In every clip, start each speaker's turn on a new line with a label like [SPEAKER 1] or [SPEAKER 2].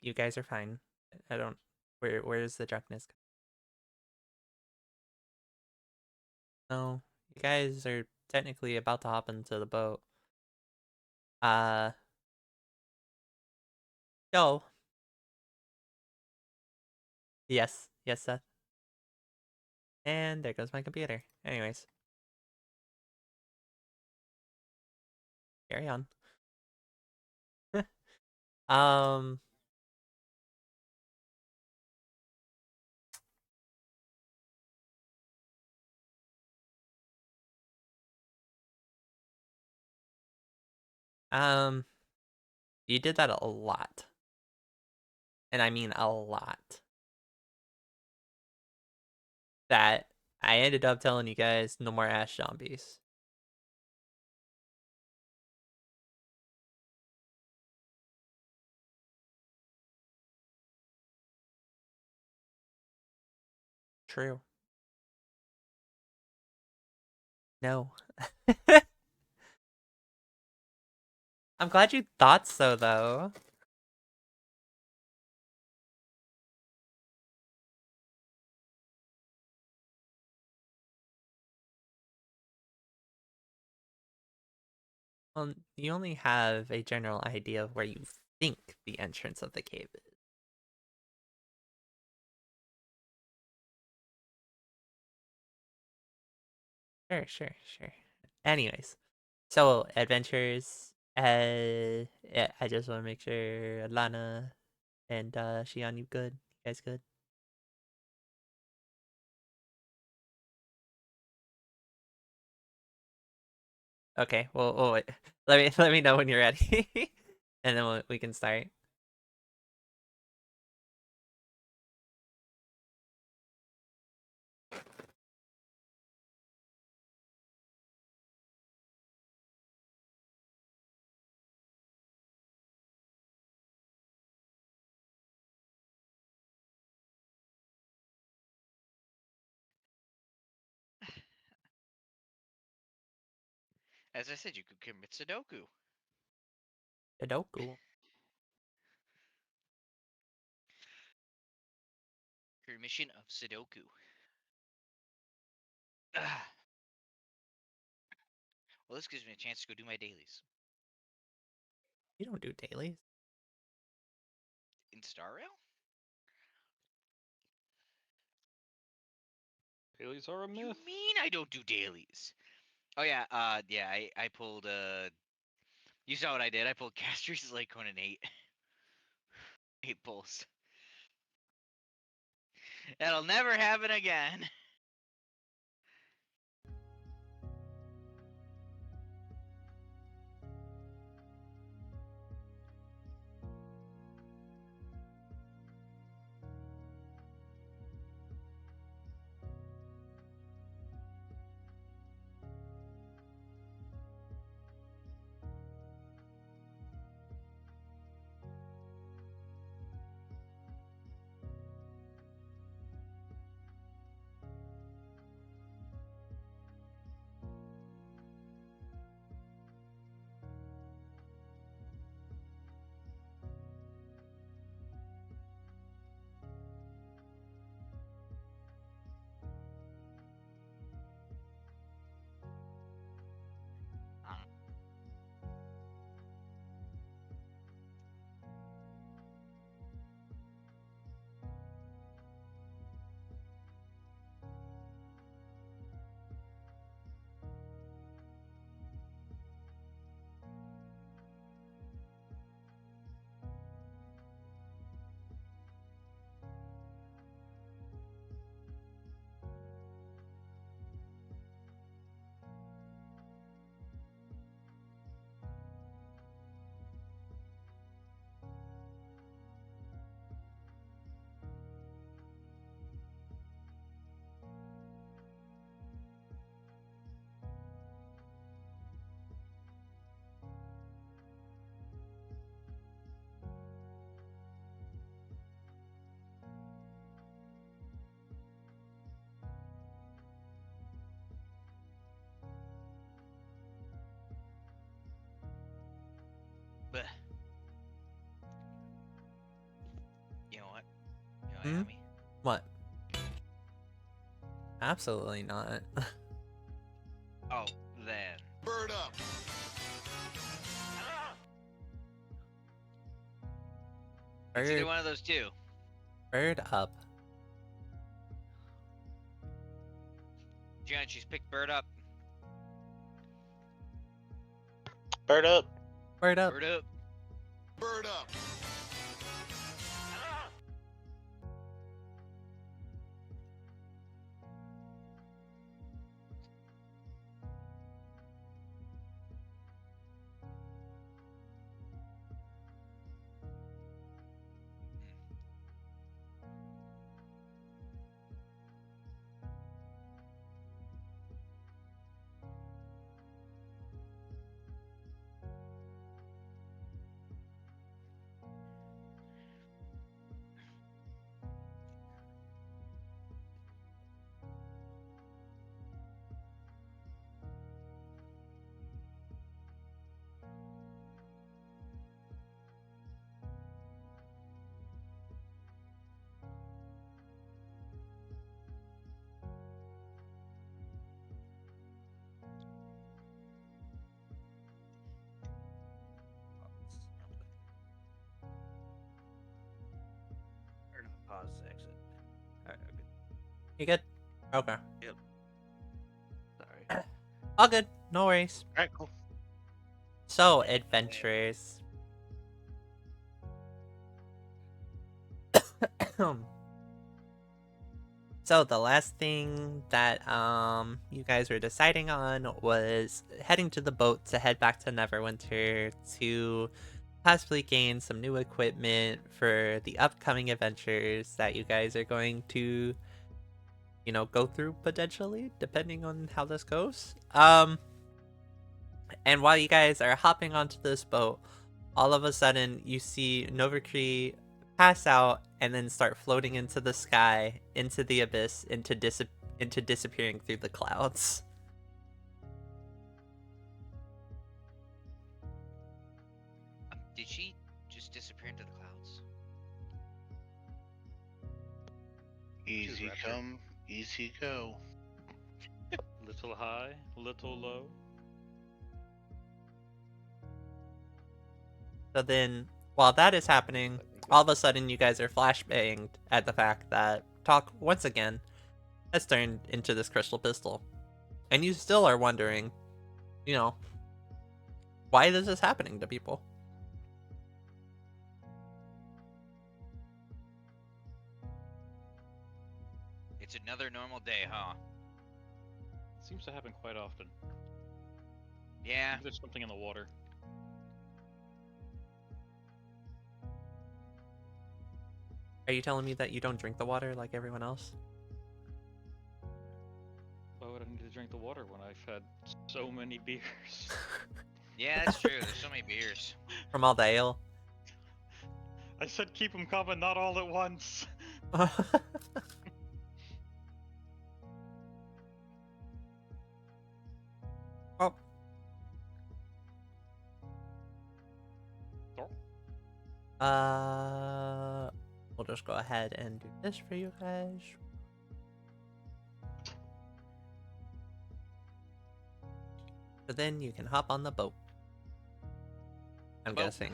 [SPEAKER 1] You guys are fine. I don't. Where's the drunkenness? No, you guys are technically about to hop into the boat. Uh, no. Yes, Seth. And there goes my computer. Anyways, carry on. um, um, you did that a lot, and I mean a lot. That I ended up telling you guys no more ash zombies. True. No. I'm glad you thought so, though. Well, you only have a general idea of where you think the entrance of the cave is. Sure. Anyways, so adventures. Yeah, I just want to make sure Lana and Shion, you good? You guys good? Okay. Well, wait. Let me know when you're ready, and then we can start.
[SPEAKER 2] As I said, you could commit Sudoku.
[SPEAKER 1] Sudoku.
[SPEAKER 2] Mission of Sudoku. Well, this gives me a chance to go do my dailies.
[SPEAKER 1] You don't do dailies.
[SPEAKER 2] In Star Rail?
[SPEAKER 3] Dailies are a
[SPEAKER 2] You
[SPEAKER 3] myth.
[SPEAKER 2] mean I don't do dailies? Oh yeah, I pulled you saw what I did. I pulled Castries Lake Conan 8. 8 pulls. That'll never happen again.
[SPEAKER 1] Hmm?
[SPEAKER 2] Miami.
[SPEAKER 1] What? Absolutely not.
[SPEAKER 2] Oh, then.
[SPEAKER 3] Bird up.
[SPEAKER 2] It's either
[SPEAKER 1] Bird,
[SPEAKER 2] one of those two.
[SPEAKER 1] bird up.
[SPEAKER 2] Giant, she's picked bird up.
[SPEAKER 4] Bird up.
[SPEAKER 1] Bird up.
[SPEAKER 2] Bird up.
[SPEAKER 3] Bird up.
[SPEAKER 4] Or not pause exit. Alright, okay.
[SPEAKER 1] You good? Okay.
[SPEAKER 4] Yep. Sorry.
[SPEAKER 1] All good. No worries.
[SPEAKER 4] Alright, cool.
[SPEAKER 1] So, adventurers. So the last thing that you guys were deciding on was heading to the boat to head back to Neverwinter to possibly gain some new equipment for the upcoming adventures that you guys are going to, go through potentially, depending on how this goes. And while you guys are hopping onto this boat, all of a sudden you see Novacree pass out and then start floating into the sky, into the abyss, into disappearing through the clouds.
[SPEAKER 2] Did she just disappear into the clouds?
[SPEAKER 4] Easy
[SPEAKER 5] raptor.
[SPEAKER 4] come, easy go.
[SPEAKER 5] Little high, little low.
[SPEAKER 1] So then, while that is happening, all of a sudden you guys are flashbanged at the fact that Talk, once again, has turned into this crystal pistol. And you still are wondering, why this is happening to people.
[SPEAKER 2] It's another normal day, huh?
[SPEAKER 5] Seems to happen quite often.
[SPEAKER 2] Yeah.
[SPEAKER 5] Maybe there's something in the water.
[SPEAKER 1] Are you telling me that you don't drink the water like everyone else?
[SPEAKER 5] Why would I need to drink the water when I've had so many beers?
[SPEAKER 2] Yeah, that's true. There's so many beers.
[SPEAKER 1] From all the ale?
[SPEAKER 5] I said keep them coming, not all at once.
[SPEAKER 1] Oh. We'll just go ahead and do this for you guys. So then you can hop on the boat. I'm guessing.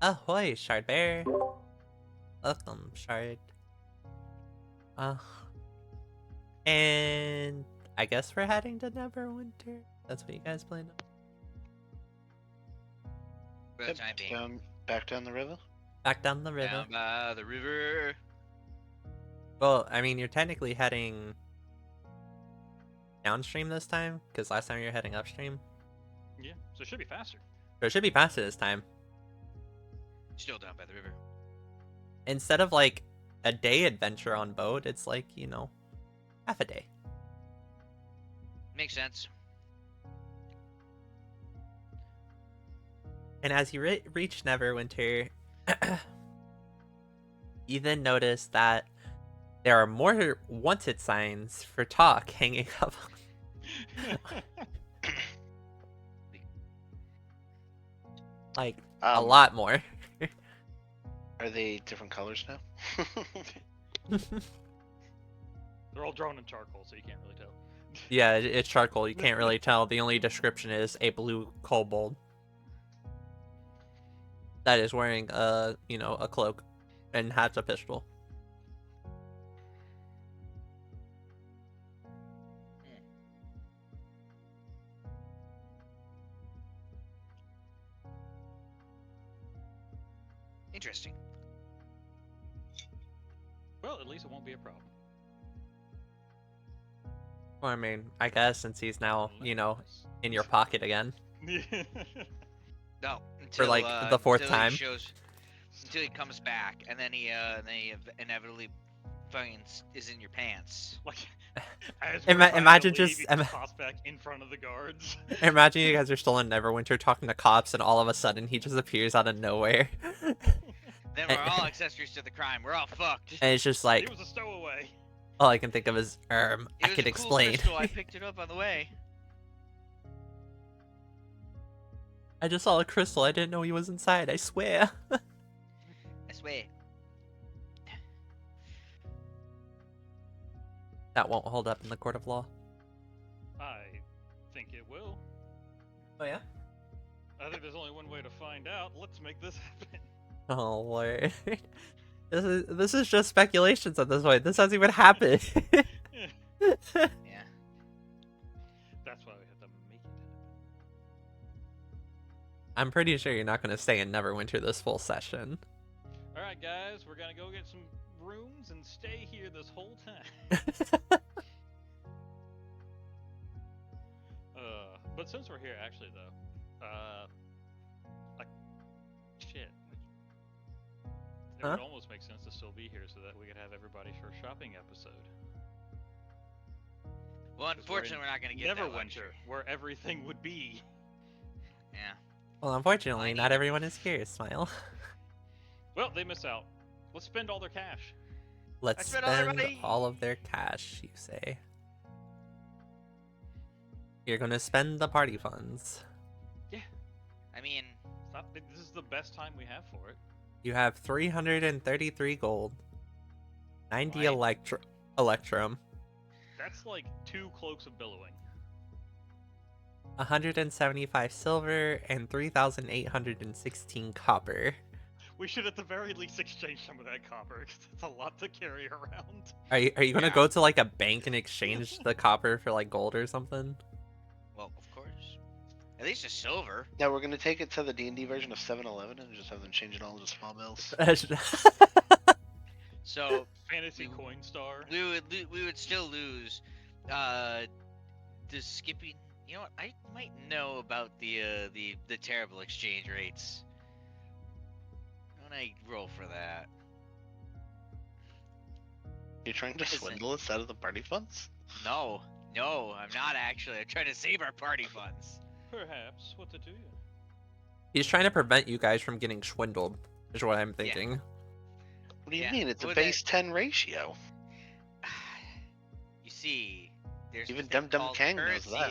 [SPEAKER 1] Ahoy, Shard Bear. Welcome, Shard. And I guess we're heading to Neverwinter. That's what you guys plan on.
[SPEAKER 2] For the time being.
[SPEAKER 4] Back down the river?
[SPEAKER 1] Back down the river.
[SPEAKER 2] Down by the river.
[SPEAKER 1] Well, I mean, you're technically heading downstream this time, because last time you were heading upstream.
[SPEAKER 5] Yeah, so it should be faster.
[SPEAKER 1] So it should be faster this time.
[SPEAKER 2] Still down by the river.
[SPEAKER 1] Instead of like a day adventure on boat, it's like, half a day.
[SPEAKER 2] Makes sense.
[SPEAKER 1] And as you reach Neverwinter, you then notice that there are more wanted signs for Talk hanging up. Like, a lot more.
[SPEAKER 4] Are they different colors now?
[SPEAKER 5] They're all drawn in charcoal, so you can't really tell.
[SPEAKER 1] Yeah, it's charcoal. You can't really tell. The only description is a blue kobold that is wearing a cloak and has a pistol.
[SPEAKER 2] Interesting.
[SPEAKER 5] Well, at least it won't be a problem.
[SPEAKER 1] Well, I mean, I guess since he's now,
[SPEAKER 5] Unless-
[SPEAKER 1] in your pocket again.
[SPEAKER 2] No,
[SPEAKER 1] For,
[SPEAKER 2] until
[SPEAKER 1] like, the fourth
[SPEAKER 2] until
[SPEAKER 1] time.
[SPEAKER 2] Until he comes back, and then he inevitably fucking is in your pants.
[SPEAKER 5] Like, as we're trying to
[SPEAKER 1] Imagine
[SPEAKER 5] leave,
[SPEAKER 1] just
[SPEAKER 5] he toss back in front of the guards.
[SPEAKER 1] imagine you guys are still in Neverwinter talking to cops, and all of a sudden he just appears out of nowhere.
[SPEAKER 2] Then we're all accessories to the crime. We're all fucked.
[SPEAKER 1] And it's just
[SPEAKER 5] He
[SPEAKER 1] like,
[SPEAKER 5] was a stowaway.
[SPEAKER 1] all I can think of is, I
[SPEAKER 2] It was
[SPEAKER 1] can
[SPEAKER 2] a
[SPEAKER 1] explain.
[SPEAKER 2] Cool crystal. I picked it up on the way.
[SPEAKER 1] I just saw a crystal. I didn't know he was inside. I swear.
[SPEAKER 2] I swear.
[SPEAKER 1] That won't hold up in the court of law.
[SPEAKER 5] I think it will.
[SPEAKER 1] Oh yeah.
[SPEAKER 5] I think there's only one way to find out. Let's make this happen.
[SPEAKER 1] Oh lord. This is just speculations at this point. This hasn't even happened.
[SPEAKER 2] Yeah.
[SPEAKER 5] That's why we have to make it happen.
[SPEAKER 1] I'm pretty sure you're not going to stay in Neverwinter this full session.
[SPEAKER 5] All right, guys, we're gonna go get some rooms and stay here this whole time. But since we're here, actually, though, like, shit. It
[SPEAKER 1] Huh?
[SPEAKER 5] would almost make sense to still be here so that we could have everybody's first shopping episode.
[SPEAKER 2] Well,
[SPEAKER 5] 'Cause
[SPEAKER 2] unfortunately, we're not gonna get that
[SPEAKER 5] Neverwinter,
[SPEAKER 2] luxury.
[SPEAKER 5] where everything would be.
[SPEAKER 2] Yeah.
[SPEAKER 1] Well, unfortunately,
[SPEAKER 2] I
[SPEAKER 1] not
[SPEAKER 2] need-
[SPEAKER 1] everyone is here, Smile.
[SPEAKER 5] Well, they miss out. Let's spend all their cash.
[SPEAKER 1] Let's
[SPEAKER 2] spent all their
[SPEAKER 1] spend
[SPEAKER 2] money.
[SPEAKER 1] all of their cash, you say. You're going to spend the party funds.
[SPEAKER 2] I mean,
[SPEAKER 5] It's not, this is the best time we have for it.
[SPEAKER 1] You have 333 gold, 90
[SPEAKER 2] Right.
[SPEAKER 1] electrum,
[SPEAKER 5] That's like 2 cloaks of billowing.
[SPEAKER 1] 175 silver, and 3,816 copper.
[SPEAKER 5] We should at the very least exchange some of that copper, because it's a lot to carry around.
[SPEAKER 1] Are you going to
[SPEAKER 2] Yeah.
[SPEAKER 1] go to like a bank and exchange the copper for like gold or something?
[SPEAKER 2] well, of course. At least a silver.
[SPEAKER 4] Yeah, we're gonna take it to the D&D version of 7-Eleven and just have them change it all into small bills.
[SPEAKER 2] So
[SPEAKER 5] Fantasy
[SPEAKER 2] We-
[SPEAKER 5] coin star.
[SPEAKER 2] we would still lose. The skipping. You know what? I might know about the terrible exchange rates. When I roll for that.
[SPEAKER 4] You're trying to
[SPEAKER 2] Listen.
[SPEAKER 4] swindle us out of the party funds?
[SPEAKER 2] No, I'm not actually. I'm trying to save our party funds.
[SPEAKER 5] Perhaps. What to do?
[SPEAKER 1] He's trying to prevent you guys from getting swindled, is what I'm thinking.
[SPEAKER 4] What do you
[SPEAKER 2] Yeah,
[SPEAKER 4] mean? It's a
[SPEAKER 2] well,
[SPEAKER 4] base 10 ratio.
[SPEAKER 2] You see, there's a
[SPEAKER 4] Even
[SPEAKER 2] thing
[SPEAKER 4] Dum Dum
[SPEAKER 2] called
[SPEAKER 4] Kang knows
[SPEAKER 2] currency
[SPEAKER 4] that.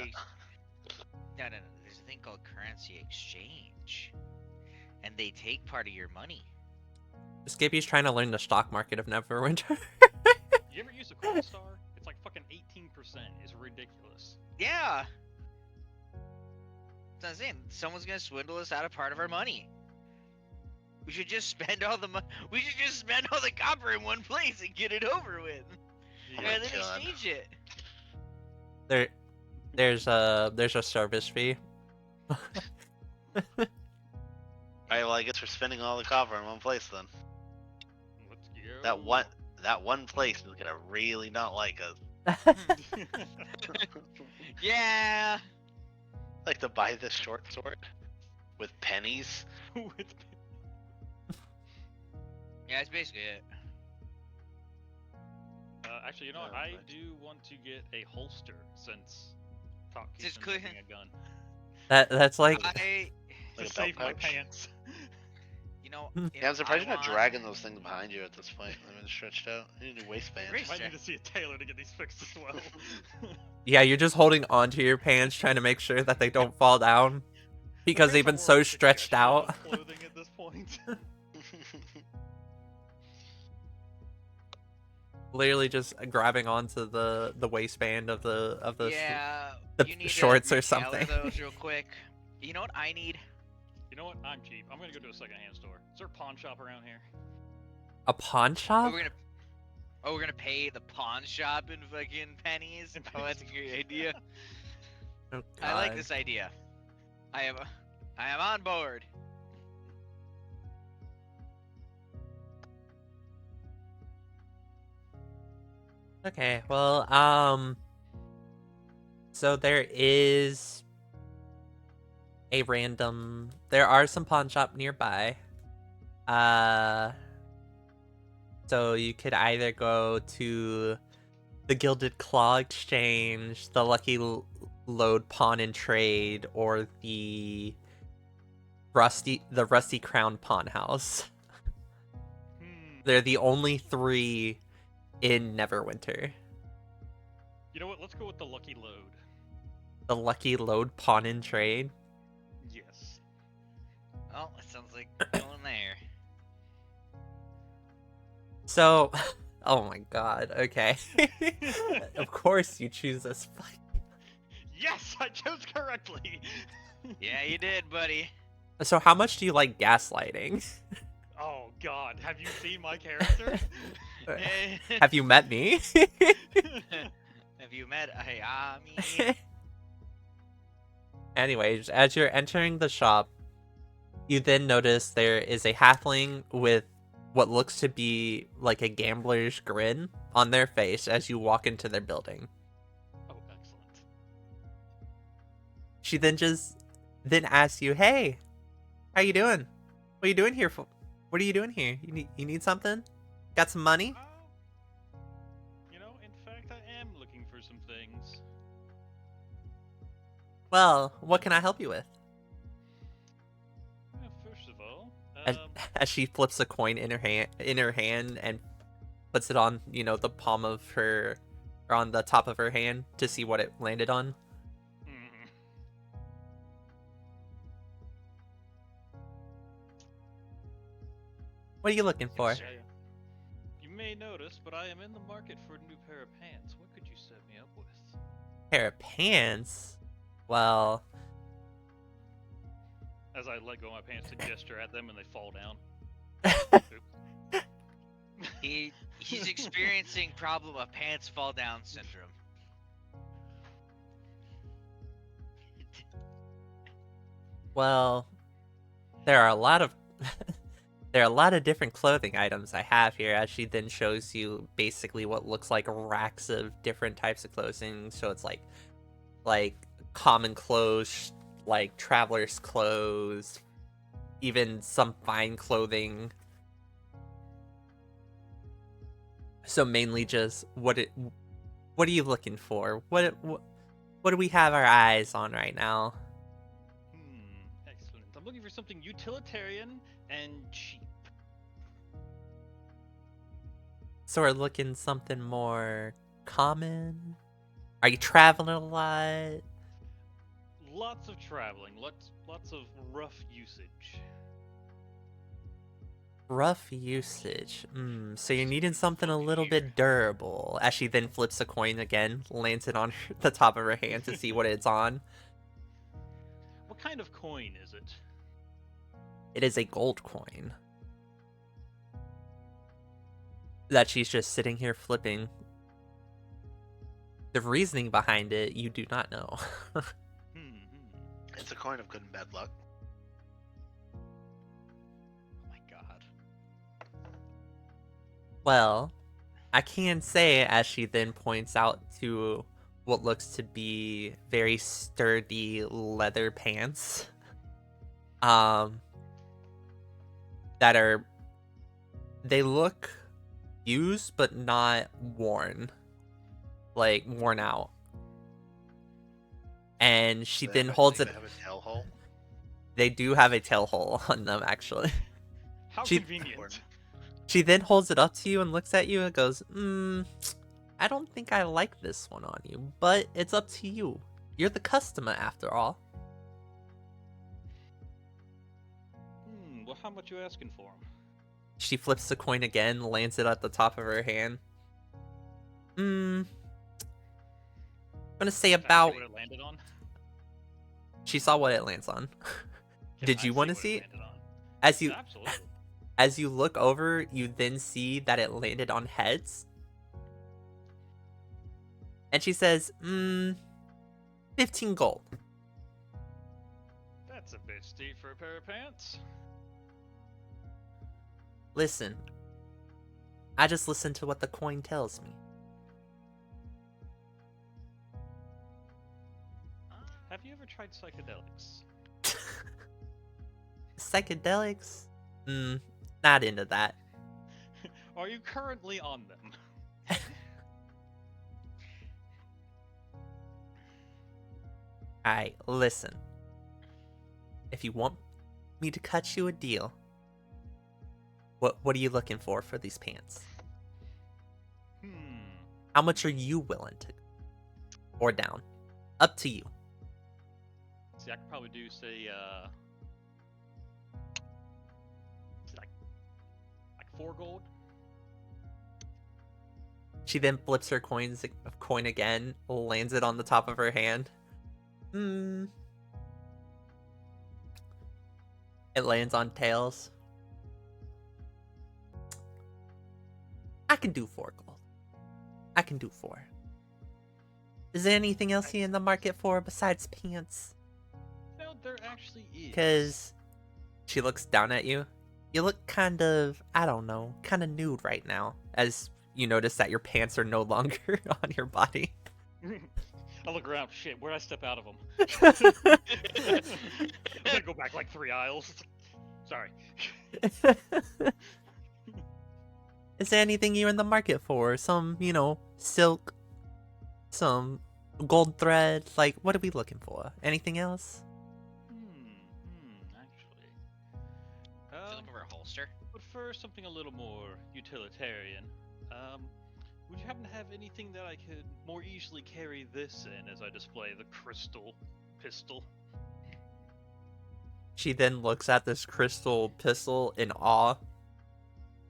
[SPEAKER 2] No. There's a thing called currency exchange, and they take part of your money.
[SPEAKER 1] Skippy's trying to learn the stock market of Neverwinter.
[SPEAKER 5] You ever use a coin star? It's like fucking 18%. It's ridiculous.
[SPEAKER 2] Yeah. That's what I'm saying. Someone's gonna swindle us out of part of our money. We should just spend all the We should just spend all the copper in one place and get it over with,
[SPEAKER 4] Oh my
[SPEAKER 2] and then
[SPEAKER 4] God.
[SPEAKER 2] exchange it.
[SPEAKER 1] There's a service fee.
[SPEAKER 4] Alright, well, I guess we're spending all the copper in one place then.
[SPEAKER 5] Let's go.
[SPEAKER 4] That one place is gonna really not like us.
[SPEAKER 2] Yeah.
[SPEAKER 4] Like to buy this short sword with pennies.
[SPEAKER 5] With-
[SPEAKER 2] Yeah, that's basically it.
[SPEAKER 5] Actually, you know what?
[SPEAKER 4] Oh,
[SPEAKER 5] I
[SPEAKER 4] right.
[SPEAKER 5] do want to get a holster since Talk keeps
[SPEAKER 2] Just clear-
[SPEAKER 5] inventing a gun.
[SPEAKER 1] That's like
[SPEAKER 2] I,
[SPEAKER 4] Like
[SPEAKER 5] to
[SPEAKER 4] a belt
[SPEAKER 5] save my
[SPEAKER 4] pouch.
[SPEAKER 5] pants.
[SPEAKER 2] you know,
[SPEAKER 4] Yeah, I'm
[SPEAKER 2] if
[SPEAKER 4] surprised
[SPEAKER 2] I
[SPEAKER 4] you're not
[SPEAKER 2] want-
[SPEAKER 4] dragging those things behind you at this point. They've been stretched out. You need a new waistband.
[SPEAKER 2] Really?
[SPEAKER 5] Might need to see a tailor to get these fixed as well.
[SPEAKER 1] yeah, you're just holding onto your pants trying to make sure that they don't fall down because
[SPEAKER 5] Maybe
[SPEAKER 1] they've been
[SPEAKER 5] some
[SPEAKER 1] so
[SPEAKER 5] more
[SPEAKER 1] stretched
[SPEAKER 5] suggestion
[SPEAKER 1] out.
[SPEAKER 5] of clothing at this point.
[SPEAKER 1] literally just grabbing onto the waistband of
[SPEAKER 2] Yeah,
[SPEAKER 1] the
[SPEAKER 2] you need to
[SPEAKER 1] shorts or
[SPEAKER 2] retailer
[SPEAKER 1] something.
[SPEAKER 2] those real quick. You know what I need?
[SPEAKER 5] You know what? I'm cheap. I'm gonna go to a secondhand store. Is there a pawn shop around here?
[SPEAKER 1] A pawn
[SPEAKER 2] Oh,
[SPEAKER 1] shop?
[SPEAKER 2] we're gonna pay the pawn shop in fucking pennies.
[SPEAKER 5] In
[SPEAKER 2] Oh, that's a
[SPEAKER 5] pennies.
[SPEAKER 2] great idea.
[SPEAKER 1] Oh
[SPEAKER 2] I like
[SPEAKER 1] god.
[SPEAKER 2] this idea. I am on board.
[SPEAKER 1] Okay, well, so there are some pawn shop nearby. Uh, so you could either go to the Gilded Claw Exchange, the Load Pawn and Trade, or the Rusty Crown Pawn House.
[SPEAKER 5] Hmm.
[SPEAKER 1] They're the only 3 in Neverwinter.
[SPEAKER 5] You know what? Let's go with the Lucky Load.
[SPEAKER 1] The Lucky Load Pawn and Trade.
[SPEAKER 5] Yes.
[SPEAKER 2] Oh, it sounds like going there.
[SPEAKER 1] So, oh my god, okay. Of course you choose this fight.
[SPEAKER 5] Yes, I chose correctly.
[SPEAKER 2] Yeah, you did, buddy.
[SPEAKER 1] So how much do you like gaslighting?
[SPEAKER 5] Oh God, have you seen my character?
[SPEAKER 1] Have you met me?
[SPEAKER 2] Have you met Ayami?
[SPEAKER 1] Anyways, as you're entering the shop, you then notice there is a halfling with what looks to be like a gambler's grin on their face as you walk into their building.
[SPEAKER 5] Oh, excellent.
[SPEAKER 1] She then asks you, "Hey, how you doing? What are you doing here for? What are you doing here? You need something? Got some money?"
[SPEAKER 5] You know, in fact, I am looking for some things.
[SPEAKER 1] Well, what can I help you with?
[SPEAKER 5] First of all,
[SPEAKER 1] As she flips a coin in her hand and puts it on, the palm of her, or on the top of her hand to see what it landed on.
[SPEAKER 5] hmm,
[SPEAKER 1] What are you looking for?
[SPEAKER 2] Sir.
[SPEAKER 5] you may notice, but I am in the market for a new pair of pants. What could you set me up with?
[SPEAKER 1] Pair of pants? Well,
[SPEAKER 5] As I let go of my pants to gesture at them and they fall down.
[SPEAKER 2] He's experiencing problem of pants fall down syndrome.
[SPEAKER 1] well, there are a lot of there are a lot of different clothing items I have here, as she then shows you basically what looks like racks of different types of clothing. So it's like common clothes, like traveler's clothes, even some fine clothing. So mainly just what are you looking for? What do we have our eyes on right now?
[SPEAKER 5] Excellent. I'm looking for something utilitarian and cheap.
[SPEAKER 1] So we're looking something more common. Are you traveling a lot?
[SPEAKER 5] Lots of traveling, lots of rough usage.
[SPEAKER 1] Rough usage. So you're needing something a
[SPEAKER 5] Look
[SPEAKER 1] little
[SPEAKER 5] here.
[SPEAKER 1] bit durable. As she then flips a coin again, lands it on the top of her hand to see what it's on.
[SPEAKER 5] What kind of coin is it?
[SPEAKER 1] It is a gold coin that she's just sitting here flipping. The reasoning behind it, you do not know.
[SPEAKER 4] It's a coin of good and bad luck.
[SPEAKER 5] Oh my god.
[SPEAKER 1] Well, I can say, as she then points out to what looks to be very sturdy leather pants, they look used but not worn, like worn out. And she
[SPEAKER 4] Do
[SPEAKER 1] then
[SPEAKER 4] they
[SPEAKER 1] holds it.
[SPEAKER 4] have a tail hole?
[SPEAKER 1] They do have a tail hole on them, actually.
[SPEAKER 5] How
[SPEAKER 1] She-
[SPEAKER 5] convenient.
[SPEAKER 1] She then holds it up to you and looks at you and goes, I don't think I like this one on you, but it's up to you. You're the customer after all.
[SPEAKER 5] Well, how much you asking for them?
[SPEAKER 1] She flips the coin again, lands it at the top of her hand. I'm gonna say
[SPEAKER 5] Can I see
[SPEAKER 1] about.
[SPEAKER 5] what it landed on?
[SPEAKER 1] She saw what it lands on.
[SPEAKER 5] Can
[SPEAKER 1] Did
[SPEAKER 5] I
[SPEAKER 1] you
[SPEAKER 5] see
[SPEAKER 1] want to
[SPEAKER 5] what
[SPEAKER 1] see it?
[SPEAKER 5] landed on?
[SPEAKER 1] As
[SPEAKER 5] Yeah,
[SPEAKER 1] you
[SPEAKER 5] absolutely.
[SPEAKER 1] as you look over, you then see that it landed on heads. And she says, 15 gold.
[SPEAKER 5] That's a bit steep for a pair of pants.
[SPEAKER 1] Listen, I just listen to what the coin tells me.
[SPEAKER 5] Have you ever tried psychedelics?
[SPEAKER 1] Psychedelics? Not into that.
[SPEAKER 5] Are you currently on them?
[SPEAKER 1] Alright, listen. If you want me to cut you a deal, what are you looking for these pants? How much are you willing to or down? Up to you.
[SPEAKER 5] See, I could probably do, say, like 4 gold.
[SPEAKER 1] She then flips her coin again, lands it on the top of her hand. It lands on tails. I can do 4 gold. I can do 4. Is there anything else you're in the market for besides pants?
[SPEAKER 5] No, there actually is.
[SPEAKER 1] Because she looks down at you. You look kind of, I don't know, kind of nude right now. As you notice that your pants are no longer on your body.
[SPEAKER 5] I look around. Shit, where'd I step out of them? I'm gonna go back like 3 aisles. Sorry.
[SPEAKER 1] Is there anything you're in the market for? Some, silk, some gold thread? Like, what are we looking for? Anything else?
[SPEAKER 5] Actually.
[SPEAKER 2] Looking for a holster.
[SPEAKER 5] But for something a little more utilitarian, would you happen to have anything that I could more easily carry this in as I display the crystal pistol?
[SPEAKER 1] She then looks at this crystal pistol in awe,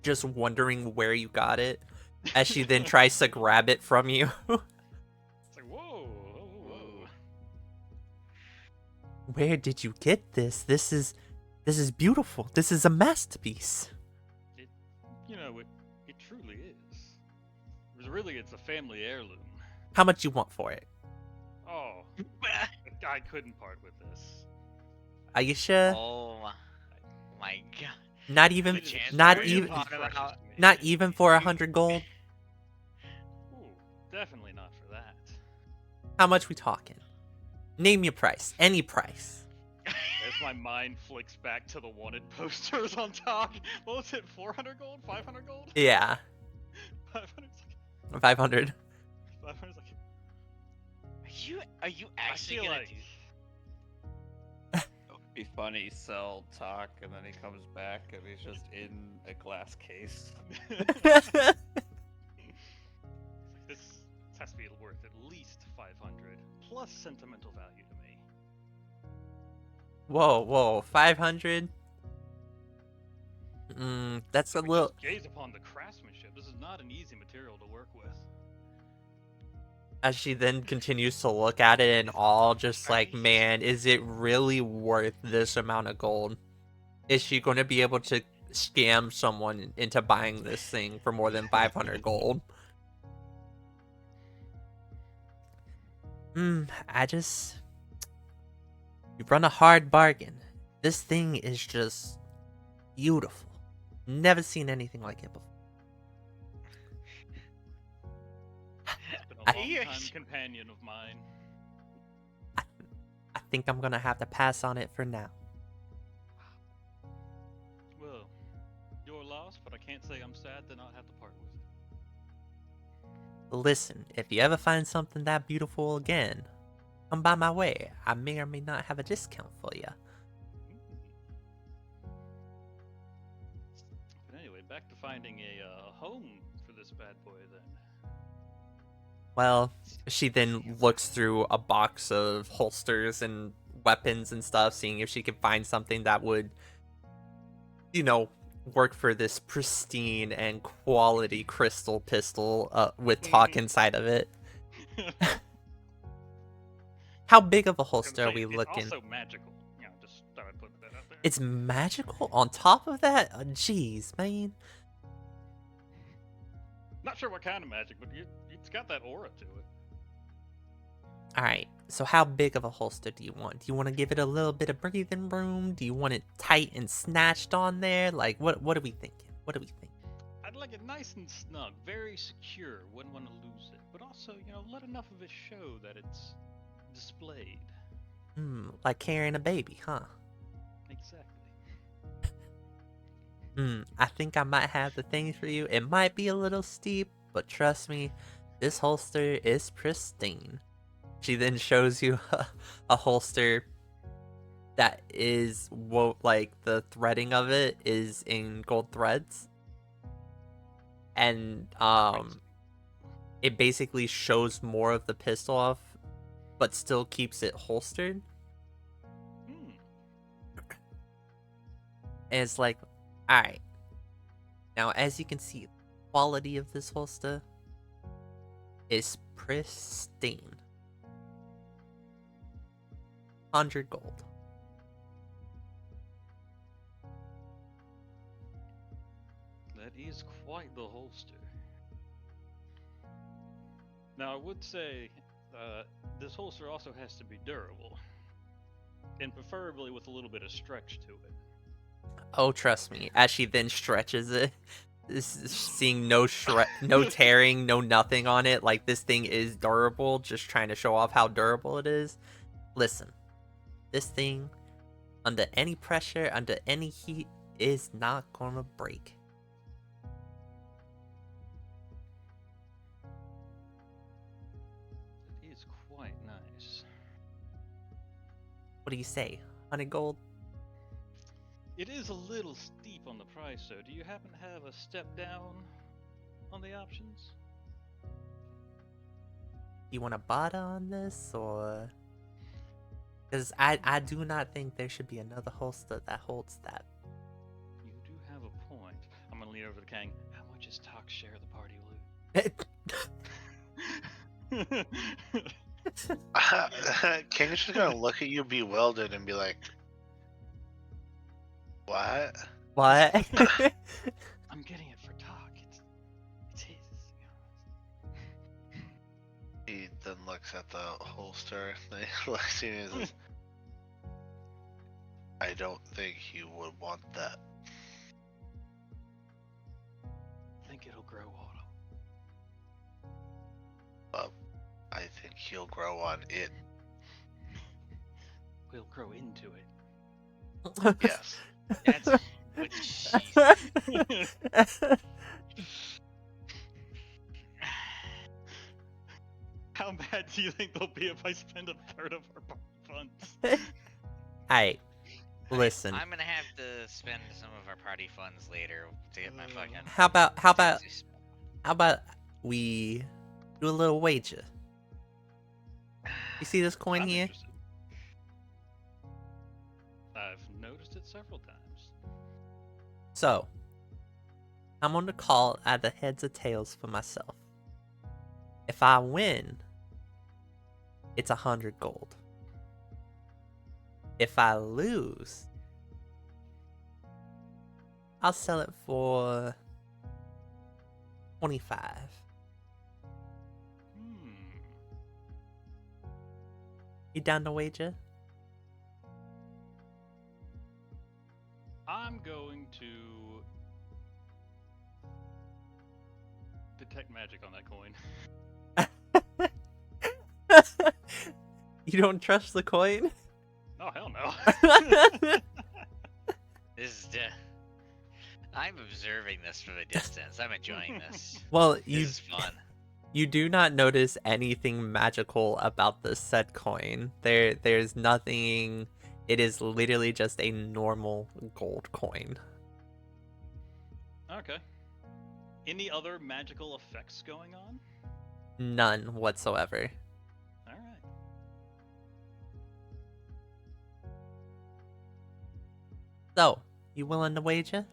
[SPEAKER 1] just wondering where you got it, as she then tries to grab it from you.
[SPEAKER 5] It's like, whoa.
[SPEAKER 1] Where did you get this? This is beautiful. This is a masterpiece.
[SPEAKER 5] It truly is. It's a family heirloom.
[SPEAKER 1] How much you want for it?
[SPEAKER 5] Oh, I couldn't part with this.
[SPEAKER 1] Are you sure?
[SPEAKER 2] Oh my god.
[SPEAKER 1] Not even,
[SPEAKER 2] The chance
[SPEAKER 1] not
[SPEAKER 2] for
[SPEAKER 1] even,
[SPEAKER 2] you talking about
[SPEAKER 1] not even for 100 gold.
[SPEAKER 5] Ooh, definitely not for that.
[SPEAKER 1] How much we talking? Name your price. Any price.
[SPEAKER 5] As my mind flicks back to the wanted posters on top. What was it? 400 gold? 500 gold?
[SPEAKER 1] Yeah,
[SPEAKER 5] 500.
[SPEAKER 1] 500.
[SPEAKER 5] 500 like.
[SPEAKER 2] Are you
[SPEAKER 5] I
[SPEAKER 2] actually
[SPEAKER 5] feel
[SPEAKER 2] gonna
[SPEAKER 5] like.
[SPEAKER 2] do?
[SPEAKER 6] It would be funny, sell, talk, and then he comes back and he's just in a glass case.
[SPEAKER 5] This has to be worth at least 500 plus sentimental value to me.
[SPEAKER 1] Whoa, 500? That's a
[SPEAKER 5] I mean,
[SPEAKER 1] little.
[SPEAKER 5] just gaze upon the craftsmanship. This is not an easy material to work with.
[SPEAKER 1] As she then continues to look at it in awe, just like, man, is it really worth this amount of gold? Is she going to be able to scam someone into buying this thing for more than 500 gold? You've run a hard bargain. This thing is just beautiful. Never seen anything like it before.
[SPEAKER 5] It's been a
[SPEAKER 1] I-
[SPEAKER 5] long time companion of mine.
[SPEAKER 1] I think I'm gonna have to pass on it for now.
[SPEAKER 5] Well, your loss, but I can't say I'm sad to not have to part with it.
[SPEAKER 1] Listen, if you ever find something that beautiful again, come by my way. I may or may not have a discount for you.
[SPEAKER 5] But anyway, back to finding a home for this bad boy then.
[SPEAKER 1] Well, she then looks through a box of holsters and weapons and stuff, seeing if she can find something that would, work for this pristine and quality crystal pistol with talk inside of it. How big of a
[SPEAKER 5] I was
[SPEAKER 1] holster
[SPEAKER 5] gonna
[SPEAKER 1] are
[SPEAKER 5] say,
[SPEAKER 1] we
[SPEAKER 5] it's
[SPEAKER 1] looking?
[SPEAKER 5] also magical. Just thought I'd put that out there.
[SPEAKER 1] It's magical on top of that? Jeez, man.
[SPEAKER 5] Not sure what kind of magic, but it's got that aura to it.
[SPEAKER 1] Alright, so how big of a holster do you want? Do you want to give it a little bit of breathing room? Do you want it tight and snatched on there? Like, what are we thinking? What do we think?
[SPEAKER 5] I'd like it nice and snug, very secure. Wouldn't want to lose it, but also, let enough of it show that it's displayed.
[SPEAKER 1] Like carrying a baby, huh?
[SPEAKER 5] Exactly.
[SPEAKER 1] I think I might have the thing for you. It might be a little steep, but trust me, this holster is pristine. She then shows you a holster that is like the threading of it is in gold threads, and it basically shows more of the pistol off, but still keeps it holstered. And it's like, all right. Now, as you can see, the quality of this holster is pristine. 100 gold.
[SPEAKER 5] That is quite the holster. Now, I would say this holster also has to be durable, and preferably with a little bit of stretch to it.
[SPEAKER 1] Oh, trust me. As she then stretches it, seeing no tearing, no nothing on it. Like, this thing is durable, just trying to show off how durable it is. Listen, this thing, under any pressure, under any heat, is not gonna break.
[SPEAKER 5] It is quite nice.
[SPEAKER 1] What do you say? 100 gold?
[SPEAKER 5] It is a little steep on the price, though. Do you happen to have a step down on the options?
[SPEAKER 1] You want a bada on this, or? Because I do not think there should be another holster that holds that.
[SPEAKER 5] You do have a point. I'm gonna lean over to Kang. How much is talk share of the party loot?
[SPEAKER 4] King's just gonna look at you bewildered and be like, "What?"
[SPEAKER 1] What?
[SPEAKER 5] I'm getting it for talk. It's his.
[SPEAKER 4] He then looks at the holster. Then he looks at you and says, "I don't think you would want that."
[SPEAKER 5] I think it'll grow on him.
[SPEAKER 4] I think he'll grow on it.
[SPEAKER 5] We'll grow into it.
[SPEAKER 4] Yes.
[SPEAKER 2] That's what she
[SPEAKER 5] How bad do you think they'll be if I spend a third of our funds?
[SPEAKER 1] Alright, listen.
[SPEAKER 2] I'm gonna have to spend some of our party funds later to get my fucking.
[SPEAKER 1] How about we do a little wager? You see this coin
[SPEAKER 5] I'm
[SPEAKER 1] here?
[SPEAKER 5] interested. I've noticed it several times.
[SPEAKER 1] So, I'm on the call at the heads or tails for myself. If I win, it's 100 gold. If I lose, I'll sell it for 25. You down to wager?
[SPEAKER 5] I'm going to detect magic on that coin.
[SPEAKER 1] You don't trust the coin?
[SPEAKER 5] Oh, hell no.
[SPEAKER 2] This is. I'm observing this from a distance. I'm enjoying this.
[SPEAKER 1] Well,
[SPEAKER 2] This is fun.
[SPEAKER 1] you do not notice anything magical about the said coin. There's nothing. It is literally just a normal gold coin.
[SPEAKER 5] Okay. Any other magical effects going on?
[SPEAKER 1] None whatsoever.
[SPEAKER 5] Alright.
[SPEAKER 1] So, you willing to wager?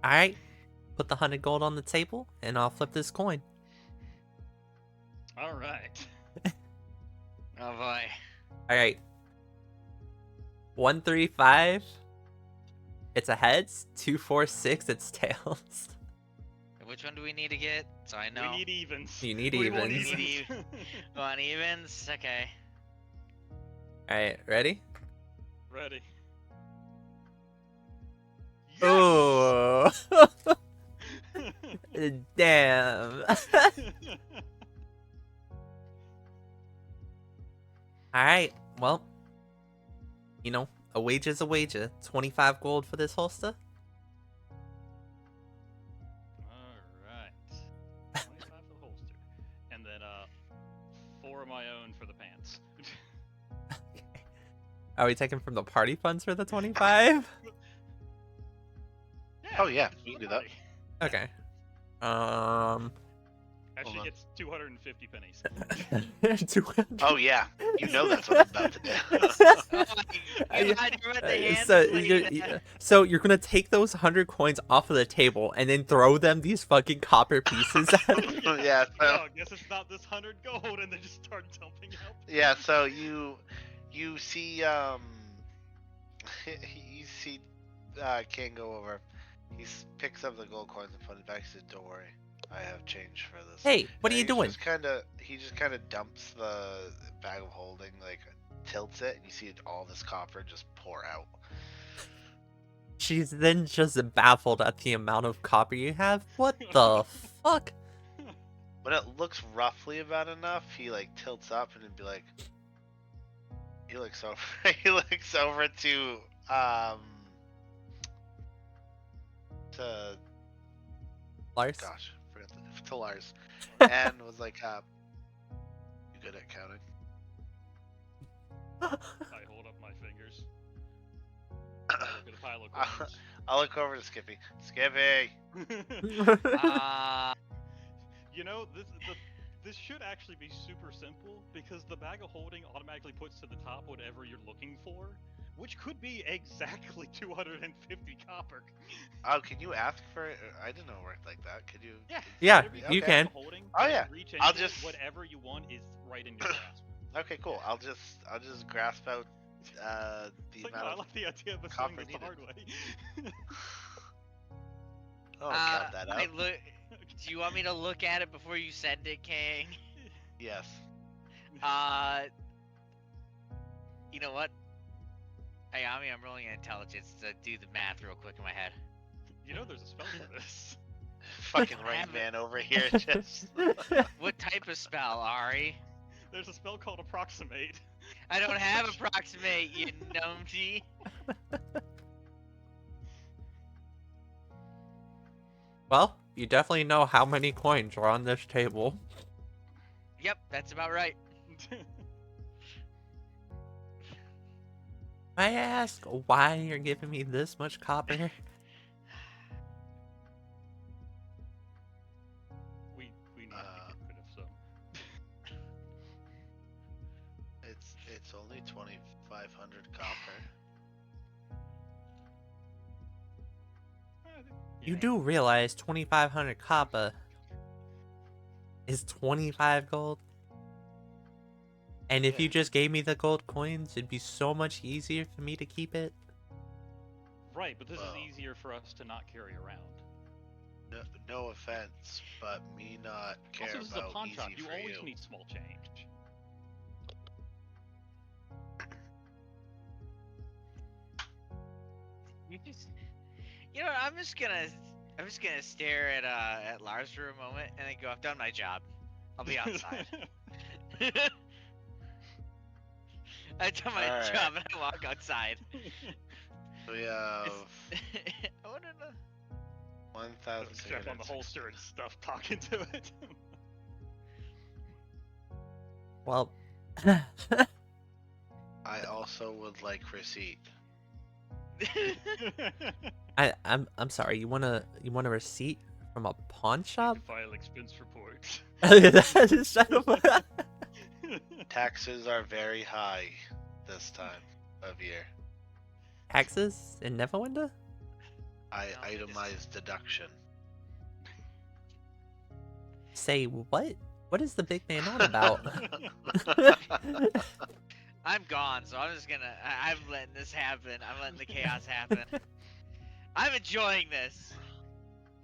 [SPEAKER 1] All right, put the 100 gold on the table, and I'll flip this coin.
[SPEAKER 5] All right.
[SPEAKER 2] Oh boy.
[SPEAKER 1] All right. 135. It's a heads. 246. It's tails.
[SPEAKER 2] Which one do we need to get? So I know.
[SPEAKER 5] We need evens.
[SPEAKER 1] You need
[SPEAKER 5] We want
[SPEAKER 1] evens.
[SPEAKER 2] Need One evens. Okay.
[SPEAKER 1] All right, ready?
[SPEAKER 5] Ready. Yes!
[SPEAKER 1] Oh. Damn. Alright, well, you know, a wage is a wager. 25 gold for this holster.
[SPEAKER 5] Alright. 25 for the holster. And then 4 of my own for the pants.
[SPEAKER 1] Are we taking from the party funds for the 25?
[SPEAKER 4] Oh, yeah, we can do that.
[SPEAKER 1] Okay.
[SPEAKER 5] Actually
[SPEAKER 4] on.
[SPEAKER 5] gets 250 pennies.
[SPEAKER 1] 200.
[SPEAKER 4] Oh yeah, you know that's what I'm about to do.
[SPEAKER 2] Oh my God, you're at the hands
[SPEAKER 1] So
[SPEAKER 2] of Lady.
[SPEAKER 1] so you're gonna take those 100 coins off of the table and then throw them these fucking copper pieces at it?
[SPEAKER 4] Yeah, so
[SPEAKER 5] I guess it's not this 100 gold, and then just start dumping out.
[SPEAKER 4] yeah, so you see you see King go over. He picks up the gold coins and puts it back. He says, "Don't worry, I have change for this."
[SPEAKER 1] Hey, what are
[SPEAKER 4] And
[SPEAKER 1] you doing?
[SPEAKER 4] He just kind of dumps the bag of holding, like tilts it, and you see all this copper just pour out.
[SPEAKER 1] She's then just baffled at the amount of copper you have. What the fuck?
[SPEAKER 4] When it looks roughly about enough, he like tilts up and it'd be like, he looks over. He looks over to
[SPEAKER 1] Lars?
[SPEAKER 4] gosh, forgot to Lars, and was like, "You good at counting?"
[SPEAKER 5] I hold up my fingers. I look at a pile of coins.
[SPEAKER 4] I'll look over to Skippy. Skippy.
[SPEAKER 5] You know, this should actually be super simple because the bag of holding automatically puts to the top whatever you're looking for, which could be exactly 250 copper.
[SPEAKER 4] Oh, can you ask for it? I didn't know it worked like that. Could you?
[SPEAKER 5] Yeah,
[SPEAKER 1] Yeah,
[SPEAKER 5] whatever
[SPEAKER 1] you
[SPEAKER 5] got
[SPEAKER 1] can.
[SPEAKER 5] Holding,
[SPEAKER 4] Oh, yeah.
[SPEAKER 5] reach
[SPEAKER 4] I'll
[SPEAKER 5] into it,
[SPEAKER 4] just-
[SPEAKER 5] whatever you want is right in your grasp.
[SPEAKER 4] Okay, cool. I'll just grasp out the
[SPEAKER 5] It's like,
[SPEAKER 4] amount
[SPEAKER 5] no, I
[SPEAKER 4] of.
[SPEAKER 5] like the idea of us
[SPEAKER 4] copper
[SPEAKER 5] doing this the
[SPEAKER 4] needed.
[SPEAKER 5] hard way.
[SPEAKER 4] Oh, count that out.
[SPEAKER 2] Do you want me to look at it before you send it, King?
[SPEAKER 4] Yes.
[SPEAKER 2] You know what? Ayami, I'm rolling an intelligence to do the math real quick in my head.
[SPEAKER 5] You know there's a spell for this.
[SPEAKER 4] Fucking
[SPEAKER 2] I
[SPEAKER 4] Rain
[SPEAKER 2] have it.
[SPEAKER 4] Man over here just.
[SPEAKER 2] What type of spell, Ari?
[SPEAKER 5] There's a spell called Approximate.
[SPEAKER 2] I don't have approximate, you numpty.
[SPEAKER 1] Well, you definitely know how many coins are on this table.
[SPEAKER 2] Yep, that's about right.
[SPEAKER 1] May I ask why you're giving me this much copper?
[SPEAKER 5] we need to get rid of some.
[SPEAKER 4] It's only 2,500 copper.
[SPEAKER 1] You do realize 2,500 copper is 25 gold? And if
[SPEAKER 4] Yeah.
[SPEAKER 1] you just gave me the gold coins, it'd be so much easier for me to keep it.
[SPEAKER 5] Right, but this
[SPEAKER 4] Well.
[SPEAKER 5] is easier for us to not carry around.
[SPEAKER 4] No offense, but me not care
[SPEAKER 5] Also, this is a
[SPEAKER 4] about
[SPEAKER 5] pawn
[SPEAKER 4] easy
[SPEAKER 5] shop. You
[SPEAKER 4] for
[SPEAKER 5] always
[SPEAKER 4] you.
[SPEAKER 5] need small change.
[SPEAKER 2] You know what? I'm just gonna stare at Lars for a moment and then go. I've done my job. I'll be outside. I've done my
[SPEAKER 4] Alright.
[SPEAKER 2] job and I walk outside.
[SPEAKER 4] We have
[SPEAKER 2] I wanna know.
[SPEAKER 4] 1,000.
[SPEAKER 5] Strap on the holster and stuff talking to it.
[SPEAKER 1] Well,
[SPEAKER 4] I also would like receipt.
[SPEAKER 1] I'm sorry. You want a receipt from a pawn shop?
[SPEAKER 5] File expense report.
[SPEAKER 1] Shut up.
[SPEAKER 4] Taxes are very high this time of year.
[SPEAKER 1] Taxes in Neverwinter?
[SPEAKER 2] don't think this-
[SPEAKER 4] itemized deduction.
[SPEAKER 1] Say what? What is the big man on about?
[SPEAKER 2] I'm gone, so I'm just gonna. I'm letting this happen. I'm letting the chaos happen. I'm enjoying this.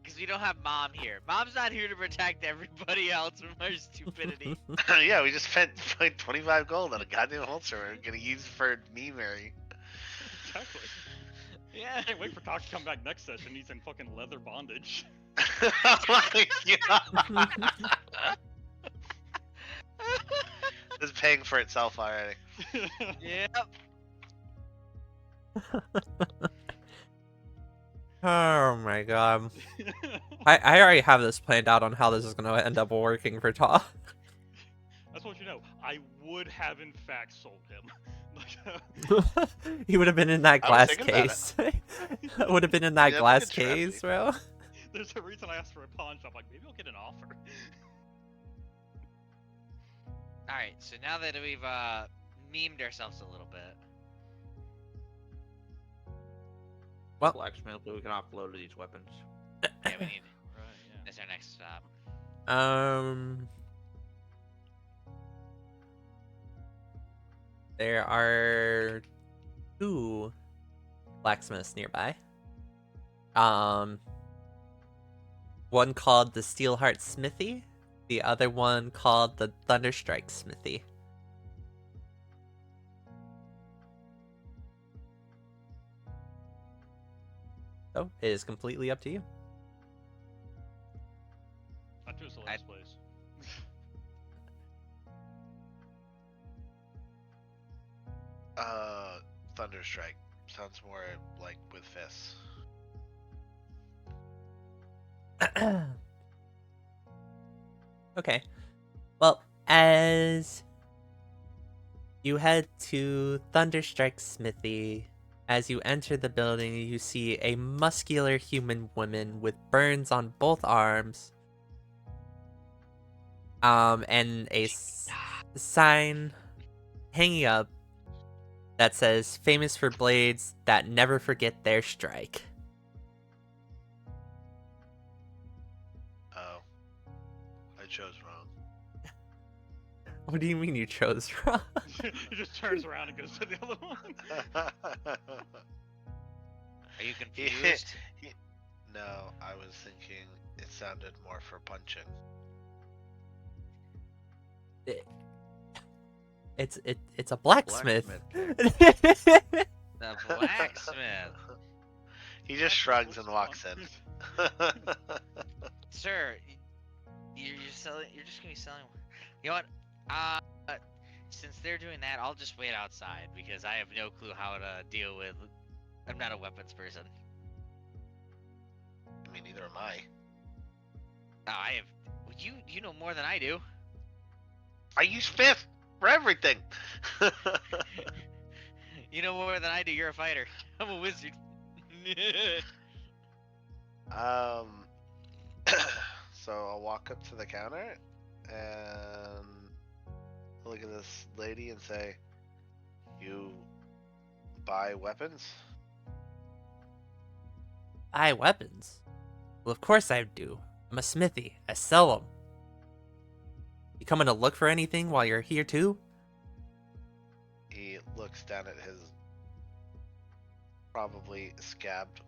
[SPEAKER 2] Because we don't have Mom here. Mom's not here to protect everybody else from our stupidity.
[SPEAKER 4] Yeah, we just spent like 25 gold on a goddamn holster we're gonna use for me, Mary.
[SPEAKER 5] Exactly.
[SPEAKER 2] Yeah.
[SPEAKER 5] Can't wait for Doc to come back next session. He's in fucking leather bondage.
[SPEAKER 4] Oh my god. It's paying for itself already.
[SPEAKER 2] Yep.
[SPEAKER 1] Oh my god. I already have this planned out on how this is gonna end up working for Ta.
[SPEAKER 5] That's what you know. I would have in fact sold him.
[SPEAKER 1] He would have been in that
[SPEAKER 4] I was
[SPEAKER 1] glass
[SPEAKER 4] thinking about it.
[SPEAKER 1] case. Would have been in that
[SPEAKER 4] Yeah,
[SPEAKER 1] glass
[SPEAKER 4] that's a good
[SPEAKER 1] case,
[SPEAKER 4] strategy.
[SPEAKER 1] bro.
[SPEAKER 5] There's a reason I asked for a pawn shop. Like, maybe I'll get an offer.
[SPEAKER 2] Alright, so now that we've memed ourselves a little bit.
[SPEAKER 1] Well-
[SPEAKER 6] Blacksmith, we can offload these weapons.
[SPEAKER 2] Yeah, we need.
[SPEAKER 5] Right, yeah.
[SPEAKER 2] That's our next stop.
[SPEAKER 1] There are 2 blacksmiths nearby. One called the Steelheart Smithy, the other one called the Thunderstrike Smithy. So it is completely up to you.
[SPEAKER 5] I choose the last place.
[SPEAKER 4] Thunderstrike. Sounds more like with fists.
[SPEAKER 1] Okay. Well, as you head to Thunderstrike Smithy, as you enter the building, you see a muscular human woman with burns on both arms. And a sign hanging up that says famous for blades that never forget their strike.
[SPEAKER 4] Oh. I chose wrong.
[SPEAKER 1] What do you mean you chose wrong?
[SPEAKER 5] He just turns around and goes to the other one.
[SPEAKER 2] Are you confused?
[SPEAKER 4] No, I was thinking it sounded more for punching.
[SPEAKER 1] It's a blacksmith.
[SPEAKER 2] The blacksmith.
[SPEAKER 4] He just shrugs and walks in.
[SPEAKER 2] Sir, you're selling. You're just gonna be selling. You know what? Since they're doing that, I'll just wait outside because I have no clue how to deal with. I'm not a weapons person.
[SPEAKER 4] I mean, neither am I.
[SPEAKER 2] I have. You know more than I do.
[SPEAKER 4] I use fifth for everything.
[SPEAKER 2] You know more than I do. You're a fighter. I'm a wizard.
[SPEAKER 4] So I'll walk up to the counter and look at this lady and say, "You buy weapons?"
[SPEAKER 1] Buy weapons? Well, of course I do. I'm a smithy. I sell them. You coming to look for anything while you're here too?
[SPEAKER 4] He looks down at his probably scabbed,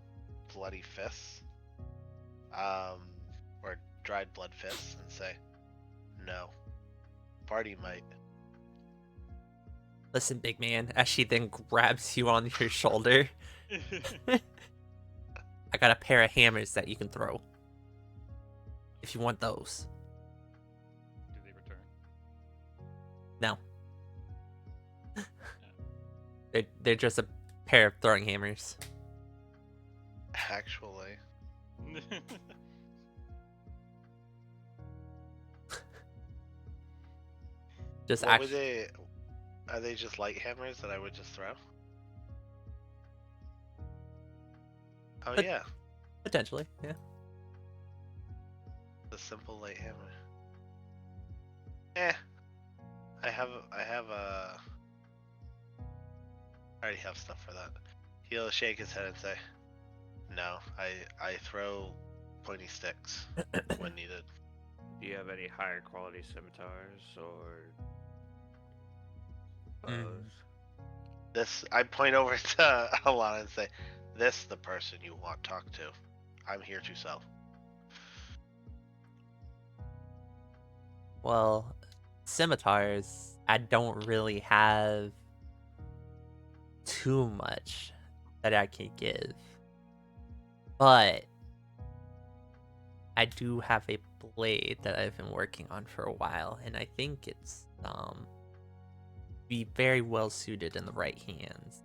[SPEAKER 4] bloody fists, or dried blood fists, and say, "No, party might."
[SPEAKER 1] Listen, big man, as she then grabs you on your shoulder. I got a pair of hammers that you can throw. If you want those.
[SPEAKER 5] Do they return?
[SPEAKER 1] No. They're just a pair of throwing hammers.
[SPEAKER 4] Actually,
[SPEAKER 1] Just
[SPEAKER 4] what would
[SPEAKER 1] actually.
[SPEAKER 4] they? Are they just light hammers that I would just throw? Oh
[SPEAKER 1] But-
[SPEAKER 4] yeah,
[SPEAKER 1] Potentially, yeah.
[SPEAKER 4] the simple light hammer. I already have stuff for that. He'll shake his head and say, No, I throw pointy sticks when needed.
[SPEAKER 6] Do you have any higher quality scimitars or bows?
[SPEAKER 4] This I point over to Alana and say, "This the person you want talk to. I'm here to sell."
[SPEAKER 1] Well, scimitars, I don't really have too much that I can give. But I do have a blade that I've been working on for a while, and I think it's be very well suited in the right hands.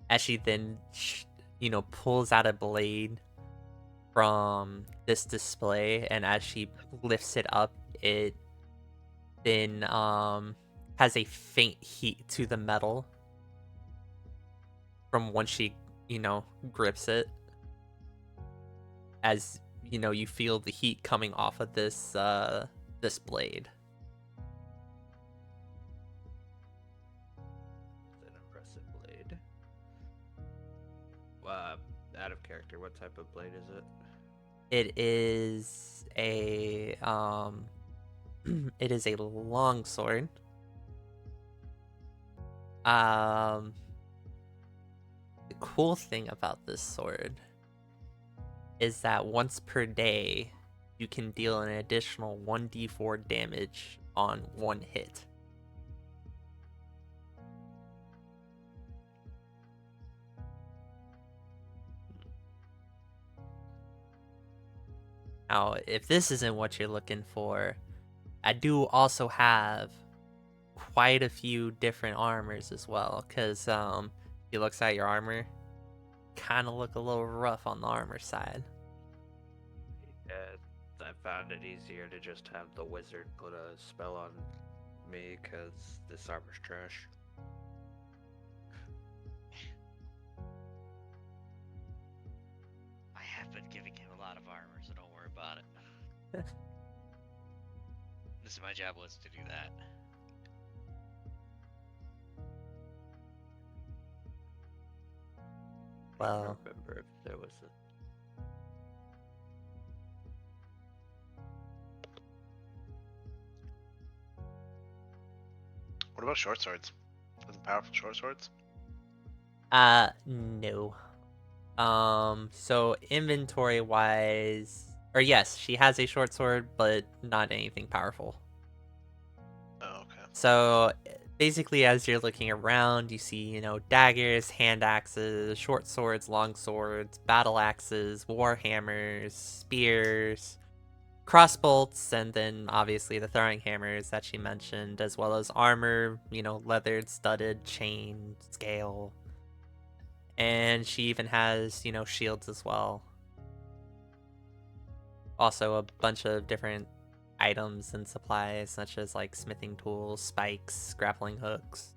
[SPEAKER 1] As she then, pulls out a blade from this display, and as she lifts it up, it then has a faint heat to the metal from once she, grips it. As you feel the heat coming off of this this blade.
[SPEAKER 6] It's an impressive blade. Out of character, what type of blade is it?
[SPEAKER 1] It is a it is a long sword. The cool thing about this sword is that once per day you can deal an additional 1d4 damage on one hit. Now, if this isn't what you're looking for, I do also have quite a few different armors as well, because if you looks at your armor, kind of look a little rough on the armor side.
[SPEAKER 6] I found it easier to just have the wizard put a spell on me because this armor's trash.
[SPEAKER 2] I have been giving him a lot of armor, so don't worry about it. This is my job was to do that.
[SPEAKER 6] I
[SPEAKER 1] Well,
[SPEAKER 6] don't remember if there was a.
[SPEAKER 4] What about short swords? Are the powerful short swords?
[SPEAKER 1] no. So inventory wise, or yes, she has a short sword, but not anything powerful.
[SPEAKER 4] Oh, okay.
[SPEAKER 1] So basically, as you're looking around, you see, daggers, hand axes, short swords, long swords, battle axes, war hammers, spears, crossbolts, and then obviously the throwing hammers that she mentioned, as well as armor, leathered, studded, chain, scale. And she even has, shields as well. Also, a bunch of different items and supplies, such as like smithing tools, spikes, grappling hooks.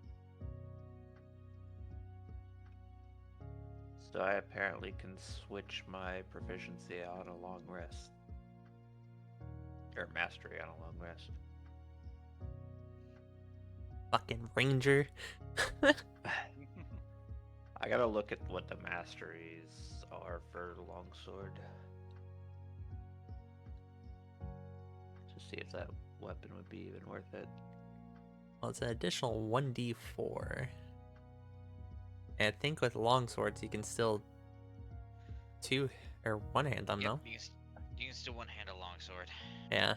[SPEAKER 6] So I apparently can switch my proficiency on a long rest. Or mastery on a long rest.
[SPEAKER 1] Fucking ranger.
[SPEAKER 6] I gotta look at what the masteries are for longsword. To see if that weapon would be even worth it.
[SPEAKER 1] Well, it's an additional 1d4. And I think with longswords, you can still one-hand them,
[SPEAKER 2] Yep,
[SPEAKER 1] no?
[SPEAKER 2] you can still one-hand a longsword.
[SPEAKER 1] Yeah.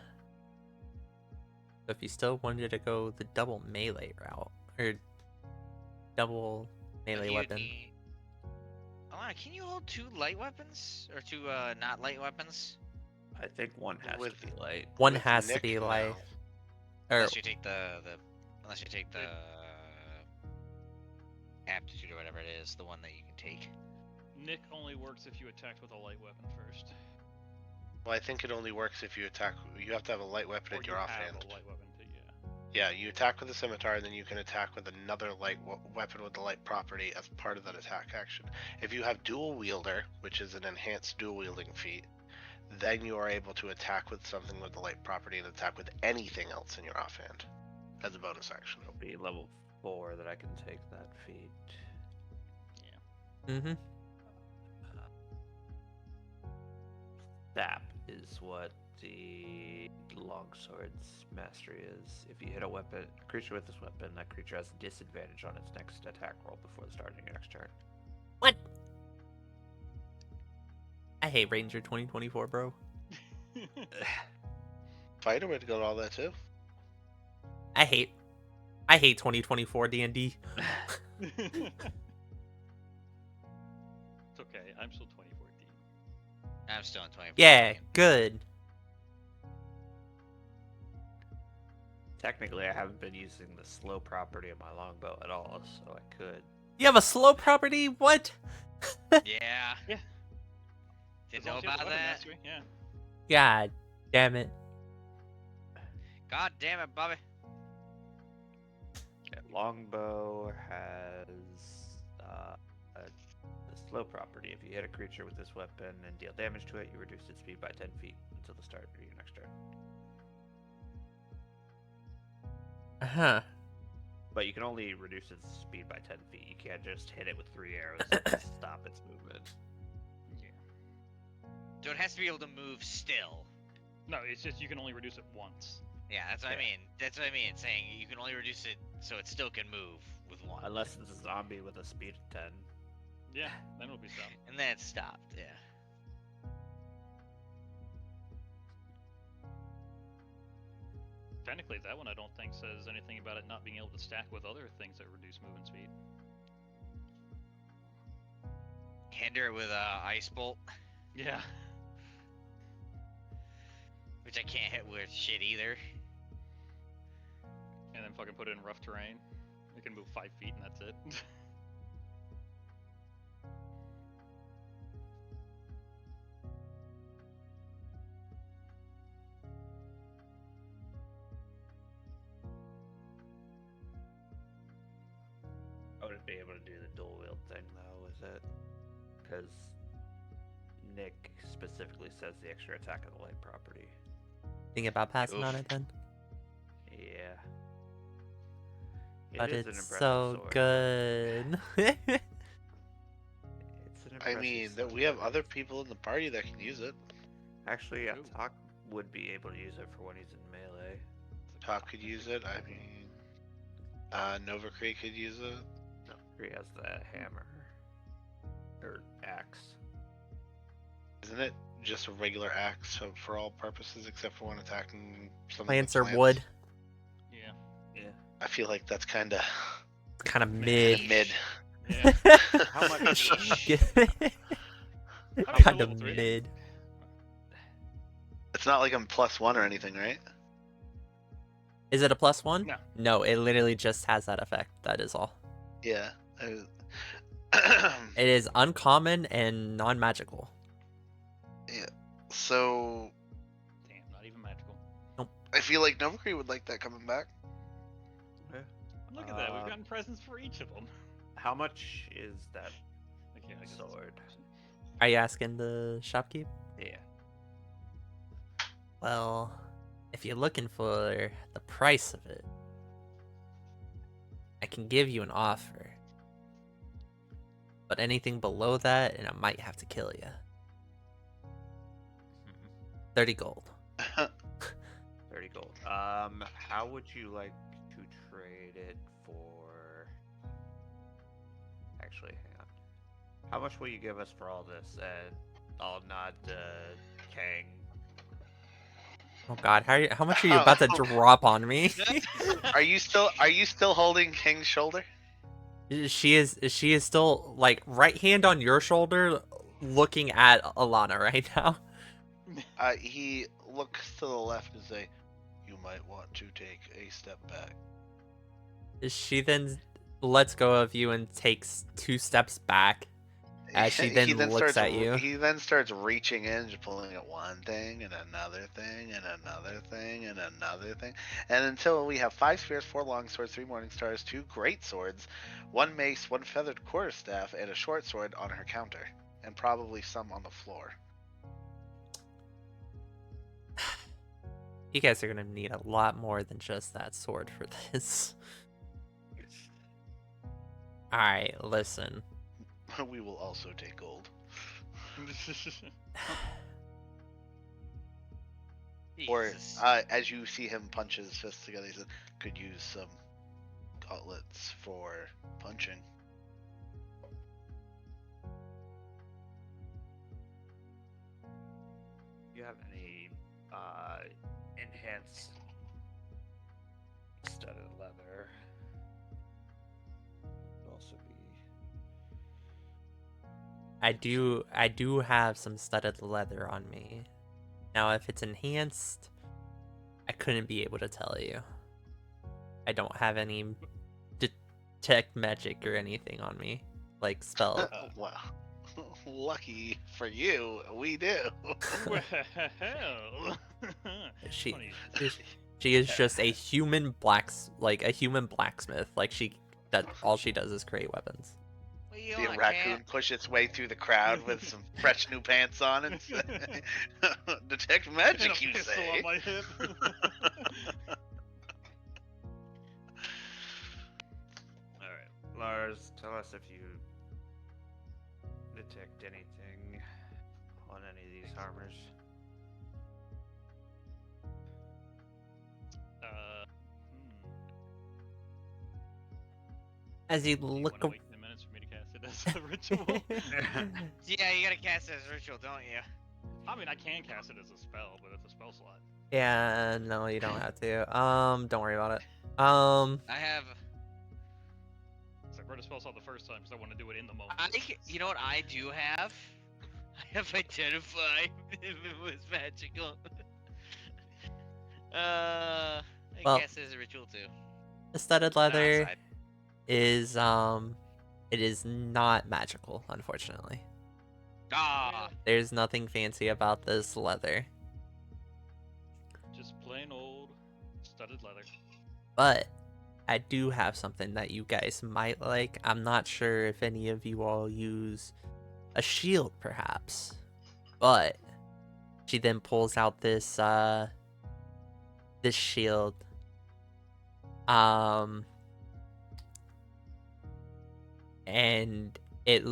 [SPEAKER 1] So if you still wanted to go the double melee route, or double melee weapon.
[SPEAKER 2] Alana, can you hold two light weapons? Or two not light weapons?
[SPEAKER 6] I think one has
[SPEAKER 4] With-
[SPEAKER 6] to be light.
[SPEAKER 1] One
[SPEAKER 4] With
[SPEAKER 1] has to
[SPEAKER 4] Nick,
[SPEAKER 1] be
[SPEAKER 4] no.
[SPEAKER 1] light. Or
[SPEAKER 2] Unless you take the aptitude or whatever it is, the one that you can take.
[SPEAKER 5] Nick only works if you attacked with a light weapon first.
[SPEAKER 4] Well, I think it only works if you attack. You have to have a light weapon
[SPEAKER 5] Or
[SPEAKER 4] in
[SPEAKER 5] you
[SPEAKER 4] your
[SPEAKER 5] have
[SPEAKER 4] offhand.
[SPEAKER 5] a light weapon too, yeah.
[SPEAKER 4] Yeah, you attack with a scimitar, and then you can attack with another light weapon with the light property as part of that attack action. If you have dual wielder, which is an enhanced dual wielding feat, then you are able to attack with something with the light property and attack with anything else in your offhand as a bonus action.
[SPEAKER 6] It'll be level 4 that I can take that feat.
[SPEAKER 1] mm-hmm.
[SPEAKER 6] Sap is what the longsword's mastery is. If you hit a creature with this weapon, that creature has a disadvantage on its next attack roll before the start of your next turn.
[SPEAKER 1] What? I hate Ranger 2024, bro.
[SPEAKER 4] Fighter would go to all that too.
[SPEAKER 1] I hate 2024 D&D.
[SPEAKER 5] It's okay. I'm still 2014.
[SPEAKER 2] I'm still in 2014.
[SPEAKER 1] Yeah, good.
[SPEAKER 6] Technically, I haven't been using the slow property of my longbow at all, so I could.
[SPEAKER 1] You have a slow property? What?
[SPEAKER 2] Yeah.
[SPEAKER 5] Yeah.
[SPEAKER 2] Didn't
[SPEAKER 5] As
[SPEAKER 2] know
[SPEAKER 5] long as you have
[SPEAKER 2] about
[SPEAKER 5] the weapon
[SPEAKER 2] that.
[SPEAKER 5] mastery, yeah.
[SPEAKER 1] God damn it.
[SPEAKER 2] God damn it, Bobby.
[SPEAKER 6] Yeah, longbow has a slow property. If you hit a creature with this weapon and deal damage to it, you reduce its speed by 10 feet until the start of your next turn.
[SPEAKER 1] Uh-huh.
[SPEAKER 6] But you can only reduce its speed by 10 feet. You can't just hit it with 3 arrows and stop its movement.
[SPEAKER 2] So it has to be able to move still.
[SPEAKER 5] No, it's just you can only reduce it once.
[SPEAKER 2] Yeah, that's what I
[SPEAKER 6] Yeah.
[SPEAKER 2] mean. That's what I mean. It's saying you can only reduce it so it still can move with one.
[SPEAKER 6] Unless it's a zombie with a speed of 10.
[SPEAKER 5] Yeah, then it'll be stopped.
[SPEAKER 2] And then it stopped, yeah.
[SPEAKER 5] Technically, that one I don't think says anything about it not being able to stack with other things that reduce movement speed.
[SPEAKER 2] Hinder it with a ice bolt,
[SPEAKER 5] Yeah.
[SPEAKER 2] which I can't hit with shit either.
[SPEAKER 5] And then fucking put it in rough terrain. It can move 5 feet and that's it.
[SPEAKER 6] I wouldn't be able to do the dual wield thing though with it. Because Nick specifically says the extra attack of the light property.
[SPEAKER 1] Think about passing on
[SPEAKER 2] Oof.
[SPEAKER 1] it then.
[SPEAKER 6] Yeah.
[SPEAKER 1] But
[SPEAKER 6] It is an
[SPEAKER 1] it's
[SPEAKER 6] impressive
[SPEAKER 1] so
[SPEAKER 6] sword.
[SPEAKER 1] good.
[SPEAKER 6] It's an
[SPEAKER 4] I
[SPEAKER 6] impressive
[SPEAKER 4] mean,
[SPEAKER 6] sword.
[SPEAKER 4] we have other people in the party that can use it.
[SPEAKER 6] Actually,
[SPEAKER 5] Ooh.
[SPEAKER 6] Talk would be able to use it for when he's in melee.
[SPEAKER 4] Top could use it. I mean, Nova Creek could use it.
[SPEAKER 6] No, he has the hammer. Or axe.
[SPEAKER 4] Isn't it just a regular axe for all purposes except for when attacking something
[SPEAKER 1] Plants
[SPEAKER 4] with
[SPEAKER 1] or wood.
[SPEAKER 5] Yeah.
[SPEAKER 6] Yeah.
[SPEAKER 4] I feel like that's kind of
[SPEAKER 1] Kind of mid.
[SPEAKER 4] mid.
[SPEAKER 5] Yeah.
[SPEAKER 6] How much?
[SPEAKER 5] How many
[SPEAKER 1] Kind of
[SPEAKER 5] level 3?
[SPEAKER 1] mid.
[SPEAKER 4] It's not like I'm +1 or anything, right?
[SPEAKER 1] Is it a +1?
[SPEAKER 5] No.
[SPEAKER 1] No, it literally just has that effect. That is all.
[SPEAKER 4] Yeah.
[SPEAKER 1] It is uncommon and non-magical.
[SPEAKER 4] So
[SPEAKER 5] Damn, not even magical.
[SPEAKER 4] I feel like Nova Creek would like that coming back.
[SPEAKER 5] Look at that, we've gotten presents for each of them.
[SPEAKER 6] How much is that
[SPEAKER 5] Okay, I guess that's
[SPEAKER 6] sword?
[SPEAKER 1] Are you asking the shopkeep?
[SPEAKER 6] Yeah.
[SPEAKER 1] Well, if you're looking for the price of it, I can give you an offer. But anything below that, and I might have to kill you. 30 gold.
[SPEAKER 6] 30 gold. How would you like to trade it for? Actually, hang on. How much will you give us for all this? And I'll nod to Kang.
[SPEAKER 1] Oh god, how much are you about to drop on me?
[SPEAKER 4] Are you still holding King's shoulder?
[SPEAKER 1] She is still like right hand on your shoulder looking at Alana right now.
[SPEAKER 4] He looks to the left and say, "You might want to take a step back."
[SPEAKER 1] She then lets go of you and takes 2 steps back as she then looks
[SPEAKER 4] starts,
[SPEAKER 1] at you.
[SPEAKER 4] He then starts reaching in, just pulling at one thing and another thing and another thing and another thing, and until we have 5 spears, 4 long swords, 3 morning stars, 2 great swords, 1 mace, 1 feathered quarterstaff, and a short sword on her counter, and probably some on the floor.
[SPEAKER 1] You guys are gonna need a lot more than just that sword for this. Alright, listen.
[SPEAKER 4] We will also take gold. Or
[SPEAKER 2] Jesus.
[SPEAKER 4] as you see him punch his fists together, he said, "Could use some gauntlets for punching."
[SPEAKER 6] Do you have any enhanced studded leather? Would also be.
[SPEAKER 1] I do have some studded leather on me. Now, if it's enhanced, I couldn't be able to tell you. I don't have any detect magic or anything on me, like spell.
[SPEAKER 4] Well, lucky for you, we do.
[SPEAKER 5] Well,
[SPEAKER 1] She
[SPEAKER 5] funny.
[SPEAKER 1] she is just a human a human blacksmith. Like that all she does is create weapons.
[SPEAKER 2] What do you
[SPEAKER 4] See a
[SPEAKER 2] want,
[SPEAKER 4] raccoon
[SPEAKER 2] cat?
[SPEAKER 4] push its way through the crowd with some fresh new pants on and say, "Detect
[SPEAKER 5] And
[SPEAKER 4] magic,
[SPEAKER 5] a
[SPEAKER 4] you
[SPEAKER 5] pistol
[SPEAKER 4] say?"
[SPEAKER 5] on my hip.
[SPEAKER 6] All right, Lars, tell us if you detect anything on any of these armors.
[SPEAKER 1] As you
[SPEAKER 5] Do you
[SPEAKER 1] look,
[SPEAKER 5] want to wait 10 minutes for me to cast it as a ritual?
[SPEAKER 2] Yeah, you gotta cast it as ritual, don't you?
[SPEAKER 5] I mean, I can cast it as a spell, but it's a spell slot.
[SPEAKER 1] yeah, no, you don't have to. Don't worry about it.
[SPEAKER 2] I have.
[SPEAKER 5] So I wrote a spell slot the first time because I want to do it in the moment.
[SPEAKER 2] You know what I do have? I have identify if it was magical. I
[SPEAKER 1] Well,
[SPEAKER 2] guess it as a ritual too.
[SPEAKER 1] the studded
[SPEAKER 2] No,
[SPEAKER 1] leather
[SPEAKER 2] outside.
[SPEAKER 1] is it is not magical, unfortunately.
[SPEAKER 2] Ah,
[SPEAKER 1] There's nothing fancy about this leather,
[SPEAKER 5] Just plain old studded leather.
[SPEAKER 1] but I do have something that you guys might like. I'm not sure if any of you all use a shield, perhaps, but she then pulls out this shield. And it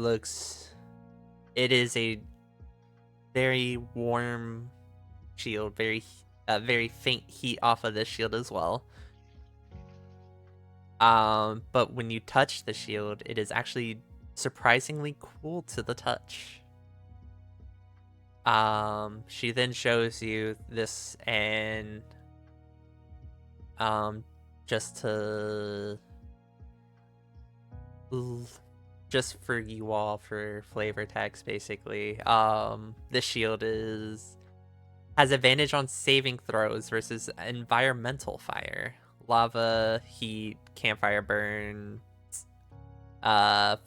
[SPEAKER 1] is a very warm shield, very faint heat off of this shield as well. But when you touch the shield, it is actually surprisingly cool to the touch. She then shows you this, and just to just for you all for flavor text, basically, this shield has advantage on saving throws versus environmental fire, lava, heat, campfire burn,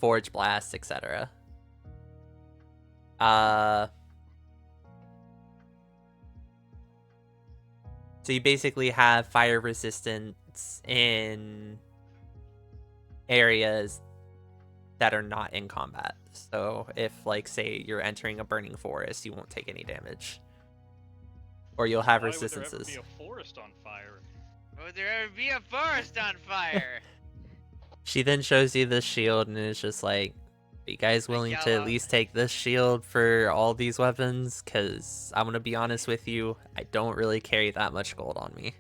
[SPEAKER 1] forge blast, etc. So you basically have fire resistance in areas that are not in combat. So if, like, say you're entering a burning forest, you won't take any damage. Or you'll have
[SPEAKER 5] Why would there ever
[SPEAKER 1] resistances.
[SPEAKER 5] be a forest on fire?
[SPEAKER 2] would there ever be a forest on fire?
[SPEAKER 1] She then shows you this shield and is just like, are you guys willing to at
[SPEAKER 2] out.
[SPEAKER 1] least take this shield for all these weapons? Because I'm going to be honest with you, I don't really carry that much gold on me.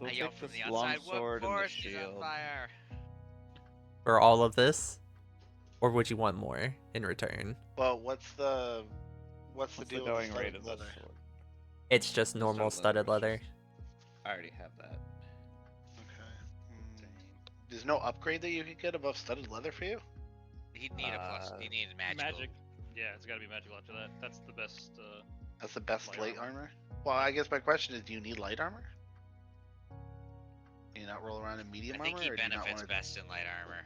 [SPEAKER 6] We'll
[SPEAKER 2] I yell
[SPEAKER 6] take
[SPEAKER 2] from
[SPEAKER 6] this
[SPEAKER 2] the outside, what
[SPEAKER 6] longsword and the
[SPEAKER 2] forest is on
[SPEAKER 6] shield.
[SPEAKER 2] fire?
[SPEAKER 1] For all of this? Or would you want more in return?
[SPEAKER 4] Well, what's the
[SPEAKER 6] What's the
[SPEAKER 4] deal
[SPEAKER 6] going
[SPEAKER 4] with the
[SPEAKER 6] rate
[SPEAKER 4] studded
[SPEAKER 6] of this
[SPEAKER 4] leather?
[SPEAKER 6] sword?
[SPEAKER 1] It's just
[SPEAKER 6] The
[SPEAKER 1] normal studded
[SPEAKER 6] was
[SPEAKER 1] leather.
[SPEAKER 6] just- I already have that.
[SPEAKER 4] Okay. There's no upgrade that you could get above studded leather for you?
[SPEAKER 2] He'd need a plus. He needs magical.
[SPEAKER 5] Magic. Yeah, it's got to be magical after that. That's the best.
[SPEAKER 4] That's the best
[SPEAKER 5] Light
[SPEAKER 4] light
[SPEAKER 5] armor.
[SPEAKER 4] armor? Well, I guess my question is, do you need light armor? Do you not roll around in medium
[SPEAKER 2] I think
[SPEAKER 4] armor,
[SPEAKER 2] he
[SPEAKER 4] or do you not
[SPEAKER 2] benefits
[SPEAKER 4] want to?
[SPEAKER 2] best in light armor.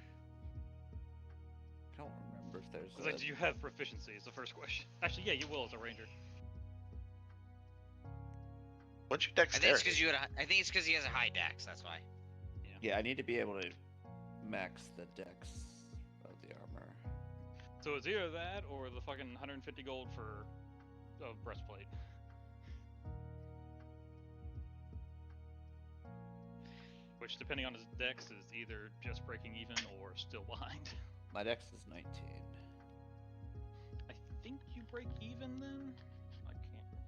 [SPEAKER 6] I don't remember if there's.
[SPEAKER 5] It's like, do you have proficiency? Is the first question. Actually, yeah, you will as a ranger.
[SPEAKER 4] What's your
[SPEAKER 2] I think it's
[SPEAKER 4] dexterity?
[SPEAKER 2] because I think it's because he has a high dex. That's why.
[SPEAKER 6] Yeah, I need to be able to max the dex of the armor.
[SPEAKER 5] So it's either that or the fucking 150 gold for a breastplate. Which, depending on his dex, is either just breaking even or still behind.
[SPEAKER 6] My dex is 19.
[SPEAKER 5] I think you break even then? I can't remember.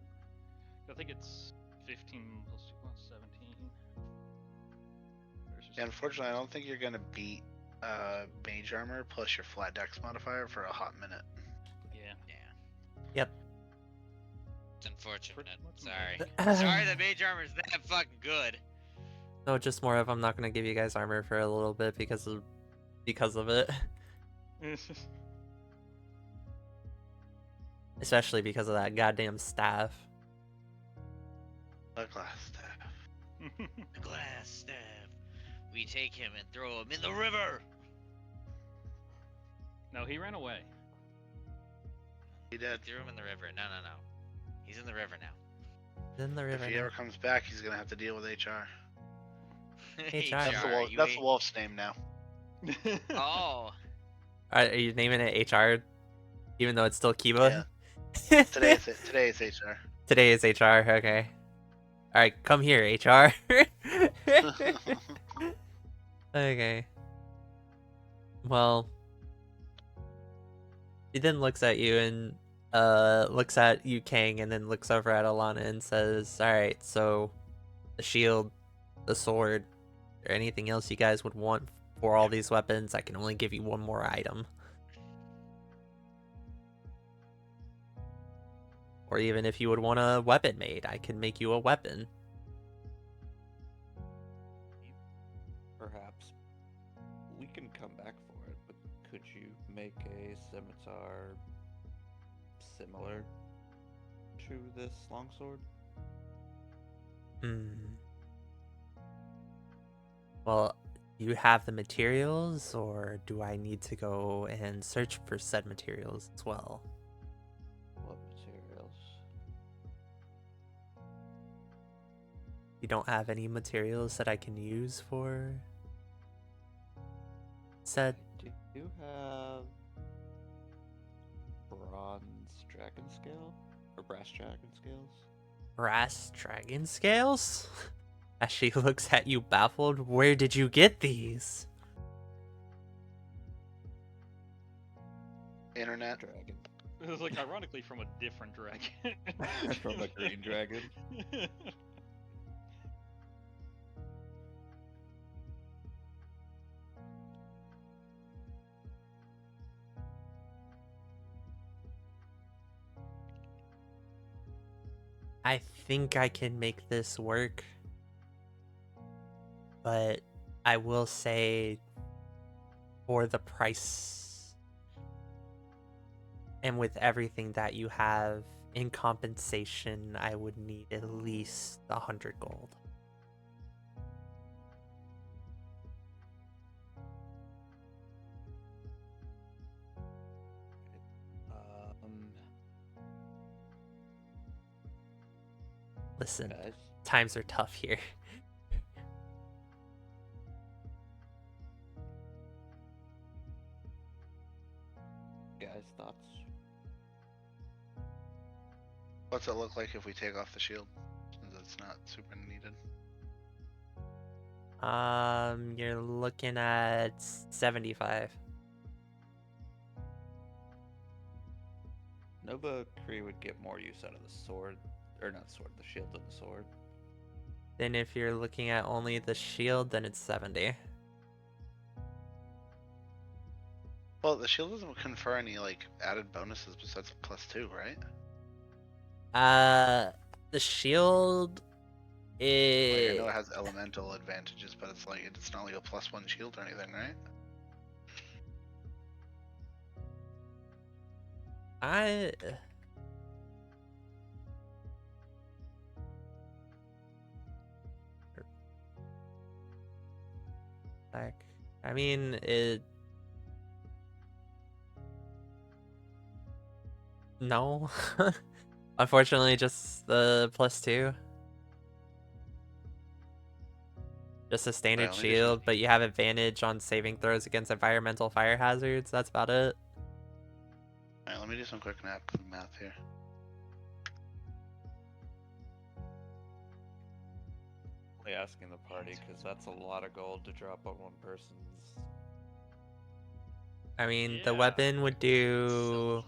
[SPEAKER 5] I think it's 15 plus 2 plus 17. Versus
[SPEAKER 4] Yeah, unfortunately, I don't think you're gonna beat mage armor plus your flat dex modifier for a hot minute.
[SPEAKER 5] Yeah.
[SPEAKER 2] Yeah.
[SPEAKER 1] Yep.
[SPEAKER 2] It's unfortunate.
[SPEAKER 5] Pretty much
[SPEAKER 2] Sorry. Sorry that mage armor's that fucking good.
[SPEAKER 1] No, just more of I'm not gonna give you guys armor for a little bit because of it. Especially because of that goddamn staff.
[SPEAKER 4] A glass staff.
[SPEAKER 2] The glass staff. We take him and throw him in the river.
[SPEAKER 5] No, he ran away.
[SPEAKER 4] He
[SPEAKER 2] We
[SPEAKER 4] did.
[SPEAKER 2] threw him in the river. No. He's in the river now.
[SPEAKER 1] In the
[SPEAKER 4] If
[SPEAKER 1] river.
[SPEAKER 4] he
[SPEAKER 1] now.
[SPEAKER 4] ever comes back, he's gonna have to deal with HR.
[SPEAKER 1] HR.
[SPEAKER 4] That's the wolf's name now.
[SPEAKER 2] Oh.
[SPEAKER 1] Are you naming it HR, even though it's still Kiba?
[SPEAKER 4] Yeah. Today it's HR.
[SPEAKER 1] Today is HR. Okay. All right, come here, HR. Okay. Well, he then looks at you and looks at you, Kang, and then looks over at Alana and says, "All right, so the shield, the sword, or anything else you guys would want for all these weapons, I can only give you one more item. Or even if you would want a weapon made, I can make you a weapon."
[SPEAKER 6] Perhaps we can come back for it, but could you make a scimitar similar to this longsword?
[SPEAKER 1] Well, do you have the materials, or do I need to go and search for said materials as well?
[SPEAKER 6] What materials?
[SPEAKER 1] You don't have any materials that I can use for said?
[SPEAKER 6] I do have bronze dragon scale or brass dragon scales.
[SPEAKER 1] Brass dragon scales? As she looks at you baffled, where did you get these?
[SPEAKER 4] Internet.
[SPEAKER 6] Dragon.
[SPEAKER 5] It was like ironically from a different dragon.
[SPEAKER 6] From a green dragon.
[SPEAKER 1] I think I can make this work. But I will say, for the price and with everything that you have in compensation, I would need at least 100 gold. Listen,
[SPEAKER 6] Guys,
[SPEAKER 1] times are tough here.
[SPEAKER 6] thoughts?
[SPEAKER 4] What's it look like if we take off the shield? Since it's not super needed.
[SPEAKER 1] You're looking at 75.
[SPEAKER 6] Nova Kree would get more use out of the sword, or not sword, the shield than the sword.
[SPEAKER 1] Then if you're looking at only the shield, then it's 70.
[SPEAKER 4] Well, the shield doesn't confer any like added bonuses besides a +2, right?
[SPEAKER 1] The shield
[SPEAKER 4] Like, I know
[SPEAKER 1] is...
[SPEAKER 4] it has elemental advantages, but it's like it's not like a +1 shield or anything, right?
[SPEAKER 1] I mean, it... No. Unfortunately, just the +2. Just a standard
[SPEAKER 4] Well,
[SPEAKER 1] shield, but you have advantage on saving throws against environmental fire hazards. That's about it.
[SPEAKER 4] Alright, let me do some quick math here.
[SPEAKER 6] Only asking the party because that's a lot of gold to drop on one person's.
[SPEAKER 1] I mean, the
[SPEAKER 5] Yeah.
[SPEAKER 1] weapon would do...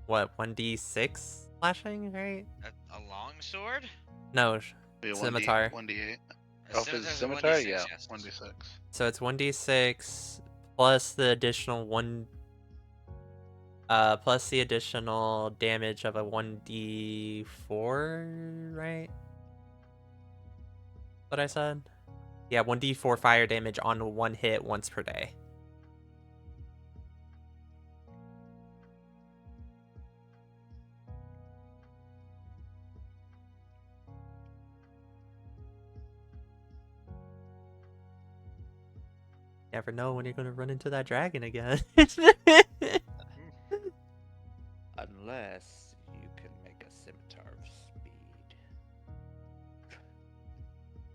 [SPEAKER 1] What, 1d6 slashing, right?
[SPEAKER 2] A longsword?
[SPEAKER 1] No,
[SPEAKER 4] Be a
[SPEAKER 1] scimitar.
[SPEAKER 4] 1d8.
[SPEAKER 2] A
[SPEAKER 4] Oh, if it's a
[SPEAKER 2] scimitar's
[SPEAKER 4] scimitar,
[SPEAKER 2] 1d6,
[SPEAKER 4] yeah,
[SPEAKER 2] yes.
[SPEAKER 4] 1d6.
[SPEAKER 1] So it's 1d6 plus the additional plus the additional damage of a 1d4, right? What I said? Yeah, 1d4 fire damage on one hit once per day. Never know when you're gonna run into that dragon again.
[SPEAKER 6] Unless you can make a scimitar of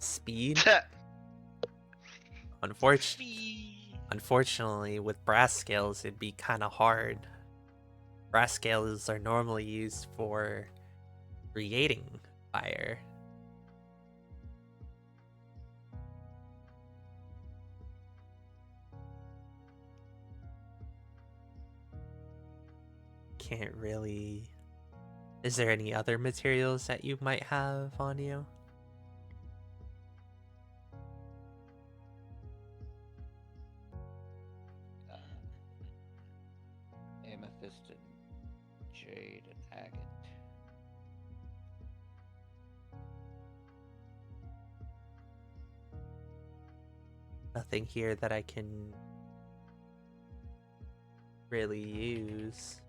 [SPEAKER 6] speed.
[SPEAKER 1] Speed? Unfortunately, with brass scales, it'd be kind of hard. Brass scales are normally used for creating fire. Can't really. Is there any other materials that you might have on you?
[SPEAKER 6] Amethyst and jade and agate.
[SPEAKER 1] Nothing here that I can really use.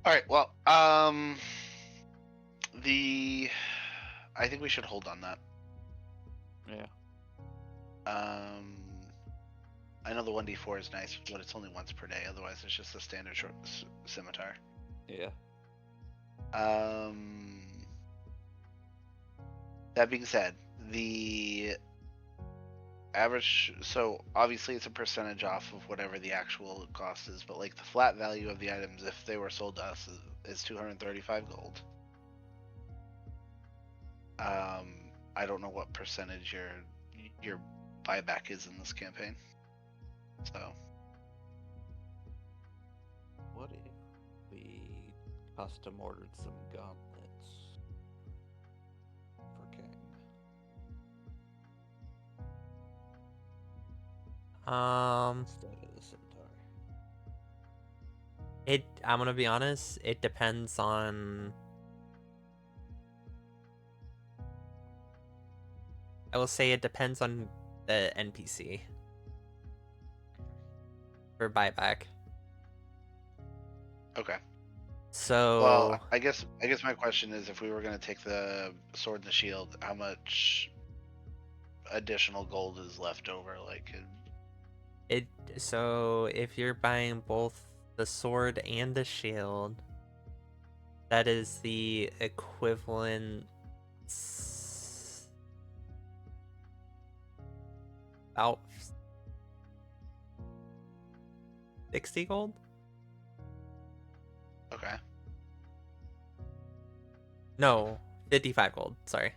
[SPEAKER 4] All right. Well, I think we should hold on that.
[SPEAKER 6] Yeah.
[SPEAKER 4] I know the 1d4 is nice, but it's only once per day. Otherwise, it's just a standard short scimitar.
[SPEAKER 6] Yeah.
[SPEAKER 4] That being said, the average, so obviously it's a percentage off of whatever the actual cost is, but like the flat value of the items, if they were sold to us, is 235 gold. I don't know what percentage your buyback is in this campaign. So
[SPEAKER 6] What if we custom ordered some gauntlets for King? Instead of the scimitar.
[SPEAKER 1] I'm gonna be honest, it depends on. I will say it depends on the NPC for buyback.
[SPEAKER 4] okay.
[SPEAKER 1] So
[SPEAKER 4] Well, I guess my question is, if we were going to take the sword and the shield, how much additional gold is left over? Like,
[SPEAKER 1] so if you're buying both the sword and the shield, that is the equivalent about 60 gold.
[SPEAKER 4] okay.
[SPEAKER 1] No, 55 gold. Sorry.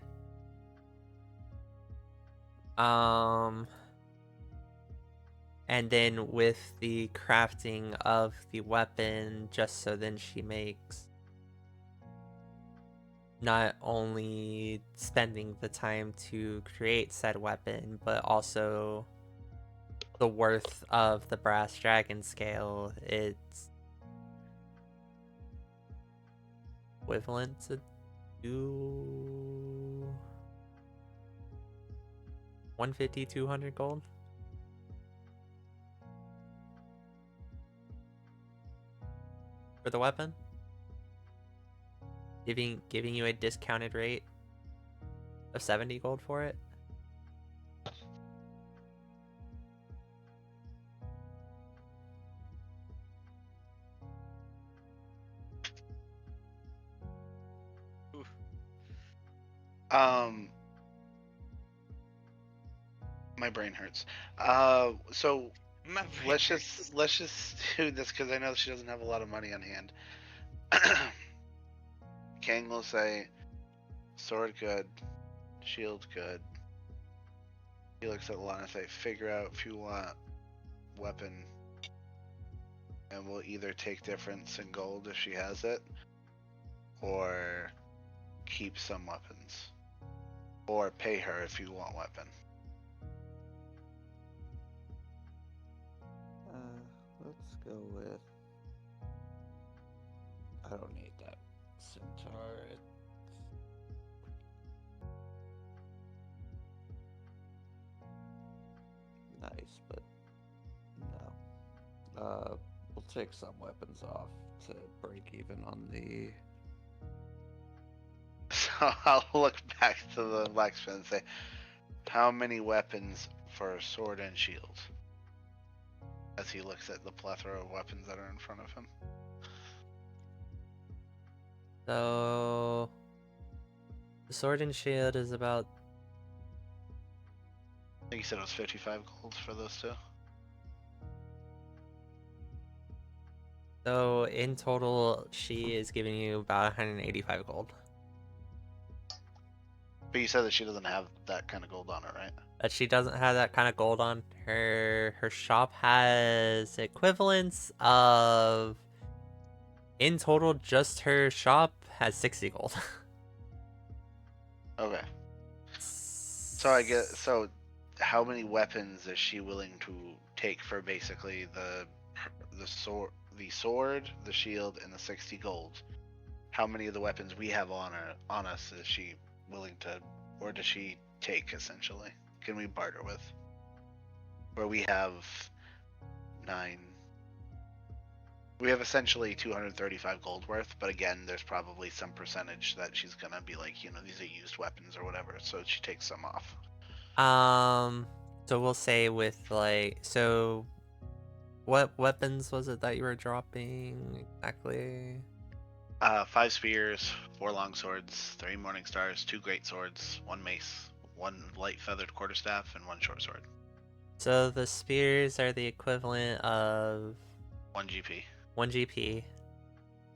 [SPEAKER 1] And then with the crafting of the weapon, just so then she makes not only spending the time to create said weapon, but also the worth of the brass dragon scale. It's equivalent to 150, 200 gold. For the weapon, giving you a discounted rate of 70 gold for it.
[SPEAKER 4] My brain hurts. So let's just do this, because I know she doesn't have a lot of money on hand. Kang will say, sword good, shield good. He looks at Lana and say, figure out if you want weapon and we'll either take difference in gold if she has it, or keep some weapons, or pay her if you want weapon.
[SPEAKER 6] Let's go with. I don't need that centaur. Nice, but no. We'll take some weapons off to break even on the.
[SPEAKER 4] So I'll look back to the blacksmith and say, how many weapons for a sword and shield? As he looks at the plethora of weapons that are in front of him.
[SPEAKER 1] So the sword and shield is about.
[SPEAKER 4] I think you said it was 55 gold for those two.
[SPEAKER 1] So in total, she is giving you about 185 gold.
[SPEAKER 4] But you said that she doesn't have that kind of gold on her, right?
[SPEAKER 1] But she doesn't have that kind of gold on her. Her shop has equivalents of. In total, just her shop has 60 gold.
[SPEAKER 4] Okay. So I get how many weapons is she willing to take for basically the sword, the shield, and the 60 gold? How many of the weapons we have on us is she willing to, or does she take essentially? Can we barter with? Where we have 9. We have essentially 235 gold worth, but again, there's probably some percentage that she's gonna be like, these are used weapons or whatever, so she takes some off.
[SPEAKER 1] So we'll say with so what weapons was it that you were dropping exactly?
[SPEAKER 4] 5 spears, 4 long swords, 3 morning stars, 2 great swords, 1 mace, 1 light feathered quarterstaff, and 1 short sword.
[SPEAKER 1] So the spears are the equivalent of
[SPEAKER 4] 1 GP.
[SPEAKER 1] 1 GP,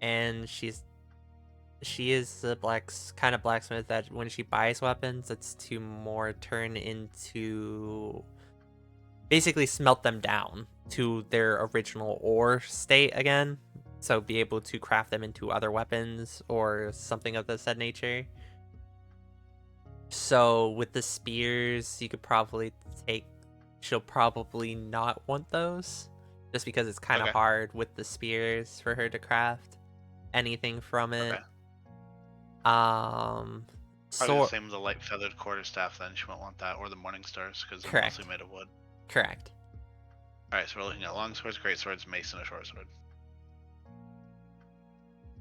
[SPEAKER 1] and she is the kind of blacksmith that when she buys weapons, it's to more turn into basically smelt them down to their original ore state again. So be able to craft them into other weapons or something of the said nature. So with the spears, you could probably take. She'll probably not want those, just because it's kind of
[SPEAKER 4] Okay.
[SPEAKER 1] hard with the spears for her to craft anything from it.
[SPEAKER 4] Okay.
[SPEAKER 1] Probably
[SPEAKER 4] Probably the same with the light feathered quarterstaff. Then she won't want that, or the morning stars, because they're
[SPEAKER 1] Correct.
[SPEAKER 4] mostly made of wood.
[SPEAKER 1] Correct.
[SPEAKER 4] All right, so we're looking at long swords, great swords, mace, and a short sword.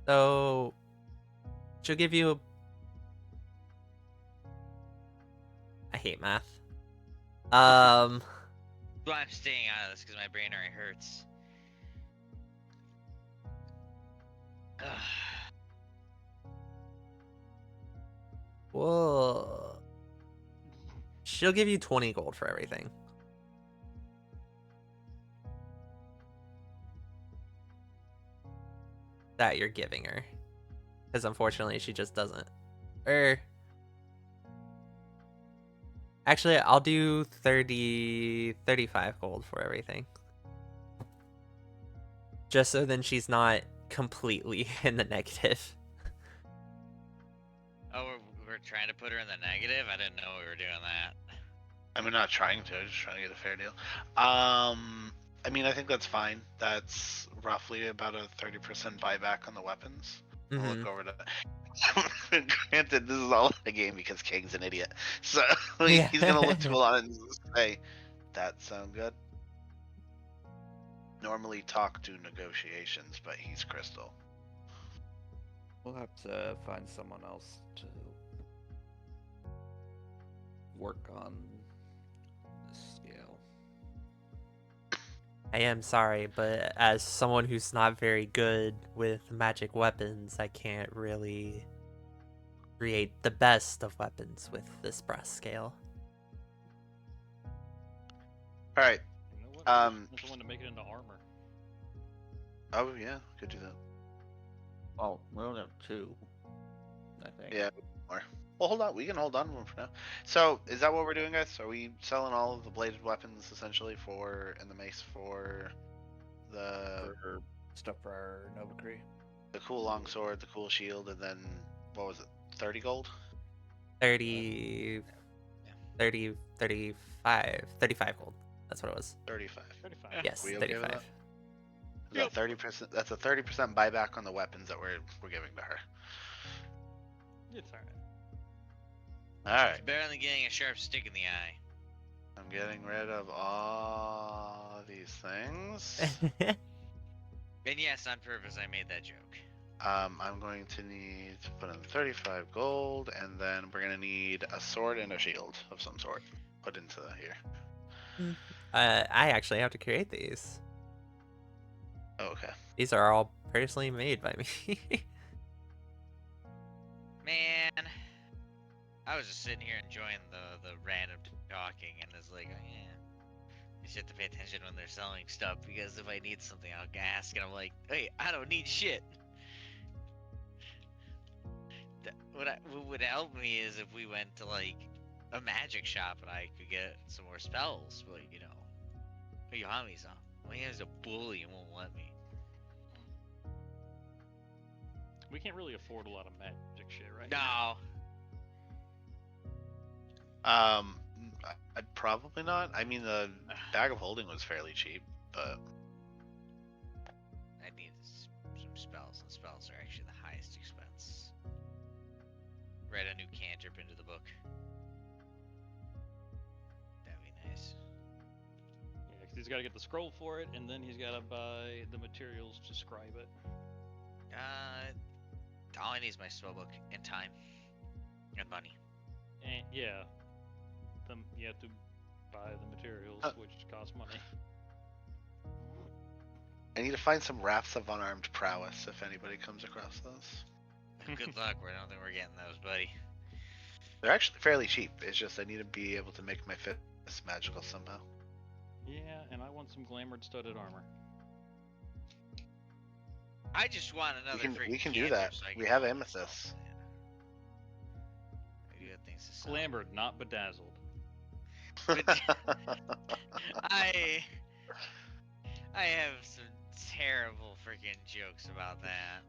[SPEAKER 1] So she'll give you. I hate math.
[SPEAKER 2] Well, I'm staying out of this because my brain already hurts.
[SPEAKER 1] Whoa. She'll give you 20 gold for everything. That you're giving her. Because unfortunately, she just doesn't. Actually, I'll do 35 gold for everything. Just so then she's not completely in the negative.
[SPEAKER 2] Oh, we're trying to put her in the negative? I didn't know we were doing that.
[SPEAKER 4] I mean, not trying to, just trying to get a fair deal. I mean, I think that's fine. That's roughly about a 30% buyback on the weapons. I'll look over to. Granted, this is all in the game because King's an idiot, so
[SPEAKER 1] Yeah.
[SPEAKER 4] he's gonna look to Alana and say, "That sound good." Normally talk to negotiations, but he's Crystal.
[SPEAKER 6] We'll have to find someone else to work on this scale.
[SPEAKER 1] I am sorry, but as someone who's not very good with magic weapons, I can't really create the best of weapons with this brass scale.
[SPEAKER 4] All right.
[SPEAKER 5] You know what? There's someone to make it into armor.
[SPEAKER 4] Oh yeah, could do that.
[SPEAKER 6] Oh, we only have 2, I think.
[SPEAKER 4] Yeah, more. Well, hold on. We can hold on to them for now. So, is that what we're doing, guys? Are we selling all of the bladed weapons essentially and the mace for The
[SPEAKER 6] for stuff for our Nova Cree.
[SPEAKER 4] cool longsword, the cool shield, and then what was it? 30 gold?
[SPEAKER 1] 30, 30, 35 gold. That's what it was.
[SPEAKER 4] 35.
[SPEAKER 5] 35.
[SPEAKER 1] Yes,
[SPEAKER 4] We okay with
[SPEAKER 1] 35.
[SPEAKER 4] that? Is that 30%? That's a 30% buyback on the weapons that we're giving to her.
[SPEAKER 5] It's alright.
[SPEAKER 4] All right.
[SPEAKER 2] It's better than getting a sharp stick in the eye.
[SPEAKER 4] I'm getting rid of all these things.
[SPEAKER 2] And yes, on purpose, I made that joke.
[SPEAKER 4] I'm going to need to put in 35 gold, and then we're gonna need a sword and a shield of some sort put into here.
[SPEAKER 1] I actually have to create these.
[SPEAKER 4] Oh, okay.
[SPEAKER 1] These are all personally made by me.
[SPEAKER 2] Man, I was just sitting here enjoying the random talking, and it's like, oh, yeah, I should have to pay attention when they're selling stuff, because if I need something, I'll ask, and I'm like, hey, I don't need shit. What would help me is if we went to like a magic shop and I could get some more spells, but you know, Yohami's on. Well, he has a bully and won't let me.
[SPEAKER 5] We can't really afford a lot of magic shit right
[SPEAKER 2] No.
[SPEAKER 4] I'd probably not. I mean, the bag of holding was fairly cheap, but
[SPEAKER 2] I need some spells, and spells are actually the highest expense. Read a new cantrip into the book. That'd be nice.
[SPEAKER 5] Yeah, because he's got to get the scroll for it, and then he's got to buy the materials to scribe it.
[SPEAKER 2] All I need is my spellbook and time and money.
[SPEAKER 5] And yeah, you have to buy the materials, which cost money.
[SPEAKER 4] I need to find some rafts of unarmed prowess if anybody comes across those.
[SPEAKER 2] Good luck. I don't think we're getting those, buddy.
[SPEAKER 4] They're actually fairly cheap. It's just I need to be able to make my fists magical somehow.
[SPEAKER 5] Yeah, and I want some glamored studded armor.
[SPEAKER 2] I just want another
[SPEAKER 4] We can do
[SPEAKER 2] cantrip
[SPEAKER 4] that.
[SPEAKER 2] so I
[SPEAKER 4] We
[SPEAKER 2] can
[SPEAKER 4] have
[SPEAKER 2] roll
[SPEAKER 4] amethysts.
[SPEAKER 2] myself. I do have things to sell.
[SPEAKER 5] Glamored, not bedazzled.
[SPEAKER 2] I have some terrible freaking jokes about that.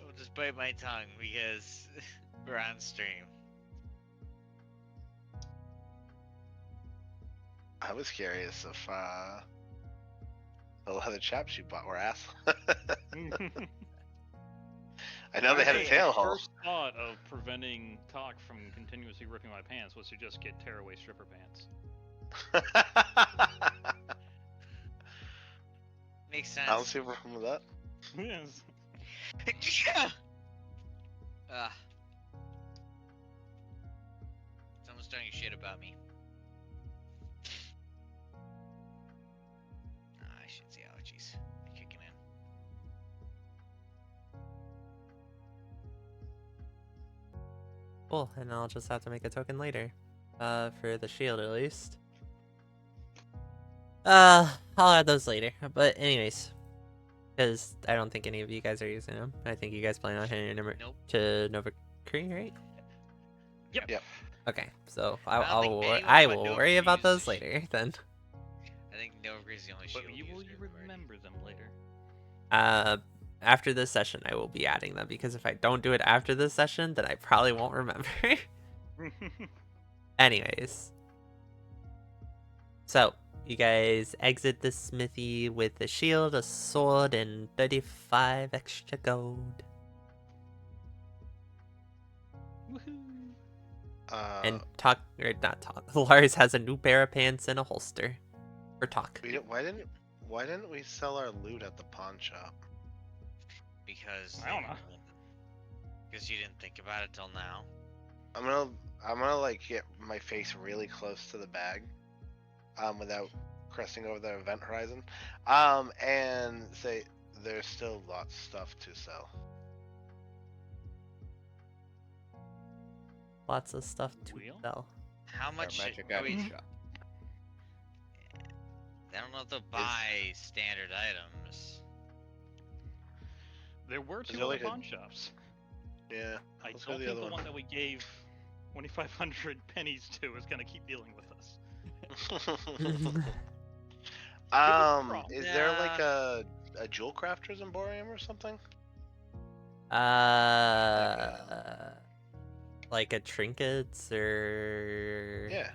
[SPEAKER 2] I'll just bite my tongue because we're on stream.
[SPEAKER 4] I was curious if the leather chaps you bought were ass. I know they had a tail
[SPEAKER 5] My
[SPEAKER 4] hole.
[SPEAKER 5] first thought of preventing Talk from continuously ripping my pants was to just get tearaway stripper pants.
[SPEAKER 2] Makes sense.
[SPEAKER 4] I don't see a problem with that.
[SPEAKER 5] Yes.
[SPEAKER 2] Someone's talking shit about me. I shouldn't say allergies. They're kicking in.
[SPEAKER 1] Cool, and I'll just have to make a token later. For the shield at least. I'll add those later. But anyways, because I don't think any of you guys are using them. I think you guys plan on heading to Nova Cree, right?
[SPEAKER 5] Yep.
[SPEAKER 1] Okay, so
[SPEAKER 2] I don't think anyone
[SPEAKER 1] I
[SPEAKER 2] but
[SPEAKER 1] will
[SPEAKER 2] Nova
[SPEAKER 1] worry
[SPEAKER 2] Cree
[SPEAKER 1] about
[SPEAKER 2] uses
[SPEAKER 1] those
[SPEAKER 2] the
[SPEAKER 1] later then.
[SPEAKER 2] I think Nova Cree is the only shield
[SPEAKER 5] But you will
[SPEAKER 2] user in the party.
[SPEAKER 5] remember them later.
[SPEAKER 1] After this session, I will be adding them because if I don't do it after this session, then I probably won't remember. Anyways, so you guys exit the smithy with a shield, a sword, and 35 extra gold. And Talk, or not Talk, Lars has a new pair of pants and a holster for Talk.
[SPEAKER 4] Why didn't we sell our loot at the pawn shop?
[SPEAKER 2] Because
[SPEAKER 5] I don't know.
[SPEAKER 2] Because you didn't think about it till now.
[SPEAKER 4] I'm gonna like get my face really close to the bag, without cresting over the event horizon, and say there's still lots of stuff to sell.
[SPEAKER 1] Lots of stuff to
[SPEAKER 5] Wheel?
[SPEAKER 1] sell.
[SPEAKER 2] How much?
[SPEAKER 6] Magic
[SPEAKER 2] Are
[SPEAKER 6] item
[SPEAKER 2] we,
[SPEAKER 6] shop.
[SPEAKER 2] I don't know if they'll buy standard items.
[SPEAKER 5] There were
[SPEAKER 4] Is
[SPEAKER 5] two
[SPEAKER 4] there
[SPEAKER 5] other
[SPEAKER 4] like a-
[SPEAKER 5] pawn shops.
[SPEAKER 4] Yeah.
[SPEAKER 5] I
[SPEAKER 4] let's go
[SPEAKER 5] don't
[SPEAKER 4] to
[SPEAKER 5] think
[SPEAKER 4] the
[SPEAKER 5] the
[SPEAKER 4] other
[SPEAKER 5] one that we gave 2,500 pennies to is going to keep dealing with us.
[SPEAKER 4] Is there like
[SPEAKER 2] Nah.
[SPEAKER 4] a jewel crafter's emporium or something?
[SPEAKER 1] Like a trinkets or
[SPEAKER 4] Yeah.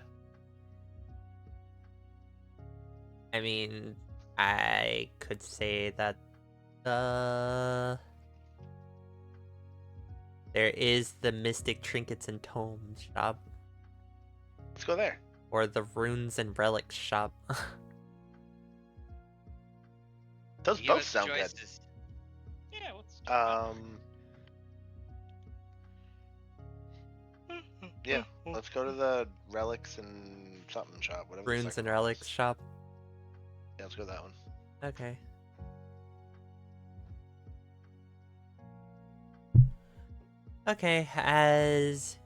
[SPEAKER 1] I mean, I could say that there is the Mystic Trinkets and Tomes shop
[SPEAKER 4] Let's go there.
[SPEAKER 1] or the Runes and Relics shop.
[SPEAKER 4] Those
[SPEAKER 2] Give
[SPEAKER 4] both
[SPEAKER 2] us
[SPEAKER 4] sound
[SPEAKER 2] choices.
[SPEAKER 5] Yeah, let's check
[SPEAKER 4] good.
[SPEAKER 5] that out.
[SPEAKER 4] Yeah. Let's go to the relics and something shop, whatever the
[SPEAKER 1] Runes and
[SPEAKER 4] second one
[SPEAKER 1] Relics
[SPEAKER 4] was.
[SPEAKER 1] shop.
[SPEAKER 4] Yeah, let's go to that one.
[SPEAKER 1] Okay. Okay, as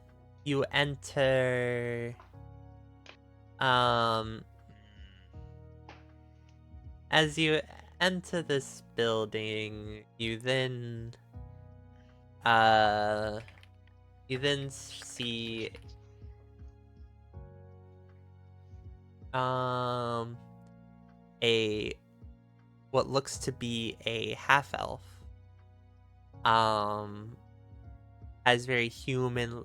[SPEAKER 1] you enter
[SPEAKER 2] Hmm.
[SPEAKER 1] as you enter this building, uh you then see a what looks to be a half elf. Has very human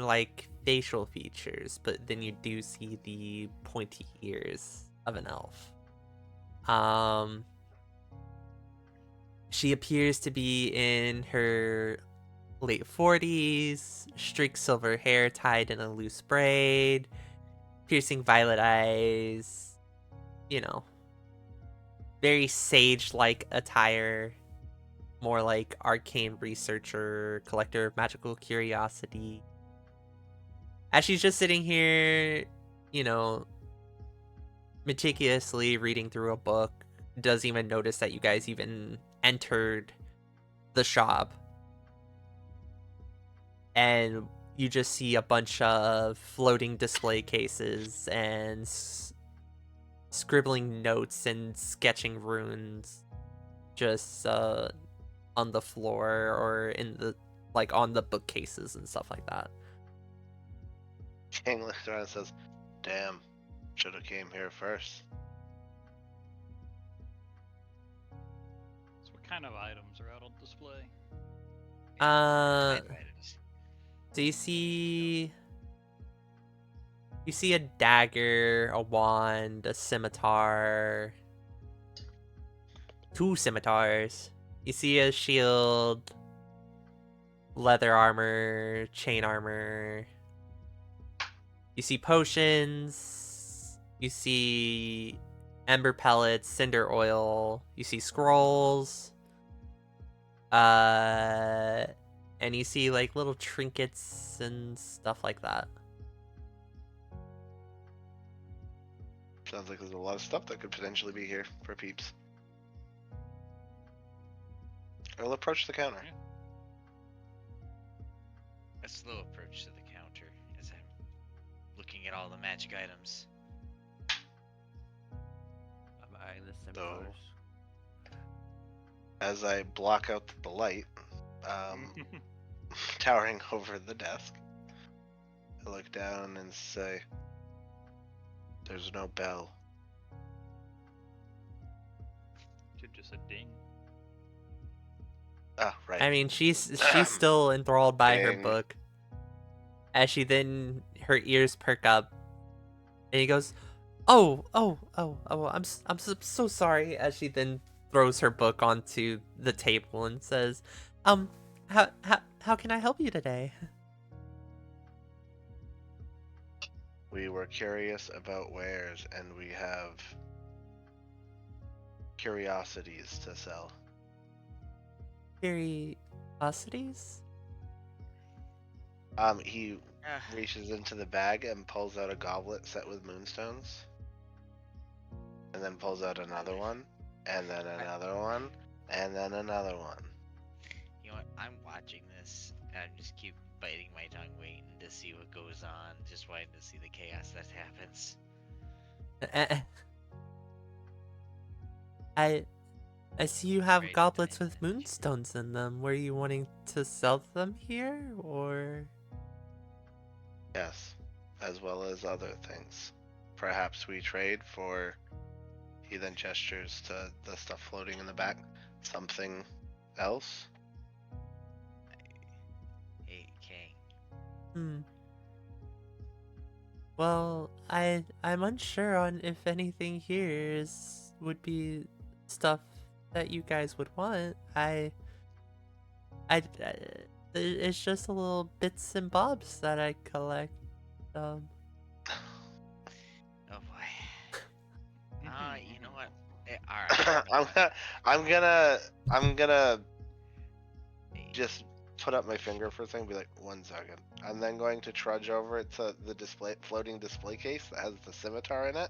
[SPEAKER 1] like facial features, but then you do see the pointy ears of an elf. She appears to be in her late 40s, streaked silver hair tied in a loose braid, piercing violet eyes, you know, very sage like attire, more like arcane researcher, collector of magical curiosity. As she's just sitting here, you know, meticulously reading through a book, doesn't even notice that you guys even entered the shop. And you just see a bunch of floating display cases and scribbling notes and sketching runes just on the floor or in the like on the bookcases and stuff like that.
[SPEAKER 4] King looks around and says, "Damn, should have came here first."
[SPEAKER 5] So what kind of items are out on display?
[SPEAKER 1] Uh,
[SPEAKER 2] Kind of items.
[SPEAKER 1] so you see a dagger, a wand, a scimitar, two scimitars. You see a shield, leather armor, chain armor. You see potions. You see ember pellets, cinder oil. You see scrolls. And you see like little trinkets and stuff like that.
[SPEAKER 4] Sounds like there's a lot of stuff that could potentially be here for peeps. I'll approach the counter.
[SPEAKER 2] A slow approach to the counter as I'm looking at all the magic items.
[SPEAKER 6] I'm eyeing the scimitars.
[SPEAKER 4] As I block out the light, towering over the desk, I look down and say, "There's no bell."
[SPEAKER 5] Should just a ding.
[SPEAKER 4] Ah, right.
[SPEAKER 1] I mean, she's still enthralled by her
[SPEAKER 4] Dang.
[SPEAKER 1] book. As she then her ears perk up, and he goes, "Oh, I'm so sorry." As she then throws her book onto the table and says, how can I help you today?"
[SPEAKER 4] We were curious about wares, and we have curiosities to sell.
[SPEAKER 1] Curiosities?
[SPEAKER 4] He
[SPEAKER 2] Ah,
[SPEAKER 4] reaches into the bag and pulls out a goblet set with moonstones, and then pulls out another one, and then another one, and then another one.
[SPEAKER 2] you know what? I'm watching this, and I'm just keep biting my tongue, waiting to see what goes on, just waiting to see the chaos that happens.
[SPEAKER 1] I see you have
[SPEAKER 2] Right in
[SPEAKER 1] goblets
[SPEAKER 2] time.
[SPEAKER 1] with moonstones in them. Were you wanting to sell them here, or?
[SPEAKER 4] Yes, as well as other things. Perhaps we trade for He then gestures to the stuff floating in the back. Something else?
[SPEAKER 2] Hey, King.
[SPEAKER 1] Hmm. Well, I'm unsure on if anything here would be stuff that you guys would want. It's just a little bits and bobs that I collect. Um,
[SPEAKER 2] Oh boy. You know what? All right. You know
[SPEAKER 4] I'm
[SPEAKER 2] what?
[SPEAKER 4] gonna, I'm gonna, I'm gonna
[SPEAKER 2] Hey,
[SPEAKER 4] just put up my finger for a second, and be like, 1 second. I'm then going to trudge over to the floating display case that has the scimitar in it.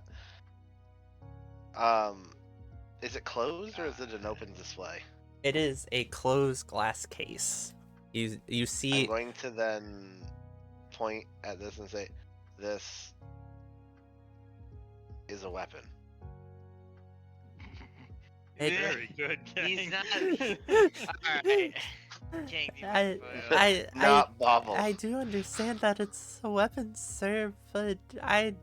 [SPEAKER 4] Is it closed or is it an open display?
[SPEAKER 1] it is a closed glass case. You
[SPEAKER 4] I'm
[SPEAKER 1] see,
[SPEAKER 4] going to then point at this and say, "This is a weapon."
[SPEAKER 5] Very good, King.
[SPEAKER 2] He's not. All right. King, do you mind if
[SPEAKER 4] Not bauble.
[SPEAKER 1] I do understand that it's a weapon, sir, but I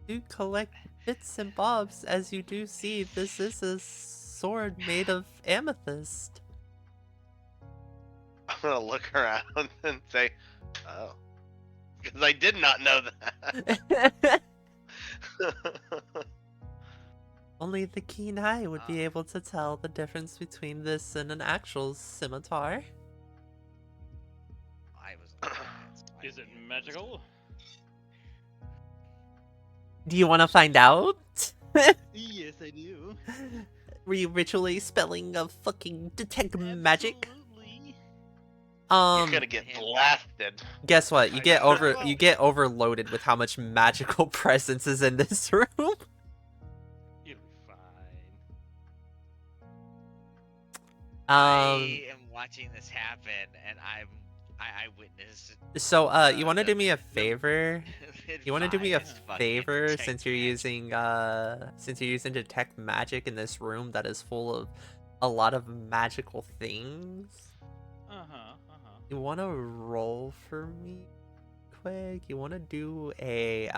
[SPEAKER 1] do collect bits and bobs. As you do see, this is a sword made of amethyst.
[SPEAKER 4] I'm gonna look around and say, "Oh," because I did not know that.
[SPEAKER 1] Only the keen eye would be able to tell the difference between this and an actual scimitar.
[SPEAKER 2] I was on that, so I
[SPEAKER 5] Is it
[SPEAKER 2] knew
[SPEAKER 5] magical?
[SPEAKER 1] Do you want to find out?
[SPEAKER 5] Yes, I do.
[SPEAKER 1] Were you ritually spelling a fucking detect magic?
[SPEAKER 5] Absolutely.
[SPEAKER 4] You're gonna get blasted.
[SPEAKER 1] Guess what? You
[SPEAKER 2] I
[SPEAKER 1] get
[SPEAKER 2] know.
[SPEAKER 1] you get overloaded with how much magical presence is in this room.
[SPEAKER 5] You'll be fine.
[SPEAKER 2] I am watching this happen, and I witnessed.
[SPEAKER 1] So you want to
[SPEAKER 2] the-
[SPEAKER 1] do me a
[SPEAKER 2] the-
[SPEAKER 1] favor? You want to do me a
[SPEAKER 2] finest fucking
[SPEAKER 1] favor
[SPEAKER 2] detect
[SPEAKER 1] since you're using detect magic in this room that is full of a lot of magical things? You want to roll for me, quick? You want to do a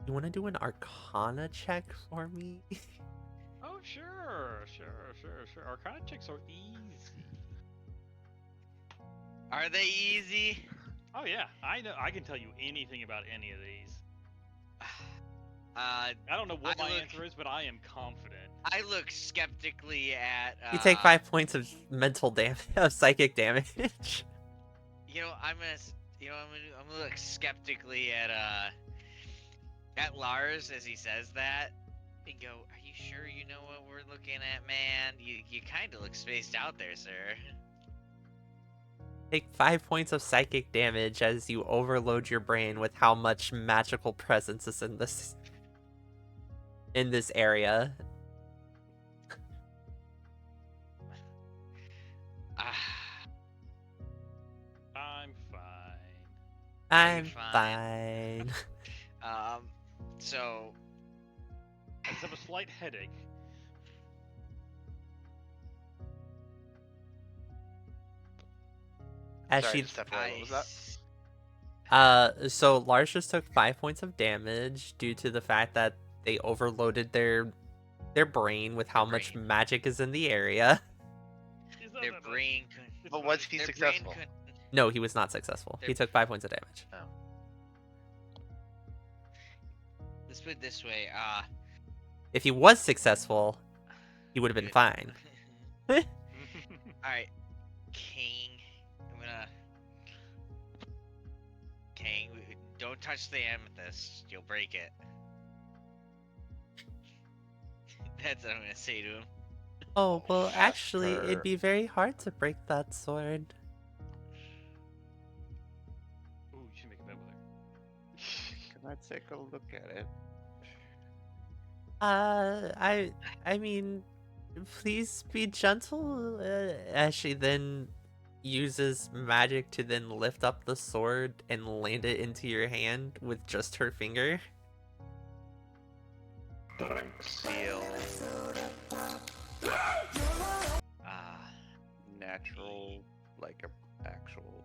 [SPEAKER 1] You want to do an Arcana check for me?
[SPEAKER 5] Oh, sure. Arcana checks are easy.
[SPEAKER 2] Are they easy?
[SPEAKER 5] Oh yeah, I know. I can tell you anything about any of these.
[SPEAKER 2] I
[SPEAKER 5] I don't know what
[SPEAKER 2] I
[SPEAKER 5] my
[SPEAKER 2] look-
[SPEAKER 5] answer is, but I am confident.
[SPEAKER 2] look skeptically at.
[SPEAKER 1] You take 5 points of mental damage, of psychic damage.
[SPEAKER 2] You know, I'm gonna look skeptically at Lars as he says that, and go, "Are you sure you know what we're looking at, man? You kind of look spaced out there, sir."
[SPEAKER 1] Take 5 points of psychic damage as you overload your brain with how much magical presence is in this area.
[SPEAKER 5] I'm fine.
[SPEAKER 1] I'm
[SPEAKER 2] fine.
[SPEAKER 1] fine.
[SPEAKER 2] So
[SPEAKER 5] I just have a slight headache.
[SPEAKER 1] As
[SPEAKER 4] Sorry
[SPEAKER 1] she
[SPEAKER 4] to step away. What was that?
[SPEAKER 1] So Lars just took 5 points of damage due to the fact that they overloaded their brain with how much
[SPEAKER 2] brain.
[SPEAKER 1] magic is in the area.
[SPEAKER 5] Is that
[SPEAKER 2] their
[SPEAKER 5] that-
[SPEAKER 2] brain.
[SPEAKER 5] it's
[SPEAKER 4] But
[SPEAKER 5] fine.
[SPEAKER 4] was he
[SPEAKER 2] Their
[SPEAKER 4] successful?
[SPEAKER 2] brain couldn't.
[SPEAKER 1] No, he was not successful. He took 5 points of damage.
[SPEAKER 2] Let's put it this way.
[SPEAKER 1] If he was successful, he would have been
[SPEAKER 2] Good.
[SPEAKER 1] fine.
[SPEAKER 2] All right, King. I'm gonna. King, don't touch the amethyst. You'll break it. That's what I'm gonna say to him.
[SPEAKER 1] Oh, well,
[SPEAKER 6] Shut
[SPEAKER 1] actually,
[SPEAKER 6] her.
[SPEAKER 1] it'd be very hard to break that sword.
[SPEAKER 5] Ooh, you should make a bet with her.
[SPEAKER 6] Can I take a look at it?
[SPEAKER 1] I mean, please be gentle. As she then uses magic to then lift up the sword and land it into your hand with just her finger.
[SPEAKER 6] Feel
[SPEAKER 2] Ah,
[SPEAKER 6] natural, like a actual.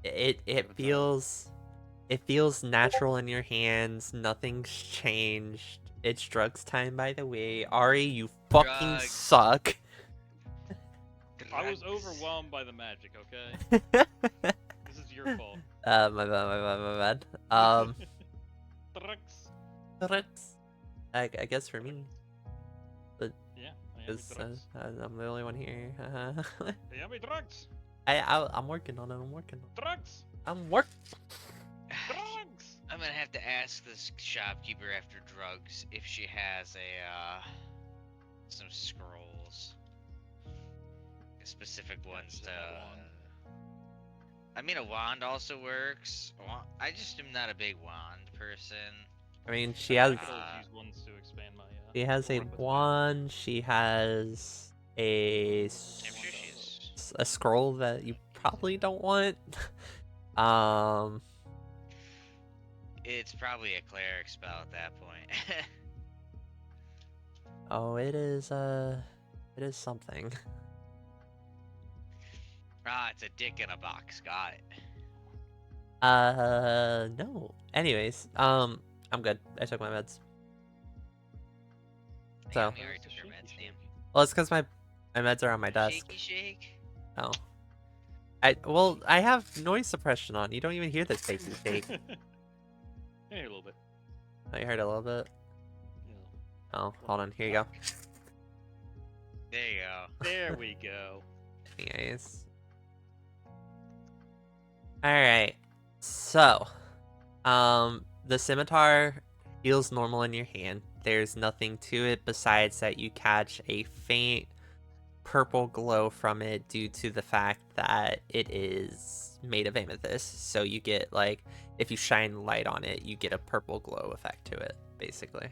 [SPEAKER 1] It
[SPEAKER 6] Scimitar.
[SPEAKER 1] It feels natural in your hands. Nothing's changed. It's drugs time, by the way. Ari, you fucking
[SPEAKER 2] Drugs.
[SPEAKER 1] suck.
[SPEAKER 5] I was
[SPEAKER 2] Drugs.
[SPEAKER 5] overwhelmed by the magic, okay? This is your fault.
[SPEAKER 1] My bad.
[SPEAKER 5] Drugs.
[SPEAKER 1] Drugs. I guess for me,
[SPEAKER 5] Yeah, I am
[SPEAKER 1] because
[SPEAKER 5] drugs.
[SPEAKER 1] I'm the only one here.
[SPEAKER 5] Yeah, me drugs.
[SPEAKER 1] I'm working on it.
[SPEAKER 5] Drugs.
[SPEAKER 1] I'm work.
[SPEAKER 5] Drugs.
[SPEAKER 2] I'm gonna have to ask this shopkeeper after drugs if she has some scrolls, specific ones
[SPEAKER 5] she's
[SPEAKER 2] to.
[SPEAKER 5] got that wand.
[SPEAKER 2] I mean, a wand also works. I just am not a big wand person.
[SPEAKER 1] I mean, she
[SPEAKER 5] I
[SPEAKER 1] has
[SPEAKER 5] could always use ones to expand my.
[SPEAKER 1] a
[SPEAKER 5] work with magic.
[SPEAKER 1] wand. She has a
[SPEAKER 2] I'm sure she's.
[SPEAKER 1] a scroll that you probably don't want. Um.
[SPEAKER 2] It's probably a cleric spell at that point.
[SPEAKER 1] Oh, it is something.
[SPEAKER 2] It's a dick in a box. Got it.
[SPEAKER 1] No. Anyways, I'm good. I took my meds. So.
[SPEAKER 2] Damn, we already took our meds, damn.
[SPEAKER 1] Well, it's because my meds are on my desk.
[SPEAKER 2] Shaky shake.
[SPEAKER 1] Oh. I have noise suppression on. You don't even hear the shaky shake.
[SPEAKER 5] Yeah, a little bit.
[SPEAKER 1] Oh, you heard a little bit.
[SPEAKER 5] Yeah.
[SPEAKER 1] Oh, hold on. Here you go.
[SPEAKER 2] There you go.
[SPEAKER 5] There we go.
[SPEAKER 1] Anyways. Alright. So, the scimitar feels normal in your hand. There's nothing to it besides that you catch a faint purple glow from it due to the fact that it is made of amethyst. So you get, like, if you shine light on it, you get a purple glow effect to it, basically.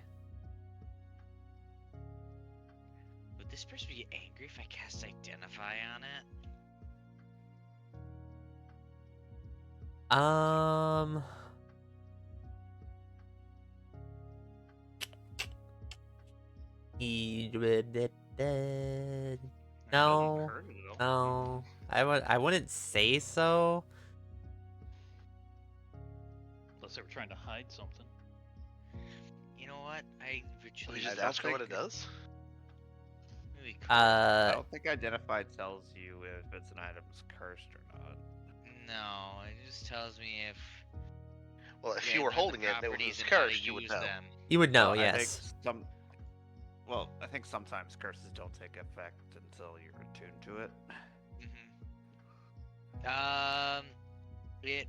[SPEAKER 2] Would this person be angry if I cast Identify on it?
[SPEAKER 1] No, no, I wouldn't say so.
[SPEAKER 5] Unless they were trying to hide something.
[SPEAKER 2] You know what? I
[SPEAKER 4] Will
[SPEAKER 2] ritually
[SPEAKER 4] you just
[SPEAKER 6] don't
[SPEAKER 4] ask her what it
[SPEAKER 6] think-
[SPEAKER 4] does?
[SPEAKER 2] maybe
[SPEAKER 6] I don't think Identify tells you if it's an item's cursed or not.
[SPEAKER 2] no. It just tells me if.
[SPEAKER 4] Well, if
[SPEAKER 2] yeah,
[SPEAKER 4] you were
[SPEAKER 2] the
[SPEAKER 4] holding it and it
[SPEAKER 2] properties
[SPEAKER 4] was
[SPEAKER 2] and how to
[SPEAKER 4] cursed, you would
[SPEAKER 2] use
[SPEAKER 4] know.
[SPEAKER 2] them.
[SPEAKER 1] You would know,
[SPEAKER 6] Well,
[SPEAKER 1] yes.
[SPEAKER 6] I think sometimes curses don't take effect until you're attuned to it.
[SPEAKER 2] It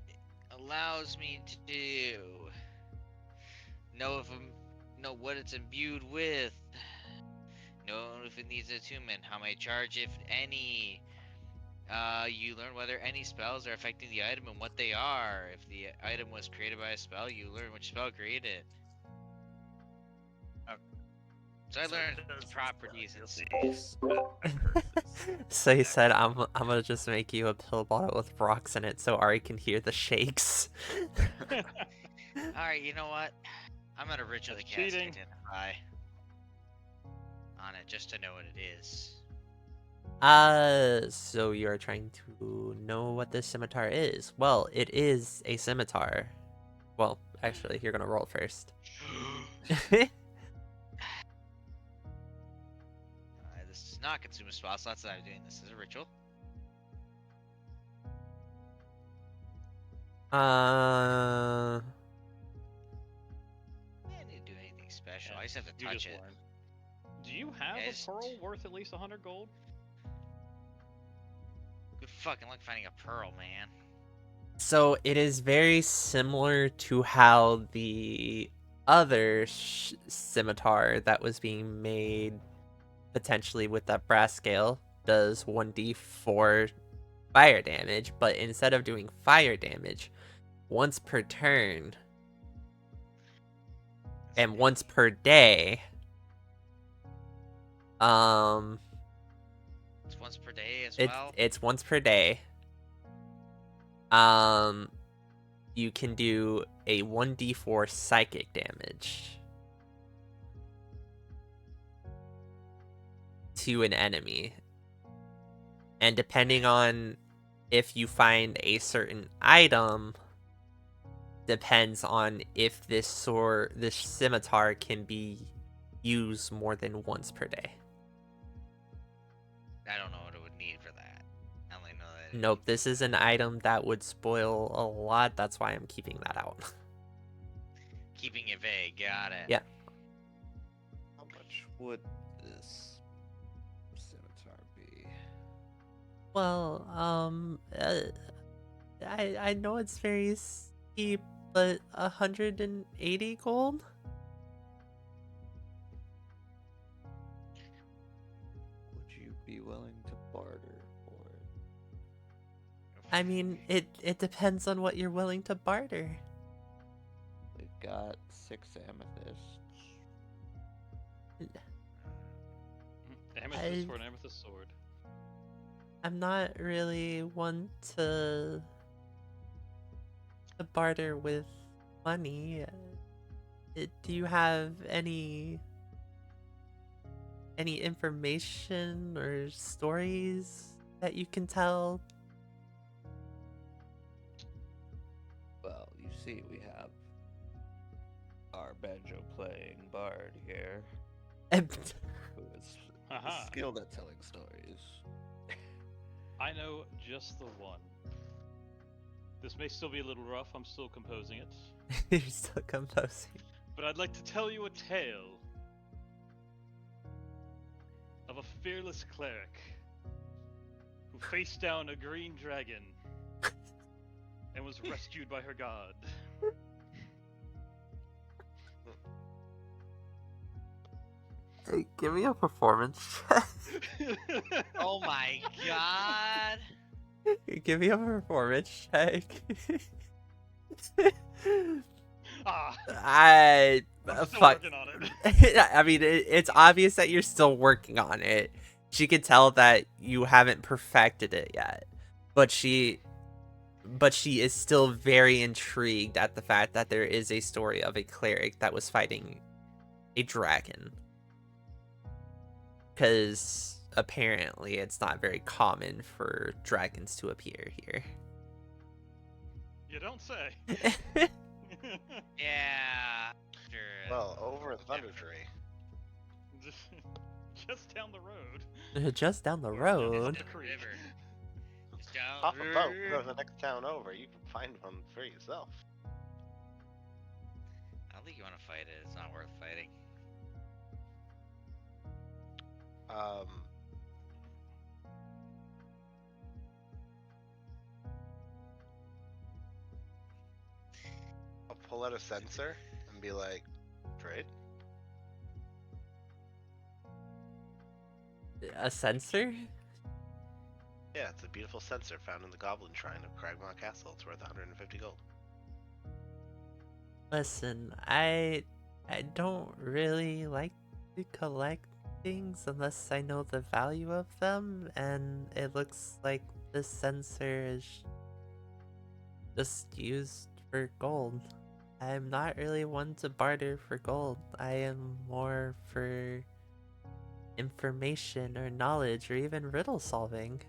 [SPEAKER 2] allows me to know know what it's imbued with, know if it needs attunement, how may charge, if any. You learn whether any spells are affecting the item and what they are. If the item was created by a spell, you learn which spell created it. So I learned the properties and stuff.
[SPEAKER 1] So he said, I'm gonna just make you a pill bottle with rocks in it so Ari can hear the shakes.
[SPEAKER 2] Alright, you know what? I'm gonna ritually
[SPEAKER 5] That's
[SPEAKER 2] cast
[SPEAKER 5] cheating.
[SPEAKER 2] Identify on it just to know what it is.
[SPEAKER 1] So you're trying to know what this scimitar is. Well, it is a scimitar. Well, actually, you're gonna roll first.
[SPEAKER 2] This does not consume a spell slot, so I'm doing this as a ritual.
[SPEAKER 1] Uh,
[SPEAKER 2] I didn't do anything special. I just have to
[SPEAKER 5] You
[SPEAKER 2] touch
[SPEAKER 5] just
[SPEAKER 2] it.
[SPEAKER 5] learned. Do you have
[SPEAKER 2] Yeah,
[SPEAKER 5] a
[SPEAKER 2] just-
[SPEAKER 5] pearl worth at least 100 gold?
[SPEAKER 2] Good fucking luck finding a pearl, man.
[SPEAKER 1] so it is very similar to how the other scimitar that was being made potentially with that brass scale does 1d4 fire damage, but instead of doing fire damage once per turn and once per day,
[SPEAKER 2] It's once per day as
[SPEAKER 1] it's
[SPEAKER 2] well.
[SPEAKER 1] it's once per day. You can do a 1d4 psychic damage to an enemy. And depending on if you find a certain item, depends on if this scimitar can be used more than once per day.
[SPEAKER 2] I don't know what it would need for that. I only know that.
[SPEAKER 1] Nope, this is an item that would spoil a lot. That's why I'm keeping that out.
[SPEAKER 2] Keeping it vague. Got it.
[SPEAKER 1] Yeah.
[SPEAKER 6] How much would this scimitar be?
[SPEAKER 1] Well, I know it's very steep, but 180 gold.
[SPEAKER 6] Would you be willing to barter for it?
[SPEAKER 1] I mean, it depends on what you're willing to barter.
[SPEAKER 6] We've got 6 amethysts.
[SPEAKER 5] Amethyst for an amethyst sword.
[SPEAKER 1] I'm not really one to barter with money. Do you have any information or stories that you can tell?
[SPEAKER 6] Well, you see, we have our banjo playing bard here, who is
[SPEAKER 5] Haha.
[SPEAKER 6] skilled at telling stories.
[SPEAKER 5] I know just the one. This may still be a little rough. I'm still composing it.
[SPEAKER 1] You're still composing.
[SPEAKER 5] But I'd like to tell you a tale of a fearless cleric who faced down a green dragon and was rescued by her god.
[SPEAKER 1] Hey, give me a performance check.
[SPEAKER 2] Oh my god.
[SPEAKER 1] Give me a performance check.
[SPEAKER 5] Ah,
[SPEAKER 1] I
[SPEAKER 5] I'm still
[SPEAKER 1] fuck.
[SPEAKER 5] working on it.
[SPEAKER 1] I mean, it's obvious that you're still working on it. She could tell that you haven't perfected it yet, but she is still very intrigued at the fact that there is a story of a cleric that was fighting a dragon. Because apparently it's not very common for dragons to appear here.
[SPEAKER 5] You don't say.
[SPEAKER 2] Yeah. Sure.
[SPEAKER 4] Well, over in Thundertree.
[SPEAKER 5] Just down the road.
[SPEAKER 1] Just down the
[SPEAKER 2] Or
[SPEAKER 1] road.
[SPEAKER 2] just down the river. Just down
[SPEAKER 4] Hop
[SPEAKER 2] the
[SPEAKER 4] a boat,
[SPEAKER 2] river.
[SPEAKER 4] go to the next town over. You can find one for yourself.
[SPEAKER 2] I don't think you want to fight it. It's not worth fighting.
[SPEAKER 4] I'll pull out a sensor and be like, trade?
[SPEAKER 1] A sensor?
[SPEAKER 4] Yeah, it's a beautiful sensor found in the Goblin Shrine of Cragmaw Castle. It's worth 150 gold.
[SPEAKER 1] Listen, I don't really like to collect things unless I know the value of them, and it looks like this sensor is just used for gold. I'm not really one to barter for gold. I am more for information or knowledge or even riddle solving.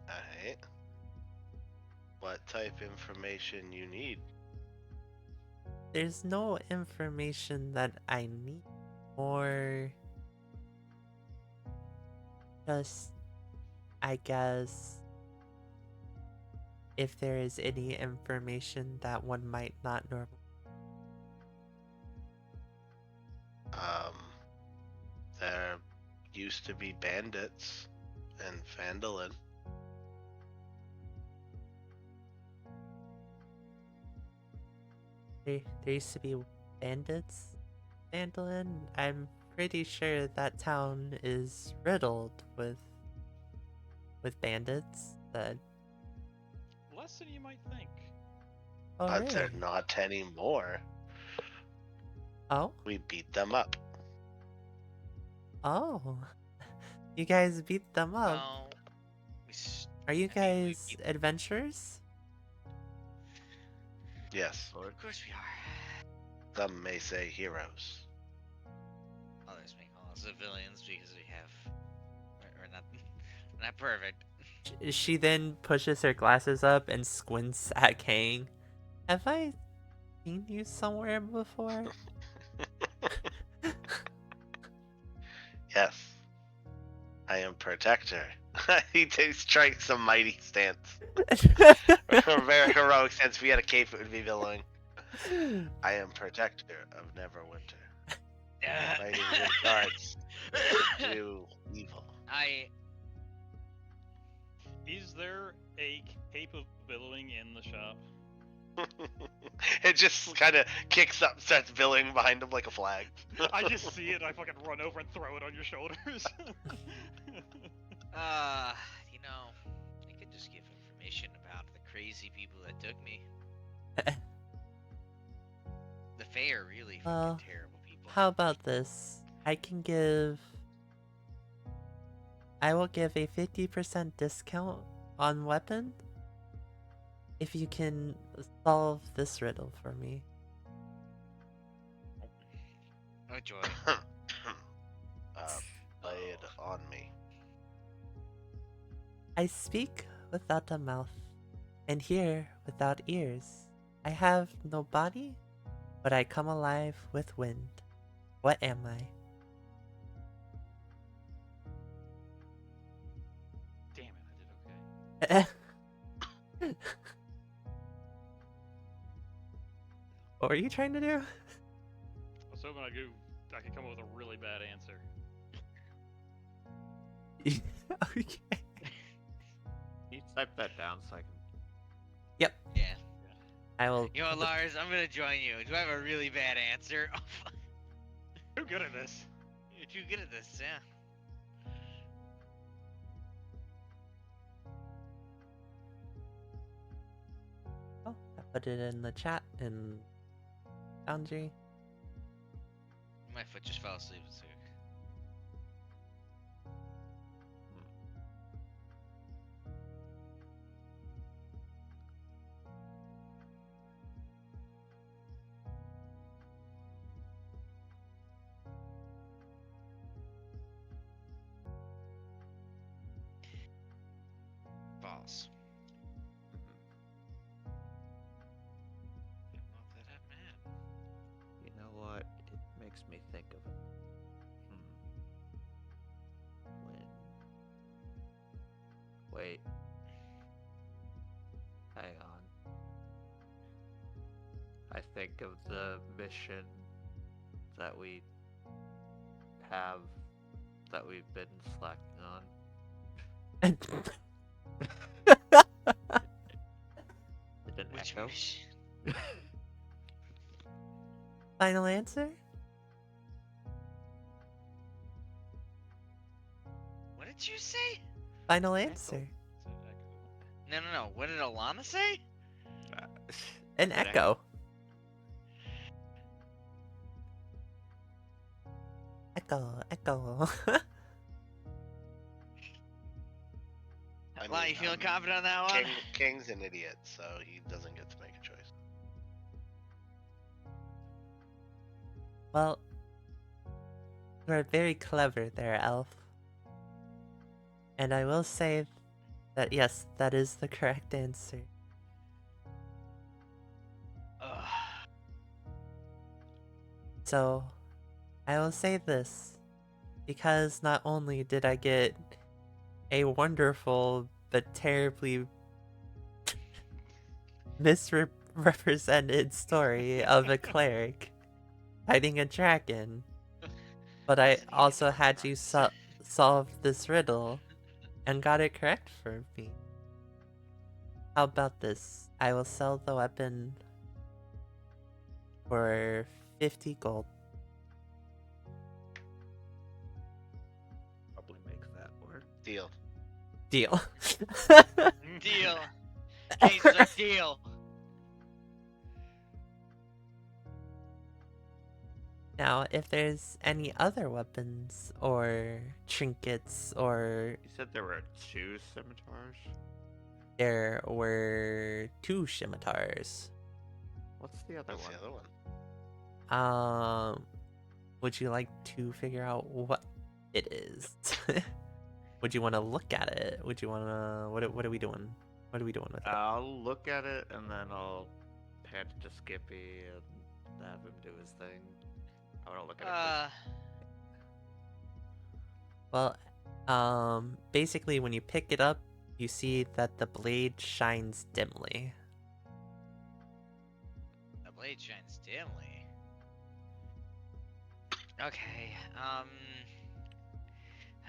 [SPEAKER 4] Alright. What type information you need?
[SPEAKER 1] There's no information that I need, or just, I guess, if there is any information that one might not normally.
[SPEAKER 4] There used to be bandits in Phandelver.
[SPEAKER 1] There used to be bandits, Phandalin. I'm pretty sure that town is riddled with bandits. That
[SPEAKER 5] Less than you might think.
[SPEAKER 1] oh
[SPEAKER 4] But they're
[SPEAKER 1] really?
[SPEAKER 4] not anymore.
[SPEAKER 1] Oh
[SPEAKER 4] We beat them up.
[SPEAKER 1] oh, you guys beat them up.
[SPEAKER 2] Well,
[SPEAKER 1] Are you
[SPEAKER 2] I mean, we
[SPEAKER 1] guys
[SPEAKER 2] beat-
[SPEAKER 1] adventurers?
[SPEAKER 4] Yes,
[SPEAKER 2] Of course we are.
[SPEAKER 4] some may say heroes.
[SPEAKER 2] Others may call us civilians because we have. We're not. We're not perfect.
[SPEAKER 1] She then pushes her glasses up and squints at Kang. Have I seen you somewhere before?
[SPEAKER 4] Yes, I am protector. He strikes a mighty stance. A very heroic stance. If he had a cape, it would be billowing. I am protector of Neverwinter, fighting good guards to do evil.
[SPEAKER 5] Is there a cape of billowing in the shop?
[SPEAKER 4] It just kind of kicks up, starts billowing behind him like a flag.
[SPEAKER 5] I just see it. I fucking run over and throw it on your shoulders.
[SPEAKER 2] You know, I could just give information about the crazy people that took me. The Fae are really
[SPEAKER 1] Well,
[SPEAKER 2] fucking terrible people.
[SPEAKER 1] how about this? I will give a 50% discount on weapon if you can solve this riddle for me.
[SPEAKER 2] Oh joy.
[SPEAKER 4] Lay it on me.
[SPEAKER 1] I speak without a mouth and hear without ears. I have no body, but I come alive with wind. What am I?
[SPEAKER 5] Damn it, I did okay.
[SPEAKER 1] What were you trying to do?
[SPEAKER 5] I was hoping I could come up with a really bad answer.
[SPEAKER 1] Okay.
[SPEAKER 6] Can you type that down so I can?
[SPEAKER 1] Yep.
[SPEAKER 2] Yeah.
[SPEAKER 1] I will.
[SPEAKER 2] You know, Lars, I'm gonna join you. Do I have a really bad answer? Oh, fuck.
[SPEAKER 5] Too good at this.
[SPEAKER 2] You're too good at this, yeah.
[SPEAKER 1] Oh, I put it in the chat in Foundry.
[SPEAKER 2] My foot just fell asleep. So. False. Not that I'm mad.
[SPEAKER 6] You know what? It makes me think of it. When. Wait. Hang on. I think of the mission that we have that we've been slacking on. It didn't
[SPEAKER 2] Which
[SPEAKER 6] echo.
[SPEAKER 2] mission?
[SPEAKER 1] Final answer?
[SPEAKER 2] What did you say?
[SPEAKER 1] Final answer.
[SPEAKER 5] It's an echo.
[SPEAKER 2] No. What did Alana say?
[SPEAKER 1] An echo. Echo.
[SPEAKER 2] Alana, you feeling confident on that one?
[SPEAKER 4] King's an idiot, so he doesn't get to make a choice.
[SPEAKER 1] Well, you are very clever there, Elf. And I will say that yes, that is the correct answer.
[SPEAKER 2] Ugh.
[SPEAKER 1] So, I will say this, because not only did I get a wonderful but terribly misrepresented story of a cleric fighting a dragon, but I also had you solve this riddle and got it correct for me. How about this? I will sell the weapon for 50 gold.
[SPEAKER 6] Probably make that work.
[SPEAKER 4] Deal.
[SPEAKER 1] Deal.
[SPEAKER 2] Deal. Case is like deal.
[SPEAKER 1] Now, if there's any other weapons or trinkets, or
[SPEAKER 6] You said there were 2 scimitars?
[SPEAKER 1] there were 2 scimitars.
[SPEAKER 6] What's the other
[SPEAKER 4] What's
[SPEAKER 6] one?
[SPEAKER 4] the other one?
[SPEAKER 1] Would you like to figure out what it is? would you want to look at it? Would you want to? What are we doing? What are we doing with it?
[SPEAKER 6] I'll look at it and then I'll hand it to Skippy and have him do his thing. I want to look at it first.
[SPEAKER 1] Well, basically, when you pick it up, you see that the blade shines dimly.
[SPEAKER 2] The blade shines dimly. Okay,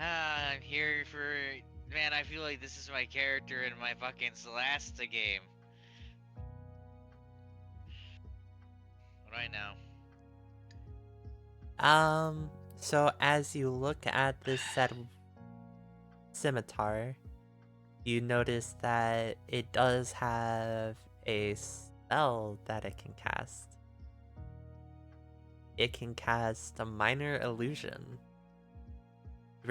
[SPEAKER 2] I'm here for... Man, I feel like this is my character in my fucking Celesta game. What do I know?
[SPEAKER 1] So as you look at this said scimitar, you notice that it does have a spell that it can cast. It can cast a minor illusion to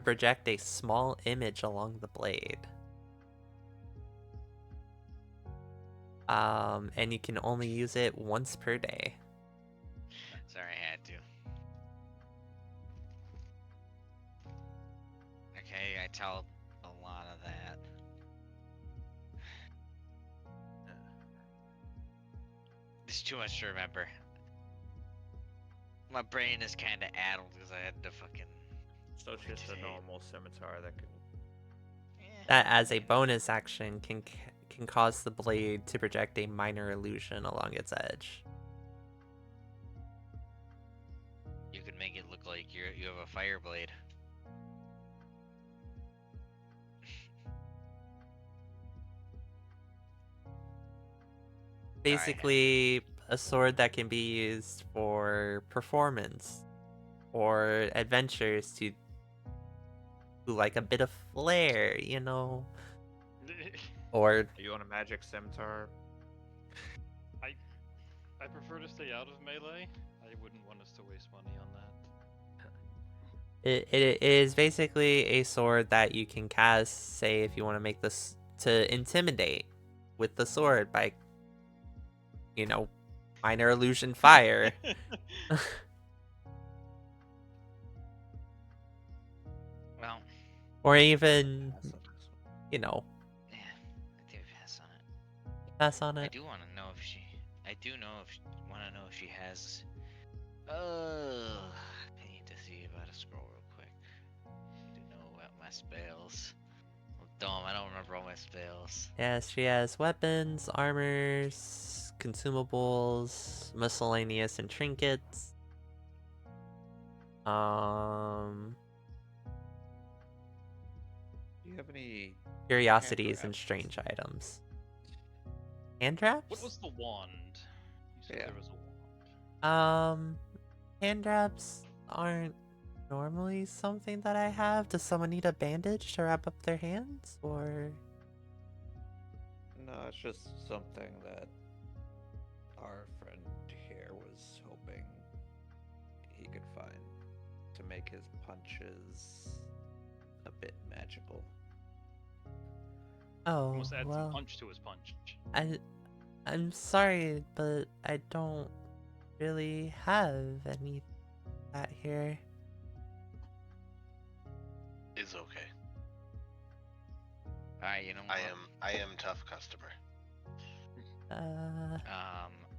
[SPEAKER 1] project a small image along the blade. And you can only use it once per day.
[SPEAKER 2] Sorry, I had to. Okay, I tell a lot of that. It's too much to remember. My brain is kind of addled because I had to fucking...
[SPEAKER 6] So it's just a normal scimitar that can.
[SPEAKER 1] That, as a bonus action, can cause the blade to project a minor illusion along its edge.
[SPEAKER 2] You could make it look like you have a fire blade.
[SPEAKER 1] Basically, a sword that can be used for performance or adventures to like a bit of flair, you know? Or
[SPEAKER 6] Do you want a magic scimitar?
[SPEAKER 5] I prefer to stay out of melee. I wouldn't want us to waste money on that.
[SPEAKER 1] it is basically a sword that you can cast, say, if you want to make this to intimidate with the sword by, you know, minor illusion fire.
[SPEAKER 2] Well,
[SPEAKER 1] Or even, you know,
[SPEAKER 2] yeah, I think pass on it.
[SPEAKER 1] pass on
[SPEAKER 2] I
[SPEAKER 1] it.
[SPEAKER 2] do want to know if she... I do want to know if she has... I need to see about a scroll real quick. I need to know about my spells. I'm dumb, I don't remember all my spells.
[SPEAKER 1] Yes, she has weapons, armors, consumables, miscellaneous, and trinkets.
[SPEAKER 6] Do you have any
[SPEAKER 1] Curiosities and
[SPEAKER 6] traps?
[SPEAKER 1] strange items. Hand traps?
[SPEAKER 5] What was the wand? You said
[SPEAKER 6] Yeah.
[SPEAKER 5] there was a wand.
[SPEAKER 1] Hand traps aren't normally something that I have. Does someone need a bandage to wrap up their hands, or?
[SPEAKER 6] No, it's just something that our friend here was hoping he could find to make his punches a bit magical.
[SPEAKER 1] Oh,
[SPEAKER 5] Almost add some
[SPEAKER 1] well,
[SPEAKER 5] punch to his punch.
[SPEAKER 1] I'm sorry, but I don't really have any of that here.
[SPEAKER 4] Is okay.
[SPEAKER 2] Alright, you know what?
[SPEAKER 4] I am tough customer.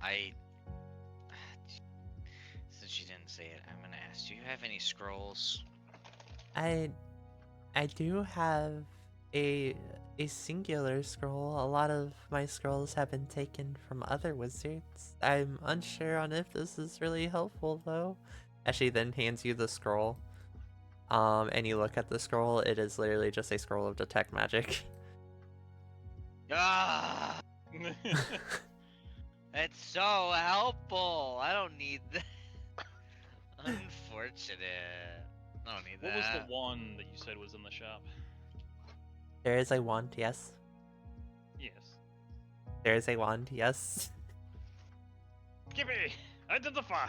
[SPEAKER 2] I... Since she didn't say it, I'm gonna ask, do you have any scrolls?
[SPEAKER 1] I do have a singular scroll. A lot of my scrolls have been taken from other wizards. I'm unsure on if this is really helpful though. As she then hands you the scroll. And you look at the scroll, it is literally just a scroll of detect magic.
[SPEAKER 2] Ah! It's so helpful! I don't need that. Unfortunate. I don't need
[SPEAKER 5] What
[SPEAKER 2] that.
[SPEAKER 5] was the wand that you said was in the shop?
[SPEAKER 1] There is a wand, yes.
[SPEAKER 5] Yes.
[SPEAKER 1] There is a wand, yes.
[SPEAKER 5] Skippy! Identify!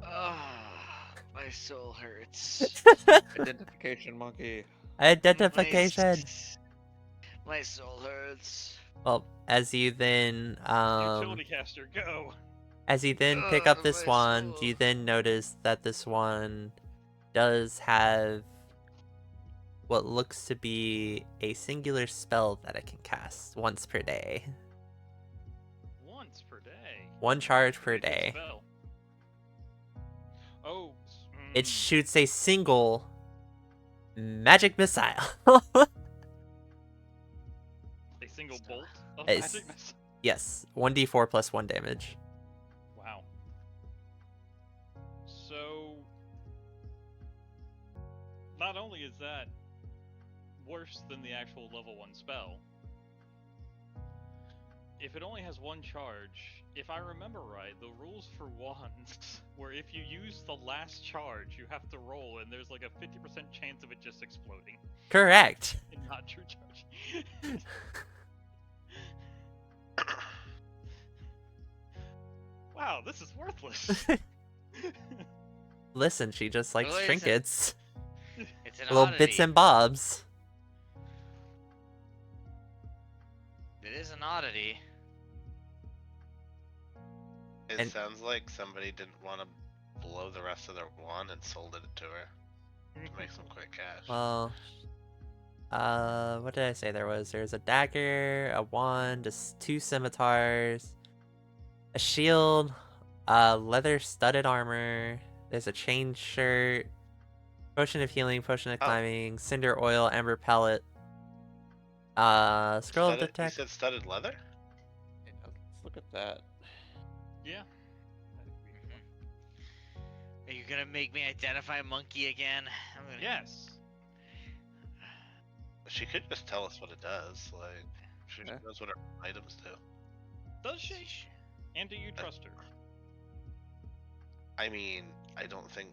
[SPEAKER 2] Ah, my soul hurts.
[SPEAKER 6] Identification monkey.
[SPEAKER 1] Identification.
[SPEAKER 2] My soul hurts.
[SPEAKER 1] Well, as you then
[SPEAKER 5] Utility caster, go!
[SPEAKER 1] as you then pick up this
[SPEAKER 2] my
[SPEAKER 1] wand,
[SPEAKER 2] soul.
[SPEAKER 1] you then notice that this wand does have what looks to be a singular spell that it can cast once per day.
[SPEAKER 5] Once per day.
[SPEAKER 1] One charge per
[SPEAKER 5] Pretty good
[SPEAKER 1] day.
[SPEAKER 5] spell. Oh.
[SPEAKER 1] It shoots a single magic missile.
[SPEAKER 5] A single bolt of
[SPEAKER 1] It's-
[SPEAKER 5] magic missile.
[SPEAKER 1] Yes, 1d4 plus 1 damage.
[SPEAKER 5] Wow. So, not only is that worse than the actual level 1 spell, if it only has one charge, if I remember right, the rules for wands were if you use the last charge, you have to roll, and there's like a 50% chance of it just exploding
[SPEAKER 1] Correct.
[SPEAKER 5] and not true charge. Wow, this is worthless.
[SPEAKER 1] Listen, she just likes
[SPEAKER 2] Well, it's a-
[SPEAKER 1] trinkets.
[SPEAKER 2] It's an
[SPEAKER 1] Little
[SPEAKER 2] oddity.
[SPEAKER 1] bits and bobs.
[SPEAKER 2] It is an oddity.
[SPEAKER 4] It
[SPEAKER 1] And-
[SPEAKER 4] sounds like somebody didn't want to blow the rest of their wand and sold it to her to make some quick cash.
[SPEAKER 1] Well, what did I say there was? There's a dagger, a wand, just 2 scimitars, a shield, leather studded armor. There's a chain shirt, potion of healing, potion of
[SPEAKER 4] Oh.
[SPEAKER 1] climbing, cinder oil, ember pellet, scroll of
[SPEAKER 4] You
[SPEAKER 1] detect.
[SPEAKER 4] said studded leather?
[SPEAKER 6] Yeah, let's look at that.
[SPEAKER 5] Yeah.
[SPEAKER 2] Are you gonna make me identify a monkey again? I'm gonna...
[SPEAKER 5] Yes.
[SPEAKER 4] She could just tell us what it does. Like, she
[SPEAKER 6] Yeah.
[SPEAKER 4] knows what her items do.
[SPEAKER 5] Does she? And do you trust her?
[SPEAKER 4] I mean, I don't think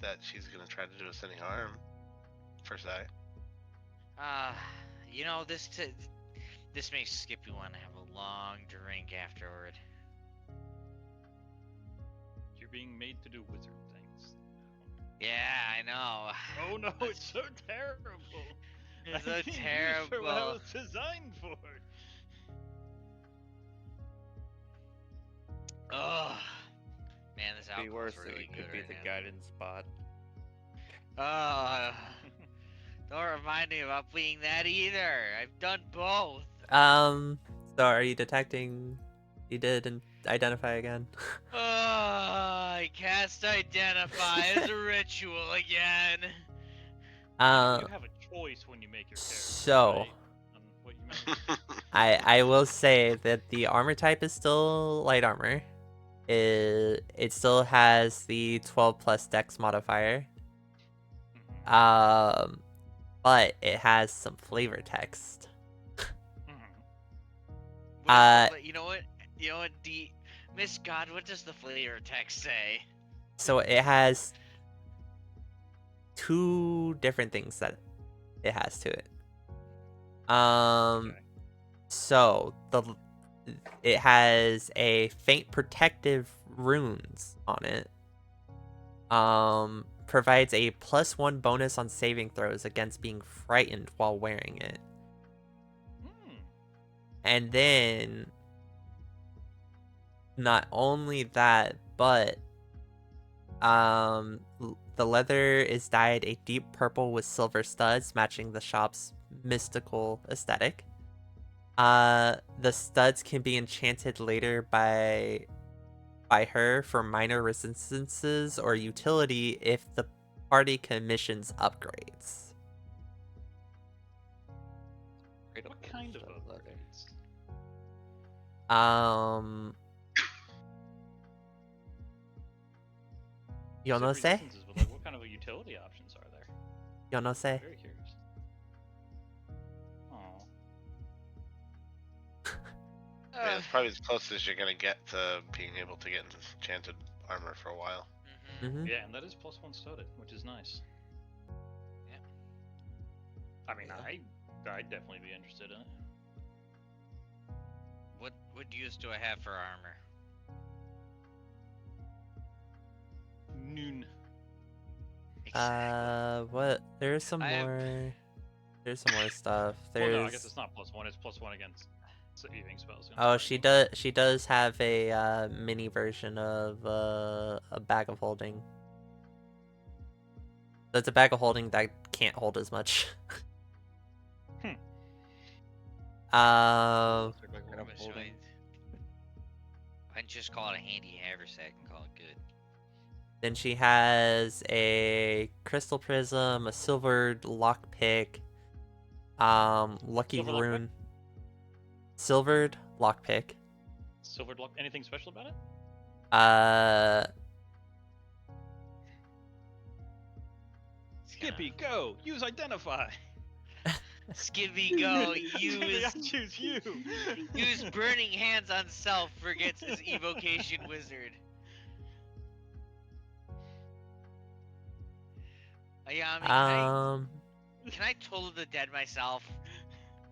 [SPEAKER 4] that she's gonna try to do us any harm, per se.
[SPEAKER 2] You know, this makes Skippy want to have a long drink afterward.
[SPEAKER 5] You're being made to do wizard things.
[SPEAKER 2] Yeah, I know.
[SPEAKER 5] Oh no, it's so terrible.
[SPEAKER 2] It's
[SPEAKER 5] I
[SPEAKER 2] so
[SPEAKER 5] didn't use for what I
[SPEAKER 2] terrible.
[SPEAKER 5] was designed for.
[SPEAKER 2] Ugh. Man, this
[SPEAKER 6] Be
[SPEAKER 2] alcohol's
[SPEAKER 6] worse.
[SPEAKER 2] really
[SPEAKER 6] It
[SPEAKER 2] good
[SPEAKER 6] could be
[SPEAKER 2] right
[SPEAKER 6] the
[SPEAKER 2] now.
[SPEAKER 6] guidance spot.
[SPEAKER 2] Don't remind me about being that either. I've done both.
[SPEAKER 1] So are you detecting? You did identify again.
[SPEAKER 2] I cast identify as a ritual again.
[SPEAKER 5] You have a choice when you make your character.
[SPEAKER 1] So-
[SPEAKER 5] right? On what you make.
[SPEAKER 1] I will say that the armor type is still light armor. It still has the 12 plus dex modifier.
[SPEAKER 5] Mhm,
[SPEAKER 1] But it has some flavor text.
[SPEAKER 2] What
[SPEAKER 1] Uh,
[SPEAKER 2] is the, you know what? You know what? Miss God, what does the flavor text say?
[SPEAKER 1] So it has 2 different things that it has to it.
[SPEAKER 5] Okay.
[SPEAKER 1] So it has a faint protective runes on it. Provides a +1 bonus on saving throws against being frightened while wearing it.
[SPEAKER 5] Hmm.
[SPEAKER 1] And then not only that, but the leather is dyed a deep purple with silver studs matching the shop's mystical aesthetic. The studs can be enchanted later by her for minor resistances or utility if the party commissions upgrades.
[SPEAKER 6] Great
[SPEAKER 5] What
[SPEAKER 6] up
[SPEAKER 5] kind of
[SPEAKER 6] studded leather.
[SPEAKER 5] upgrades?
[SPEAKER 1] Yo no
[SPEAKER 5] Said
[SPEAKER 1] sé?
[SPEAKER 5] resistances, but like, what kind of utility options are there?
[SPEAKER 1] Yo no sé.
[SPEAKER 5] Very curious. Oh.
[SPEAKER 4] I mean, it's probably as close as you're gonna get to being able to get enchanted armor for a while.
[SPEAKER 1] Mm-hmm.
[SPEAKER 5] Yeah, and that is +1 studded, which is nice.
[SPEAKER 2] Yeah.
[SPEAKER 5] I mean,
[SPEAKER 1] Yeah.
[SPEAKER 5] I'd definitely be interested in it.
[SPEAKER 2] What use do I have for armor?
[SPEAKER 5] Noon.
[SPEAKER 2] Exactly.
[SPEAKER 1] What? There's some
[SPEAKER 2] I have-
[SPEAKER 1] more. There's some more stuff.
[SPEAKER 5] Well,
[SPEAKER 1] There's.
[SPEAKER 5] no, I guess it's not +1. It's +1 against saving spells. I'm
[SPEAKER 1] Oh,
[SPEAKER 5] sorry.
[SPEAKER 1] she does. She does have a mini version of a bag of holding. So it's a bag of holding that can't hold as much. Um,
[SPEAKER 2] What am I doing? I can just call it a handy haversack and call it good.
[SPEAKER 1] then she has a crystal prism, a silvered lockpick, lucky
[SPEAKER 5] Silver lockpick?
[SPEAKER 1] rune, silvered lockpick.
[SPEAKER 5] Silver lock. Anything special about it? Skippy, go! Use identify.
[SPEAKER 2] Skippy, go!
[SPEAKER 5] Skippy, I
[SPEAKER 2] Use
[SPEAKER 5] choose you.
[SPEAKER 2] use burning hands on self. Forgets his evocation wizard. Ayami, can I toll the dead myself?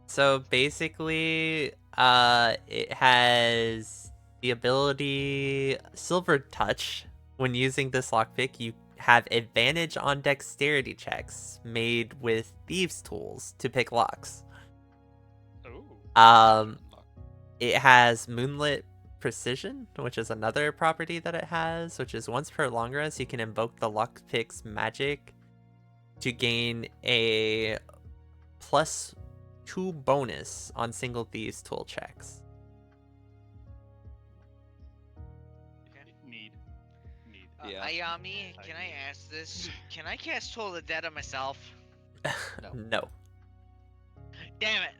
[SPEAKER 1] So basically, it has the ability Silver Touch. When using this lockpick, you have advantage on dexterity checks made with thieves' tools to pick locks.
[SPEAKER 5] Ooh.
[SPEAKER 1] It has Moonlit Precision, which is another property that it has, which is once per long rest, you can invoke the lockpick's magic to gain a +2 bonus on single thieves' tool checks.
[SPEAKER 5] Need.
[SPEAKER 6] Yeah.
[SPEAKER 2] Ayami, can I ask this? Can I cast Toll the Dead on myself?
[SPEAKER 1] No.
[SPEAKER 2] Damn it!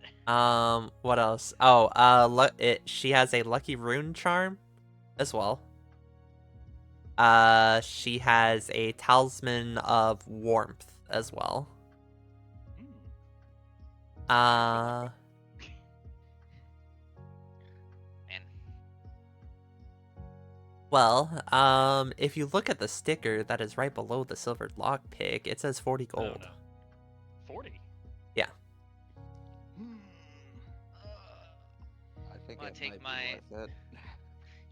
[SPEAKER 1] What else? Oh, she has a lucky rune charm as well. She has a talisman of warmth as well.
[SPEAKER 2] Man.
[SPEAKER 1] Well, if you look at the sticker that is right below the silvered lockpick, it says 40 gold.
[SPEAKER 5] Oh, no. 40?
[SPEAKER 1] Yeah.
[SPEAKER 6] I think
[SPEAKER 2] I'm gonna
[SPEAKER 6] it
[SPEAKER 2] take
[SPEAKER 6] might
[SPEAKER 2] my-
[SPEAKER 6] be worth it.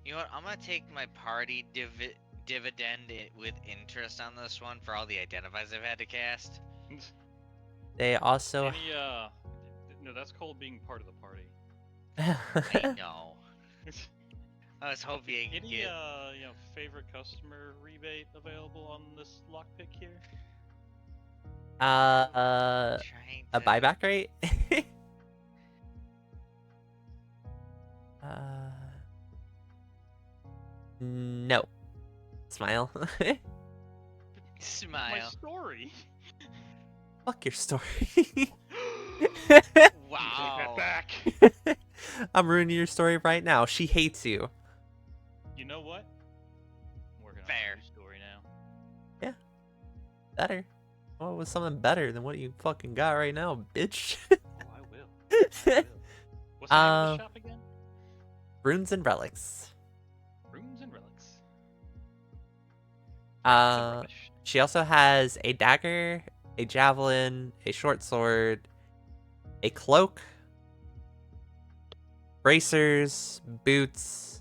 [SPEAKER 2] You know what? I'm gonna take my party dividend with interest on this one for all the identifies I've had to cast.
[SPEAKER 1] They also
[SPEAKER 5] Any, no, that's called being part of the party.
[SPEAKER 2] I know. I was hoping I could
[SPEAKER 5] Any,
[SPEAKER 2] get.
[SPEAKER 5] favorite customer rebate available on this lockpick here?
[SPEAKER 2] Trying
[SPEAKER 1] a
[SPEAKER 2] to-
[SPEAKER 1] buyback rate? No. Smile.
[SPEAKER 5] My
[SPEAKER 2] Smile.
[SPEAKER 5] story.
[SPEAKER 1] Fuck your story.
[SPEAKER 2] Wow.
[SPEAKER 5] Back.
[SPEAKER 1] I'm ruining your story right now. She hates you.
[SPEAKER 5] You know what? I'm working
[SPEAKER 2] Fair.
[SPEAKER 5] on a new story now.
[SPEAKER 1] Better. What was something better than what you fucking got right now, bitch?
[SPEAKER 5] Oh, I will. What's the name of the shop again?
[SPEAKER 1] Runes and relics.
[SPEAKER 5] Runes and relics.
[SPEAKER 1] She also has a dagger, a javelin, a short sword, a cloak, bracers, boots.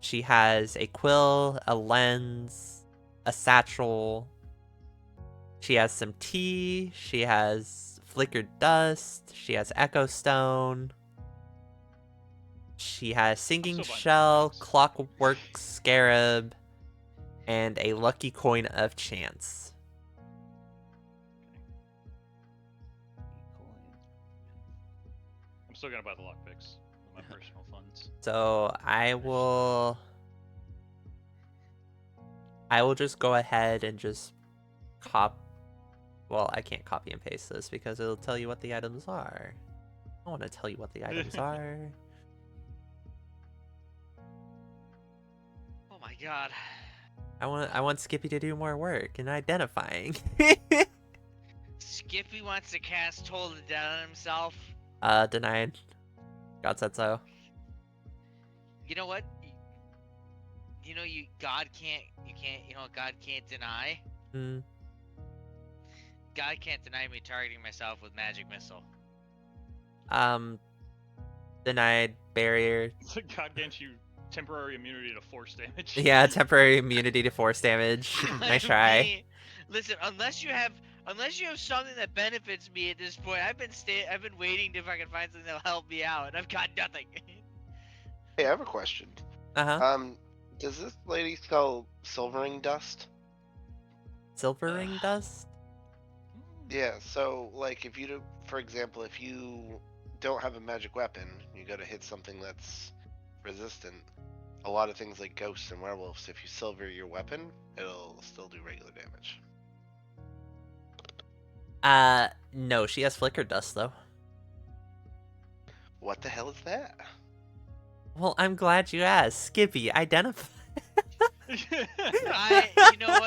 [SPEAKER 1] She has a quill, a lens, a satchel. She has some tea. She has flickered dust. She has echo stone. She has singing
[SPEAKER 5] still buying
[SPEAKER 1] shell,
[SPEAKER 5] things.
[SPEAKER 1] clockwork scarab, and a lucky coin of chance.
[SPEAKER 5] I'm still gonna buy the lockpicks with my personal funds.
[SPEAKER 1] So I will just go ahead and just well, I can't copy and paste this because it'll tell you what the items are. I want to tell you what the items are.
[SPEAKER 2] Oh my god.
[SPEAKER 1] I want Skippy to do more work in identifying.
[SPEAKER 2] Skippy wants to cast Toll the Dead on himself.
[SPEAKER 1] Denied. God said so.
[SPEAKER 2] You know what? God can't deny.
[SPEAKER 1] Hmm.
[SPEAKER 2] God can't deny me targeting myself with magic missile.
[SPEAKER 1] Denied barrier.
[SPEAKER 5] So God grants you temporary immunity to force damage.
[SPEAKER 1] Yeah, temporary immunity to force damage. Nice try.
[SPEAKER 2] Listen, unless you have something that benefits me at this point, I've been waiting if I can find something that'll help me out, and I've got nothing.
[SPEAKER 4] Hey, I have a question.
[SPEAKER 1] Uh-huh.
[SPEAKER 4] Does this lady sell silvering dust?
[SPEAKER 1] silver ring dust.
[SPEAKER 4] Yeah, so like if you do, for example, if you don't have a magic weapon, you go to hit something that's resistant. A lot of things like ghosts and werewolves, if you silver your weapon, it'll still do regular damage.
[SPEAKER 1] No, she has flicker dust though.
[SPEAKER 4] What the hell is that?
[SPEAKER 1] Well, I'm glad you asked. Skippy, identify.
[SPEAKER 2] You know what? You know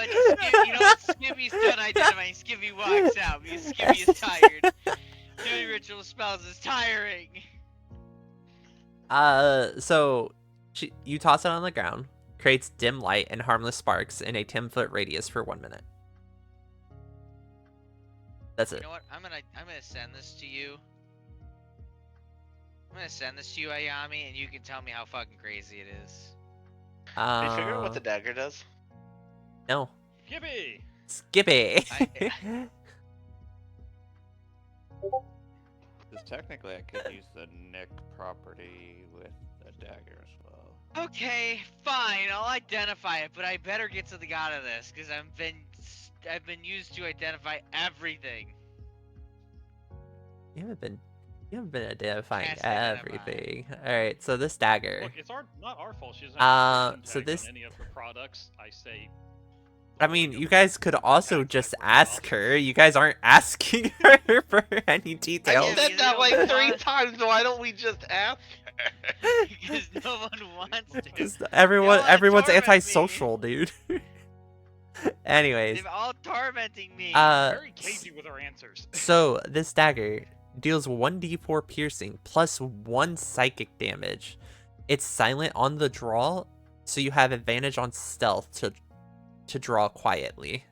[SPEAKER 2] what? Skippy's done identifying. Skippy walks out because Skippy is tired. Doing ritual spells is tiring.
[SPEAKER 1] So you toss it on the ground, creates dim light and harmless sparks in a 10-foot radius for 1 minute. That's
[SPEAKER 2] You
[SPEAKER 1] it.
[SPEAKER 2] know what? I'm gonna send this to you. I'm gonna send this to you, Ayami, and you can tell me how fucking crazy it is.
[SPEAKER 4] Did you figure out what the dagger does?
[SPEAKER 1] No.
[SPEAKER 5] Gibby!
[SPEAKER 1] Skippy.
[SPEAKER 6] Because technically, I could use the Nick property with a dagger as well.
[SPEAKER 2] Okay, fine. I'll identify it, but I better get to the god of this because I've been used to identify everything.
[SPEAKER 1] You haven't been identifying
[SPEAKER 2] Cast identify.
[SPEAKER 1] everything. All right, so this dagger.
[SPEAKER 5] Look, it's not our fault. She doesn't have a
[SPEAKER 1] so
[SPEAKER 5] tag
[SPEAKER 1] this-
[SPEAKER 5] on any of her products. I say.
[SPEAKER 1] I mean, you guys could also just ask her. You guys aren't asking her for any
[SPEAKER 4] I
[SPEAKER 1] details.
[SPEAKER 2] Yeah,
[SPEAKER 4] said that
[SPEAKER 2] you
[SPEAKER 4] like
[SPEAKER 2] don't
[SPEAKER 4] 3
[SPEAKER 2] want-
[SPEAKER 4] times. Why don't we just ask her?
[SPEAKER 2] Because no one wants to.
[SPEAKER 1] Because
[SPEAKER 2] They
[SPEAKER 1] everyone's
[SPEAKER 2] all torment me.
[SPEAKER 1] antisocial, dude. Anyways,
[SPEAKER 2] They're all tormenting me.
[SPEAKER 5] Very cagey with her answers.
[SPEAKER 1] so this dagger deals 1d4 piercing plus 1 psychic damage. It's silent on the draw, so you have advantage on stealth to draw quietly.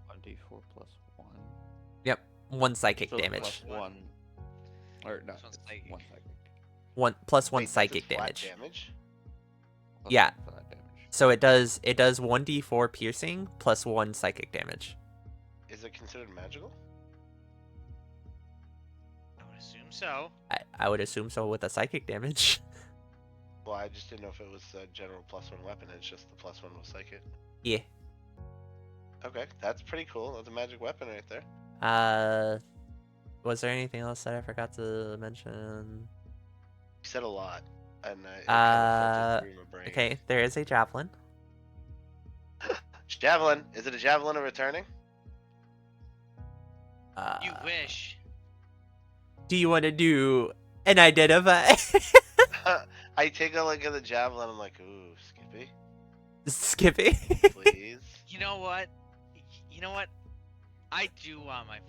[SPEAKER 6] 1d4 plus 1.
[SPEAKER 1] Yep, 1 psychic
[SPEAKER 6] So
[SPEAKER 1] damage.
[SPEAKER 6] plus 1. Or no,
[SPEAKER 2] Plus one's
[SPEAKER 6] it's
[SPEAKER 2] psychic.
[SPEAKER 6] 1 psychic.
[SPEAKER 1] Plus 1
[SPEAKER 4] Wait, does it
[SPEAKER 1] psychic
[SPEAKER 4] flat
[SPEAKER 1] damage.
[SPEAKER 6] Plus
[SPEAKER 1] Yeah.
[SPEAKER 6] 1 flat damage.
[SPEAKER 1] So it does 1d4 piercing plus 1 psychic damage.
[SPEAKER 4] Is it considered magical?
[SPEAKER 2] I would assume so.
[SPEAKER 1] I would assume so with a psychic damage.
[SPEAKER 4] Well, I just didn't know if it was a general +1 weapon. It's just the +1 was psychic.
[SPEAKER 1] Yeah.
[SPEAKER 4] Okay, that's pretty cool. That's a magic weapon right there.
[SPEAKER 1] Was there anything else that I forgot to mention?
[SPEAKER 4] You said a lot, and it kind of filtered through my brain.
[SPEAKER 1] Okay, there is a javelin.
[SPEAKER 4] Javelin. Is it a javelin of returning?
[SPEAKER 2] You wish.
[SPEAKER 1] Do you want to do an identify?
[SPEAKER 4] I take a look at the javelin. I'm like, ooh, Skippy,
[SPEAKER 1] Skippy?
[SPEAKER 4] please.
[SPEAKER 2] You know what? You know what? I do want my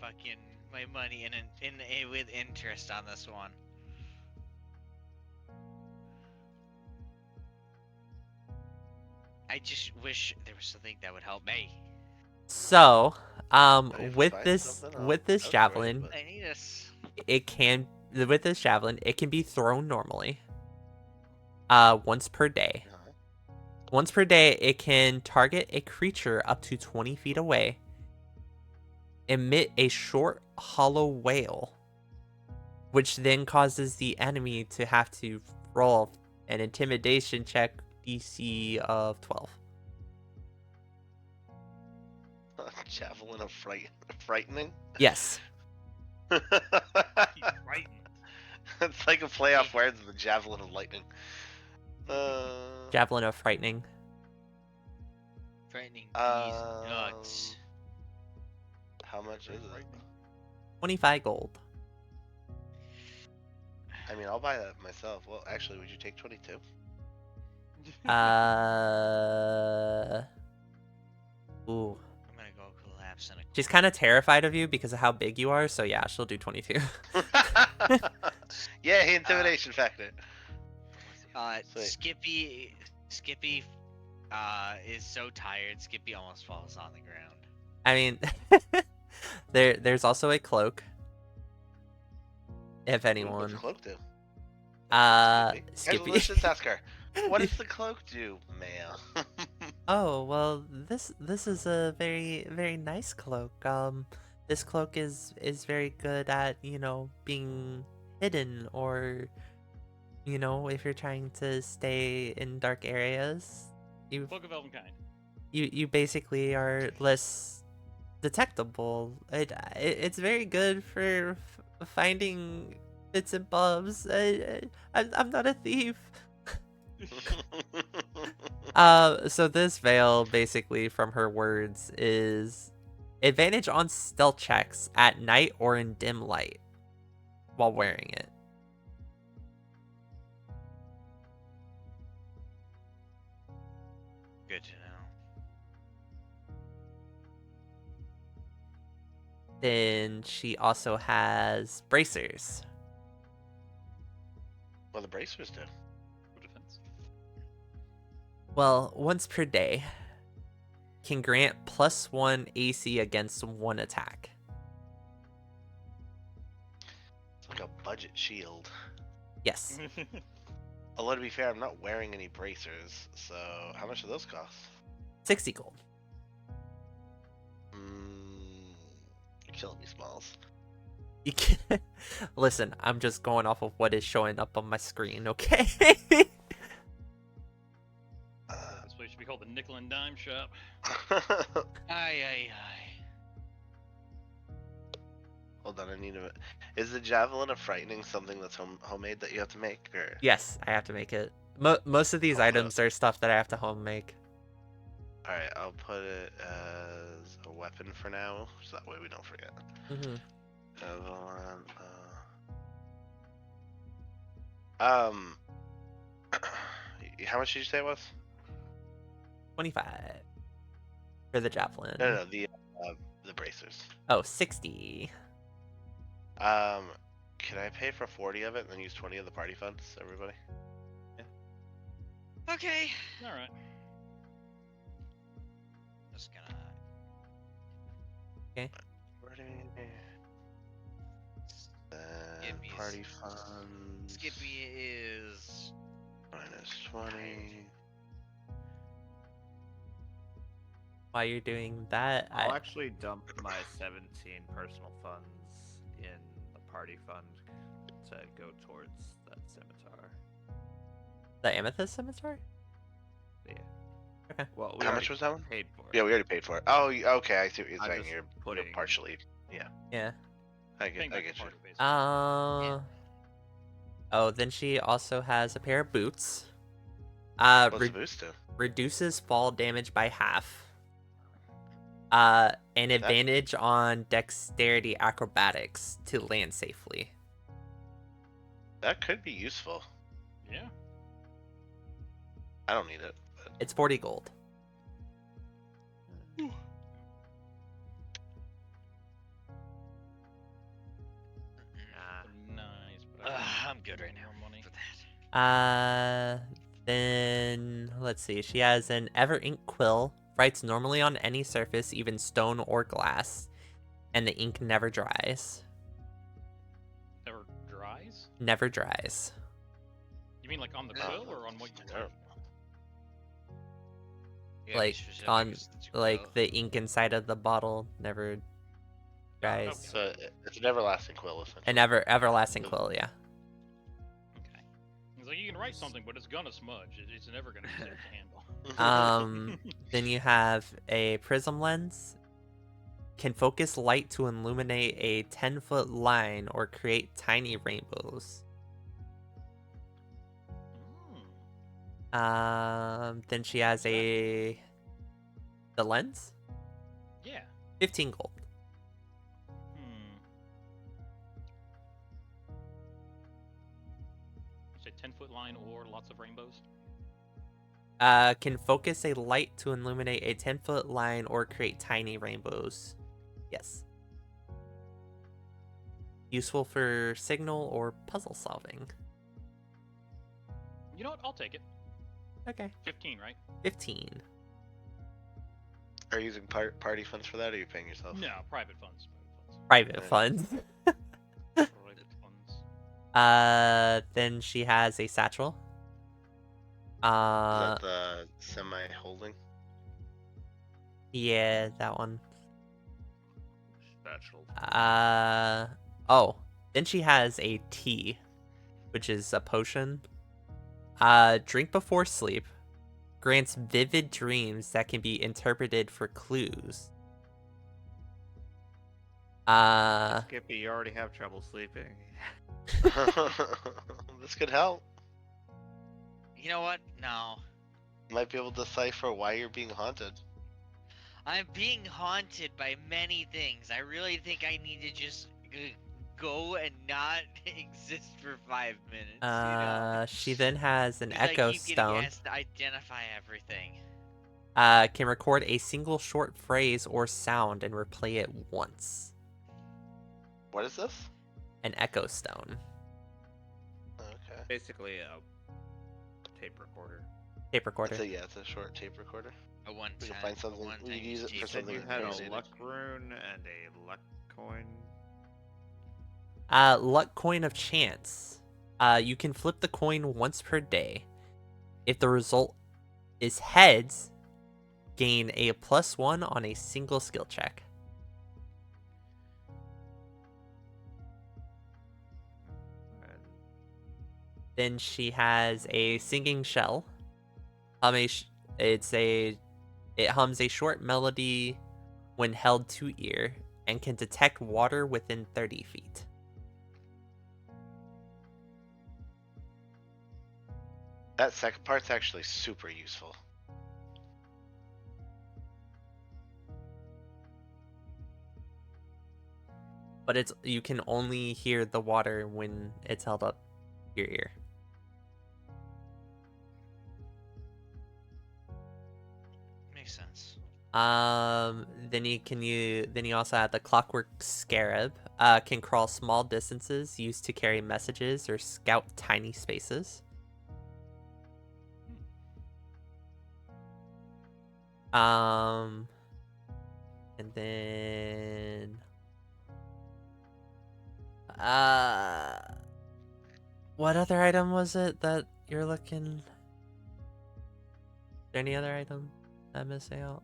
[SPEAKER 2] money in with interest on this one. I just wish there was something that would help me.
[SPEAKER 1] So,
[SPEAKER 4] If
[SPEAKER 1] with
[SPEAKER 4] find
[SPEAKER 1] this
[SPEAKER 4] something, I'll
[SPEAKER 1] with this
[SPEAKER 4] go for it,
[SPEAKER 1] javelin,
[SPEAKER 4] but-
[SPEAKER 2] I need this.
[SPEAKER 1] it can be thrown normally. Once per day.
[SPEAKER 4] Uh-huh.
[SPEAKER 1] Once per day, it can target a creature up to 20 feet away, emit a short, hollow wail, which then causes the enemy to have to roll an intimidation check DC of 12.
[SPEAKER 4] Javelin of frightening.
[SPEAKER 1] Yes.
[SPEAKER 5] He's frightened.
[SPEAKER 4] It's like a play off words of the javelin of lightning.
[SPEAKER 1] Javelin of frightening.
[SPEAKER 2] Frightening these nuts.
[SPEAKER 4] How much is it?
[SPEAKER 1] 25 gold.
[SPEAKER 4] I mean, I'll buy that myself. Well, actually, would you take 22?
[SPEAKER 1] Ooh.
[SPEAKER 2] I'm gonna go collapse in a
[SPEAKER 1] She's kind of terrified of you because of how big you are, so yeah, she'll do 22.
[SPEAKER 4] Yeah, intimidation factor. Sweet.
[SPEAKER 2] Skippy is so tired. Skippy almost falls on the ground.
[SPEAKER 1] I mean, there's also a cloak. If
[SPEAKER 4] What's
[SPEAKER 1] anyone.
[SPEAKER 4] the cloak do?
[SPEAKER 1] Skippy.
[SPEAKER 4] Let's just ask her. What does the cloak do, ma'am?
[SPEAKER 1] Oh, well, this is a very, very nice cloak. This cloak is very good at, being hidden, or, if you're trying to stay in dark areas.
[SPEAKER 5] Book of Elvenkind.
[SPEAKER 1] you basically are less detectable. It's very good for finding bits and bobs. I'm not a thief. So this veil, basically, from her words, is advantage on stealth checks at night or in dim light while wearing it.
[SPEAKER 2] Good to know.
[SPEAKER 1] Then she also has bracers.
[SPEAKER 4] Well, the bracers do.
[SPEAKER 5] For defense.
[SPEAKER 1] Well, once per day, can grant +1 AC against one attack.
[SPEAKER 4] It's like a budget shield.
[SPEAKER 1] Yes,
[SPEAKER 4] Although to be fair, I'm not wearing any bracers, so how much do those cost?
[SPEAKER 1] 60 gold.
[SPEAKER 4] You're killing me, Smalls.
[SPEAKER 1] You can listen. I'm just going off of what is showing up on my screen. Okay.
[SPEAKER 5] This place should be called the Nickel and Dime Shop.
[SPEAKER 2] Aye.
[SPEAKER 4] Hold on, I need a. Is the javelin of frightening something that's homemade that you have to make, or?
[SPEAKER 1] Yes, I have to make it. Most of these
[SPEAKER 4] Oh,
[SPEAKER 1] items are stuff that I have to home make.
[SPEAKER 4] All right, I'll put it as a weapon for now, so that way we don't forget.
[SPEAKER 1] Mm-hmm.
[SPEAKER 4] Javelin. How much did you say it was?
[SPEAKER 1] 25 for the javelin.
[SPEAKER 4] No, the bracers.
[SPEAKER 1] Oh, 60.
[SPEAKER 4] Can I pay for 40 of it and then use 20 of the party funds, everybody?
[SPEAKER 2] Okay.
[SPEAKER 5] All right.
[SPEAKER 2] Just gonna.
[SPEAKER 1] Okay.
[SPEAKER 2] Skippy's-
[SPEAKER 4] Party funds.
[SPEAKER 2] Skippy is.
[SPEAKER 4] Minus 20.
[SPEAKER 1] While you're doing that,
[SPEAKER 6] I'll actually dump my 17 personal funds in the party fund to go towards that scimitar.
[SPEAKER 1] the amethyst scimitar.
[SPEAKER 6] Yeah.
[SPEAKER 1] Okay.
[SPEAKER 6] Well,
[SPEAKER 4] How much was that one?
[SPEAKER 6] paid for it.
[SPEAKER 4] Yeah, we already paid for it. Oh, okay, I see what you're
[SPEAKER 6] I'm
[SPEAKER 4] saying.
[SPEAKER 6] just
[SPEAKER 4] You're
[SPEAKER 6] putting-
[SPEAKER 4] partially.
[SPEAKER 1] Yeah.
[SPEAKER 4] I
[SPEAKER 5] Paying
[SPEAKER 4] get
[SPEAKER 5] back the
[SPEAKER 4] you.
[SPEAKER 5] party, basically.
[SPEAKER 1] Oh, then she also has a pair of boots.
[SPEAKER 4] What's the boost to?
[SPEAKER 1] Reduces fall damage by half. An advantage on dexterity acrobatics to land safely.
[SPEAKER 4] That could be useful.
[SPEAKER 5] Yeah.
[SPEAKER 4] I don't need it. But...
[SPEAKER 1] It's 40 gold.
[SPEAKER 5] Nice, but I
[SPEAKER 2] I'm good right now.
[SPEAKER 5] more money.
[SPEAKER 2] For that.
[SPEAKER 1] Then let's see. She has an Ever Ink quill. Writes normally on any surface, even stone or glass, and the ink never dries.
[SPEAKER 5] Never dries?
[SPEAKER 1] Never dries.
[SPEAKER 5] You mean like on the
[SPEAKER 2] Oh,
[SPEAKER 5] quill or on what you write?
[SPEAKER 2] You gotta be
[SPEAKER 1] Like
[SPEAKER 2] specific,
[SPEAKER 1] on
[SPEAKER 2] 'cause it's your
[SPEAKER 1] like
[SPEAKER 2] quill.
[SPEAKER 1] the ink inside of the bottle never dries.
[SPEAKER 5] okay.
[SPEAKER 4] So it's an everlasting quill, essentially.
[SPEAKER 1] An everlasting quill, yeah.
[SPEAKER 5] Okay. It's like you can write something, but it's gonna smudge. It's never gonna be safe to handle.
[SPEAKER 1] Then you have a prism lens. Can focus light to illuminate a 10-foot line or create tiny rainbows. Then she has the lens.
[SPEAKER 5] Yeah.
[SPEAKER 1] 15 gold.
[SPEAKER 5] You say 10-foot line or lots of rainbows?
[SPEAKER 1] Can focus a light to illuminate a 10-foot line or create tiny rainbows. Yes. Useful for signal or puzzle solving.
[SPEAKER 5] You know what? I'll take it.
[SPEAKER 1] Okay.
[SPEAKER 5] 15, right?
[SPEAKER 1] 15.
[SPEAKER 4] Are you using party funds for that, or are you paying yourself?
[SPEAKER 5] No, private funds.
[SPEAKER 1] Private
[SPEAKER 4] Right.
[SPEAKER 1] funds.
[SPEAKER 5] Private funds.
[SPEAKER 1] Then she has a satchel.
[SPEAKER 4] Is that the semi-holding?
[SPEAKER 1] Yeah, that one.
[SPEAKER 6] Satchel.
[SPEAKER 1] Oh, then she has a tea, which is a potion. Drink before sleep. grants vivid dreams that can be interpreted for clues.
[SPEAKER 6] Skippy, you already have trouble sleeping.
[SPEAKER 4] This could help.
[SPEAKER 2] You know what? No.
[SPEAKER 4] Might be able to decipher why you're being haunted.
[SPEAKER 2] I'm being haunted by many things. I really think I need to just go and not exist for 5 minutes, you know?
[SPEAKER 1] She then has an
[SPEAKER 2] 'Cause I
[SPEAKER 1] echo
[SPEAKER 2] keep getting
[SPEAKER 1] stone.
[SPEAKER 2] asked to identify everything.
[SPEAKER 1] Can record a single short phrase or sound and replay it once.
[SPEAKER 4] What is this?
[SPEAKER 1] An echo stone.
[SPEAKER 4] Okay.
[SPEAKER 6] Basically a tape recorder.
[SPEAKER 1] Tape recorder.
[SPEAKER 4] It's a short tape recorder.
[SPEAKER 2] A one
[SPEAKER 4] We can
[SPEAKER 2] time.
[SPEAKER 4] find something. We can use it for
[SPEAKER 6] You said
[SPEAKER 4] something
[SPEAKER 6] you had
[SPEAKER 4] crazy.
[SPEAKER 6] a luck rune and a luck coin.
[SPEAKER 1] Luck coin of chance. You can flip the coin once per day. If the result is heads, gain a +1 on a single skill check.
[SPEAKER 6] And
[SPEAKER 1] Then she has a singing shell. It hums a short melody when held to ear and can detect water within 30 feet.
[SPEAKER 4] That second part's actually super useful.
[SPEAKER 1] But you can only hear the water when it's held up to your ear.
[SPEAKER 2] Makes sense.
[SPEAKER 1] Then you also have the clockwork scarab. Can crawl small distances, used to carry messages or scout tiny spaces. And then what other item was it that you're looking? Is there any other item I'm missing out?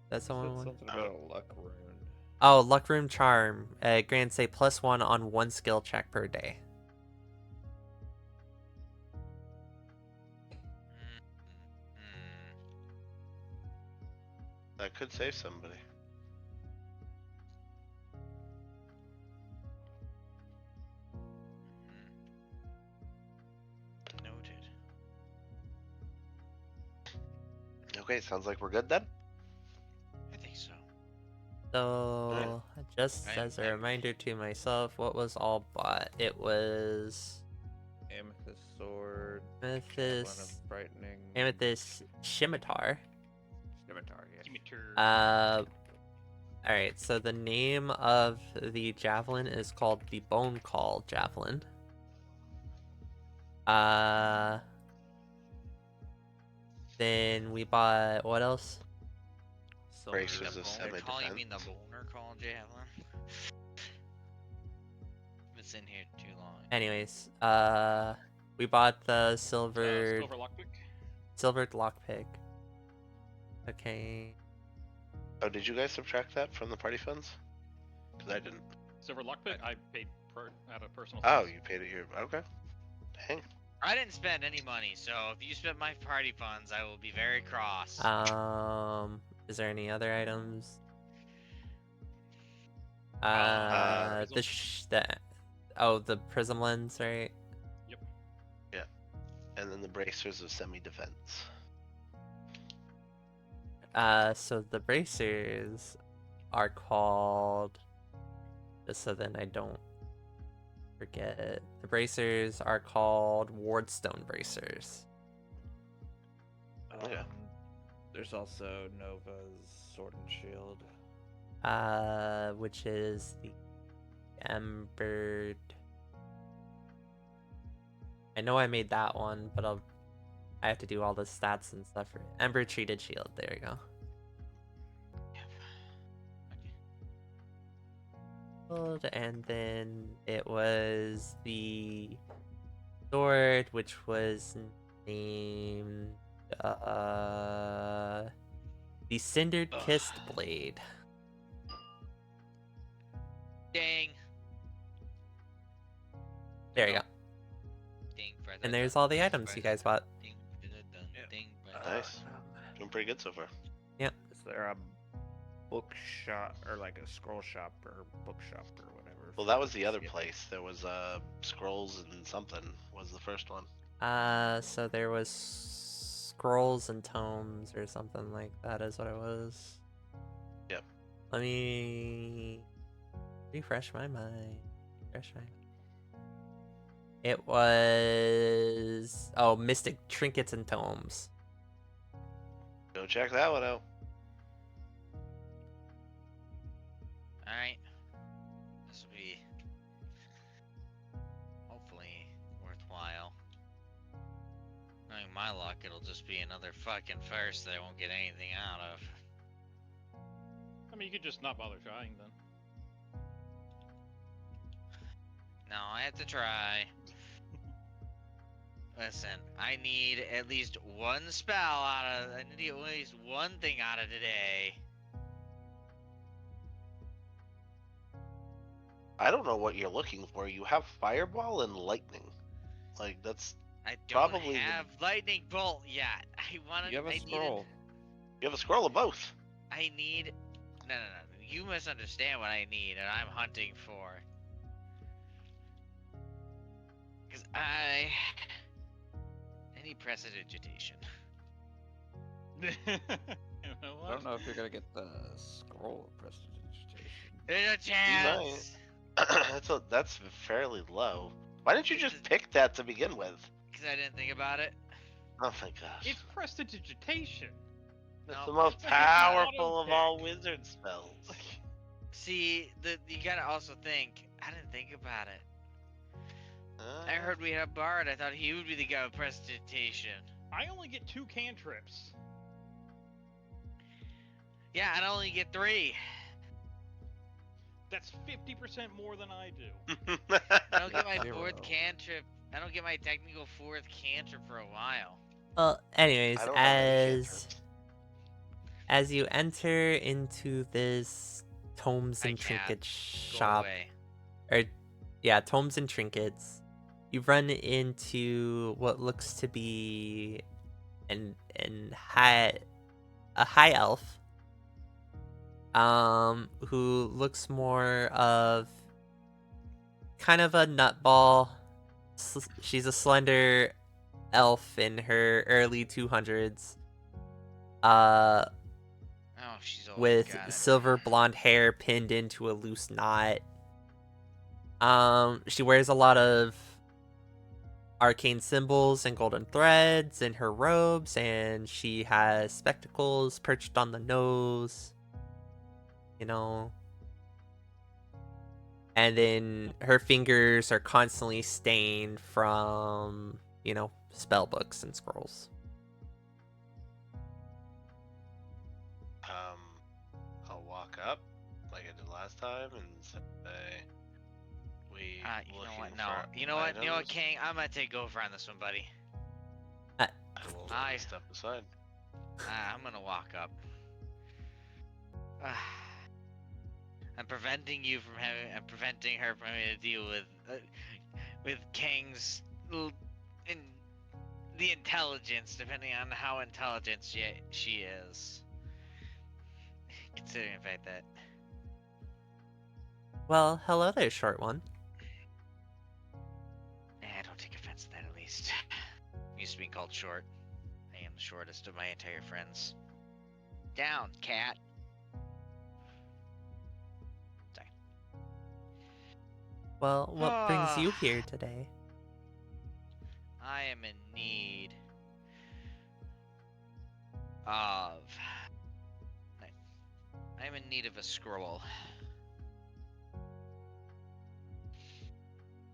[SPEAKER 1] That's
[SPEAKER 6] you said
[SPEAKER 1] someone.
[SPEAKER 6] something about a luck rune.
[SPEAKER 1] Oh, luck room charm. Grants a +1 on one skill check per day.
[SPEAKER 4] That could save somebody.
[SPEAKER 2] Noted.
[SPEAKER 4] Okay, sounds like we're good then.
[SPEAKER 2] I think so.
[SPEAKER 1] So, just
[SPEAKER 2] I-
[SPEAKER 1] as a
[SPEAKER 2] I-
[SPEAKER 1] reminder to myself, what was all bought? It was
[SPEAKER 6] Amethyst sword. Javelin of
[SPEAKER 1] amethyst,
[SPEAKER 6] frightening.
[SPEAKER 1] amethyst scimitar.
[SPEAKER 6] Scimitar, yeah.
[SPEAKER 5] Give me two.
[SPEAKER 1] All right. So the name of the javelin is called the Bone Call javelin. Then we bought what else?
[SPEAKER 4] Bracers
[SPEAKER 2] The
[SPEAKER 4] of
[SPEAKER 2] boner call? You mean the
[SPEAKER 4] semi-defense.
[SPEAKER 2] boner call, javelin? It's in here too long.
[SPEAKER 1] Anyways, we bought the silver
[SPEAKER 5] Silver lockpick.
[SPEAKER 1] silvered lockpick. Okay.
[SPEAKER 4] Oh, did you guys subtract that from the party funds? Because I didn't.
[SPEAKER 5] Silver lockpick. I paid out of personal.
[SPEAKER 4] Oh,
[SPEAKER 5] funds.
[SPEAKER 4] you paid it here. Okay. Dang.
[SPEAKER 2] I didn't spend any money, so if you spent my party funds, I will be very cross.
[SPEAKER 1] Is there any other items? The prism lens, right?
[SPEAKER 4] And then the bracers of semi-defense.
[SPEAKER 1] So the bracers are called, just so then I don't forget, the bracers are called Wardstone bracers.
[SPEAKER 4] Okay.
[SPEAKER 6] There's also Nova's sword and shield.
[SPEAKER 1] Which is the Embered. I know I made that one, but I have to do all the stats and stuff for Ember treated shield. There you go. And then it was the sword, which was named the Cindered Kissed Blade.
[SPEAKER 2] Dang.
[SPEAKER 1] There you go.
[SPEAKER 2] Ding,
[SPEAKER 1] And there's all the items you guys bought.
[SPEAKER 2] Ding, ding,
[SPEAKER 6] Yeah.
[SPEAKER 2] ding,
[SPEAKER 4] Nice. Doing pretty good so far.
[SPEAKER 6] Is there a bookshop or like a scroll shop or bookshop or whatever?
[SPEAKER 4] Well, that was the other place. There was scrolls and something was the first one.
[SPEAKER 1] So there was scrolls and tomes or something like that is what it was.
[SPEAKER 4] Yep.
[SPEAKER 1] Let me refresh my mind. It was Mystic Trinkets and Tomes.
[SPEAKER 4] Go check that one out.
[SPEAKER 2] Alright. This will be hopefully worthwhile. Knowing my luck, it'll just be another fucking first that I won't get anything out of.
[SPEAKER 5] I mean, you could just not bother trying then.
[SPEAKER 2] No, I have to try. Listen, I need at least one spell I need at least one thing out of today.
[SPEAKER 4] I don't know what you're looking for. You have fireball and lightning. Like that's
[SPEAKER 2] I don't
[SPEAKER 4] probably
[SPEAKER 2] have lightning bolt yet. I wanted.
[SPEAKER 6] You have a
[SPEAKER 2] I
[SPEAKER 6] scroll.
[SPEAKER 4] you have a scroll of both.
[SPEAKER 2] I need. No. You misunderstand what I need, and I'm hunting for. Because I need prestidigitation.
[SPEAKER 5] You know
[SPEAKER 6] I don't
[SPEAKER 5] what?
[SPEAKER 6] know if you're gonna get the scroll of prestidigitation.
[SPEAKER 2] There's a chance.
[SPEAKER 4] That's fairly low. Why didn't you just pick that to begin with?
[SPEAKER 2] Because I didn't think about it.
[SPEAKER 4] Oh my gosh.
[SPEAKER 5] It's prestidigitation.
[SPEAKER 4] It's
[SPEAKER 2] No,
[SPEAKER 4] the most
[SPEAKER 5] it's like an
[SPEAKER 4] powerful of
[SPEAKER 5] auto-pick.
[SPEAKER 4] all wizard spells.
[SPEAKER 2] See, you gotta also think. I didn't think about it. I heard we had a bard. I thought he would be the guy with prestidigitation.
[SPEAKER 5] I only get 2 cantrips.
[SPEAKER 2] Yeah, I only get 3.
[SPEAKER 5] That's 50% more than I do.
[SPEAKER 2] I don't get my
[SPEAKER 6] Zero.
[SPEAKER 2] 4th cantrip. I don't get my technical 4th cantrip for a while.
[SPEAKER 1] Well, anyways,
[SPEAKER 4] I don't have any cantrips.
[SPEAKER 1] as you enter into this tomes
[SPEAKER 2] I
[SPEAKER 1] and
[SPEAKER 2] can't.
[SPEAKER 1] trinket
[SPEAKER 2] Go
[SPEAKER 1] shop,
[SPEAKER 2] away.
[SPEAKER 1] tomes and trinkets, you run into what looks to be a high elf, who looks more of kind of a nutball. She's a slender elf in her early 200s.
[SPEAKER 2] Oh, she's old.
[SPEAKER 1] With
[SPEAKER 2] Got it.
[SPEAKER 1] silver blonde hair pinned into a loose knot. She wears a lot of arcane symbols and golden threads in her robes, and she has spectacles perched on the nose. And then her fingers are constantly stained from, spell books and scrolls.
[SPEAKER 4] I'll walk up like I did last time and say, "We
[SPEAKER 2] You know
[SPEAKER 4] looking
[SPEAKER 2] what?
[SPEAKER 4] for
[SPEAKER 2] No. You know what? You know what,
[SPEAKER 4] items?"
[SPEAKER 2] King? I'm gonna take over on this one, buddy.
[SPEAKER 4] I will
[SPEAKER 2] I-
[SPEAKER 4] step aside.
[SPEAKER 2] I'm gonna walk up. I'm preventing you from having. I'm preventing her from having to deal with Kang's the intelligence, depending on how intelligent she is. Considering the fact that.
[SPEAKER 1] Well, hello there, short one.
[SPEAKER 2] I don't take offense to that, at least. I'm used to being called short. I am the shortest of my entire friends. Down, cat. Sorry.
[SPEAKER 1] Well, what brings you here today?
[SPEAKER 2] I am in need of. I'm in need of a scroll.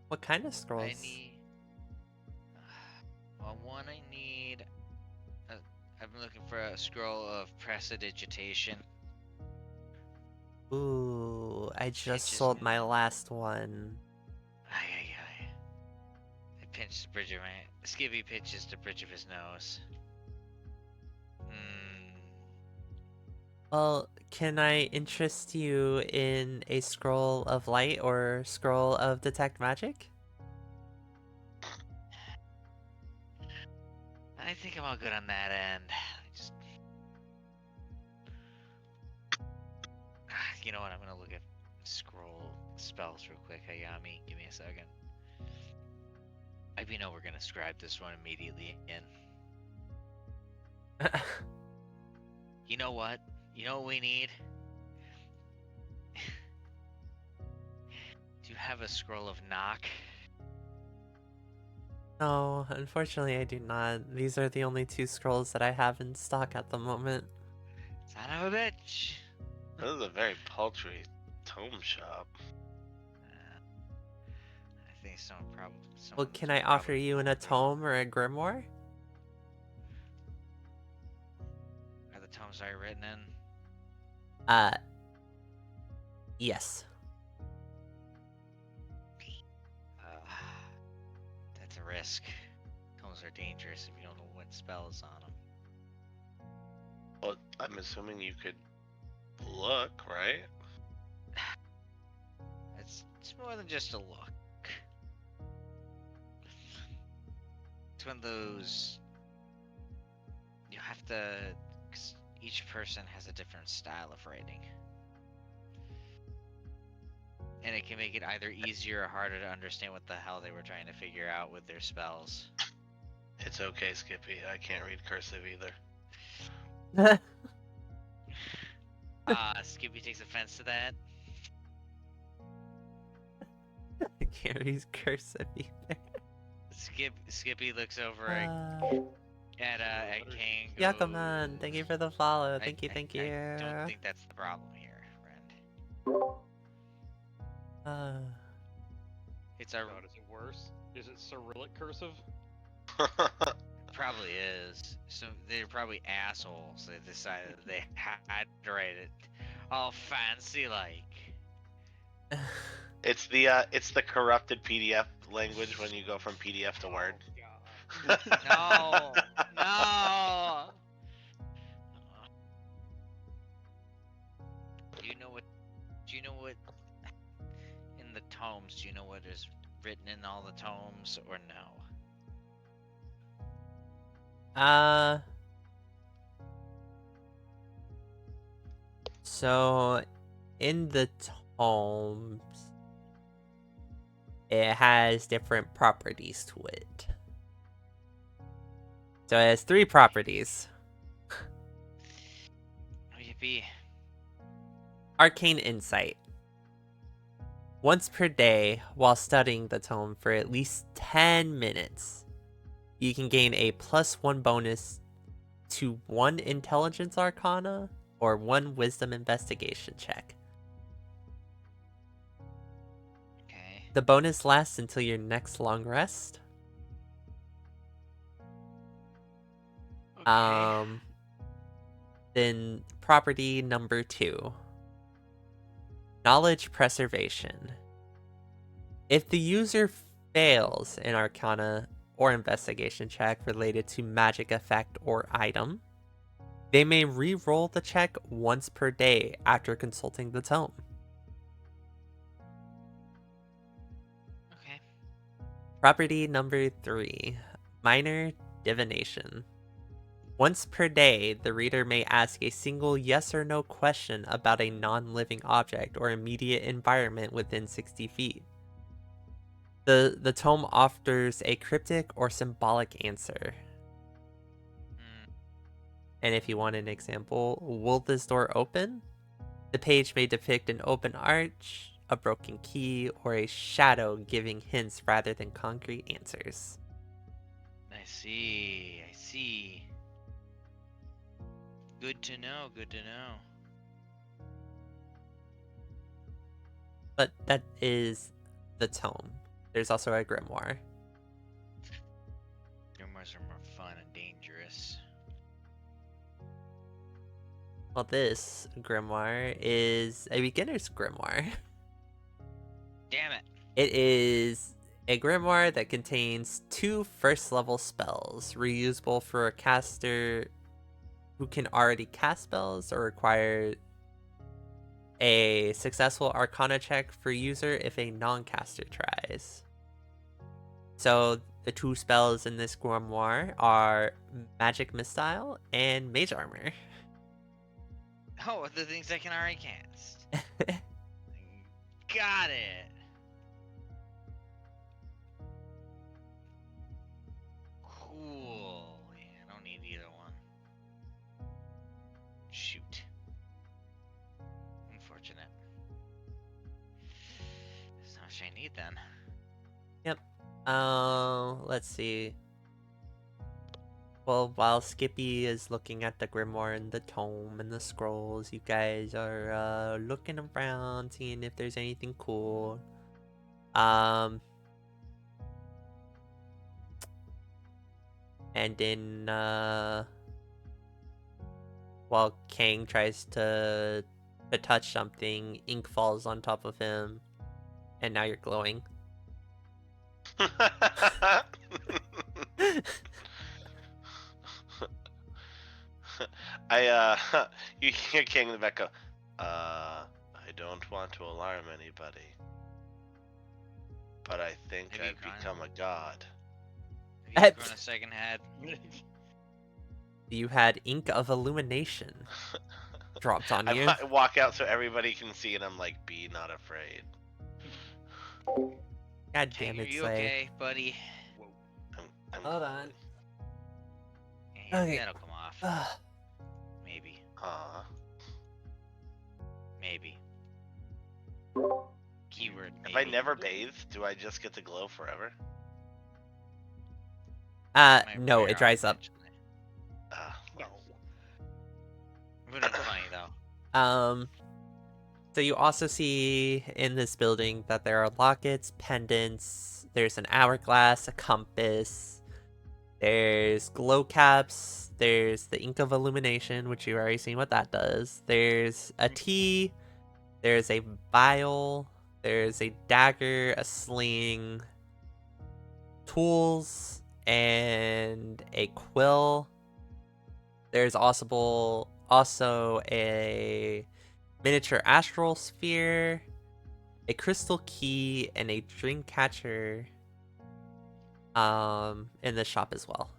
[SPEAKER 1] What kind of scrolls?
[SPEAKER 2] I need. Well, one I need. I've been looking for a scroll of prestidigitation.
[SPEAKER 1] Ooh, I just
[SPEAKER 2] Pinches
[SPEAKER 1] sold
[SPEAKER 2] me.
[SPEAKER 1] my last one.
[SPEAKER 2] Ay. I pinched the bridge of my. Skibby pinches the bridge of his nose.
[SPEAKER 1] Well, can I interest you in a scroll of light or scroll of detect magic?
[SPEAKER 2] I think I'm all good on that end. Just... You know what? I'm gonna look at scroll spells real quick. Hayami, give me a second. I know we're gonna scribe this one immediately in. You know what? You know what we need? Do you have a scroll of knock?
[SPEAKER 1] No, unfortunately I do not. These are the only 2 scrolls that I have in stock at the moment.
[SPEAKER 2] Son of a bitch.
[SPEAKER 4] This is a very paltry tome shop.
[SPEAKER 2] I think someone probably.
[SPEAKER 1] Well, can I offer you a tome or a grimoire?
[SPEAKER 2] Are the tomes already written in?
[SPEAKER 1] Yes.
[SPEAKER 2] That's a risk. Tomes are dangerous if you don't know what spell is on them.
[SPEAKER 4] Well, I'm assuming you could look, right?
[SPEAKER 2] It's more than just a look. It's one of those. You have to. 'Cause each person has a different style of writing. And it can make it either easier or harder to understand what the hell they were trying to figure out with their spells.
[SPEAKER 4] It's okay, Skippy. I can't read cursive either.
[SPEAKER 2] Skippy takes offense to that.
[SPEAKER 1] I can't read cursive either.
[SPEAKER 2] Skippy looks over at King.
[SPEAKER 1] Yakuman, thank you for the follow. Thank you.
[SPEAKER 2] I don't think that's the problem here, friend. It's our.
[SPEAKER 5] God, is it worse? Is it Cyrillic cursive?
[SPEAKER 2] Probably is. So they're probably assholes. They decided they had to write it all fancy like.
[SPEAKER 4] It's the corrupted PDF language when you go from PDF to Word.
[SPEAKER 2] No, no. Do you know what? In the tomes, do you know what is written in all the tomes, or no?
[SPEAKER 1] So in the tomes, it has different properties to it. So it has 3 properties.
[SPEAKER 2] Oh, yippee.
[SPEAKER 1] Arcane Insight. Once per day, while studying the tome for at least 10 minutes, you can gain a +1 bonus to 1 Intelligence Arcana or 1 Wisdom Investigation check.
[SPEAKER 2] Okay.
[SPEAKER 1] The bonus lasts until your next long rest.
[SPEAKER 2] Okay.
[SPEAKER 1] Then property number 2. Knowledge Preservation. If the user fails an Arcana or Investigation check related to magic effect or item, they may re-roll the check once per day after consulting the tome.
[SPEAKER 2] Okay.
[SPEAKER 1] Property number 3. Minor Divination. Once per day, the reader may ask a single yes or no question about a non-living object or immediate environment within 60 feet. The tome offers a cryptic or symbolic answer. And if you want an example, will this door open? The page may depict an open arch, a broken key, or a shadow giving hints rather than concrete answers.
[SPEAKER 2] I see. Good to know.
[SPEAKER 1] But that is the tome. There's also a grimoire.
[SPEAKER 2] Grimoires are more fun and dangerous.
[SPEAKER 1] Well, this grimoire is a beginner's grimoire.
[SPEAKER 2] Damn it.
[SPEAKER 1] It is a grimoire that contains 2 first-level spells, reusable for a caster who can already cast spells or require a successful Arcana check for user if a non-caster tries. So the two spells in this grimoire are Magic Missile and Mage Armor.
[SPEAKER 2] Oh, the things I can already cast. Got it. Cool. Yeah, I don't need either one. Shoot. Unfortunate. That's not much I need then.
[SPEAKER 1] Yep. Let's see. Well, while Skippy is looking at the grimoire and the tome and the scrolls, you guys are looking around, seeing if there's anything cool. And then while Kang tries to touch something, ink falls on top of him, and now you're glowing.
[SPEAKER 4] You hear King in the back go, I don't want to alarm anybody, but I think
[SPEAKER 2] Have you
[SPEAKER 4] I've
[SPEAKER 2] cried?
[SPEAKER 4] become a god.
[SPEAKER 2] Have you grown a second head?
[SPEAKER 1] You had ink of illumination dropped on you.
[SPEAKER 4] I walk out so everybody can see, and I'm like, be not afraid.
[SPEAKER 1] God damn
[SPEAKER 2] Kang, are
[SPEAKER 1] it,
[SPEAKER 2] you
[SPEAKER 1] Slay.
[SPEAKER 2] okay, buddy?
[SPEAKER 4] I'm
[SPEAKER 1] Hold on.
[SPEAKER 2] Yeah,
[SPEAKER 1] Okay.
[SPEAKER 2] that'll come off. Maybe.
[SPEAKER 4] Aw.
[SPEAKER 2] Maybe. Keyword maybe.
[SPEAKER 4] If I never bathe, do I just get to glow forever?
[SPEAKER 2] Might
[SPEAKER 1] No,
[SPEAKER 2] wear
[SPEAKER 1] it
[SPEAKER 2] off
[SPEAKER 1] dries up.
[SPEAKER 2] eventually.
[SPEAKER 5] No.
[SPEAKER 2] But it's funny though.
[SPEAKER 1] So you also see in this building that there are lockets, pendants, there's an hourglass, a compass, there's glow caps, there's the ink of illumination, which you've already seen what that does. There's a tea, there's a vial, there's a dagger, a sling, tools, and a quill. There's also a miniature astral sphere, a crystal key, and a dream catcher in the shop as well.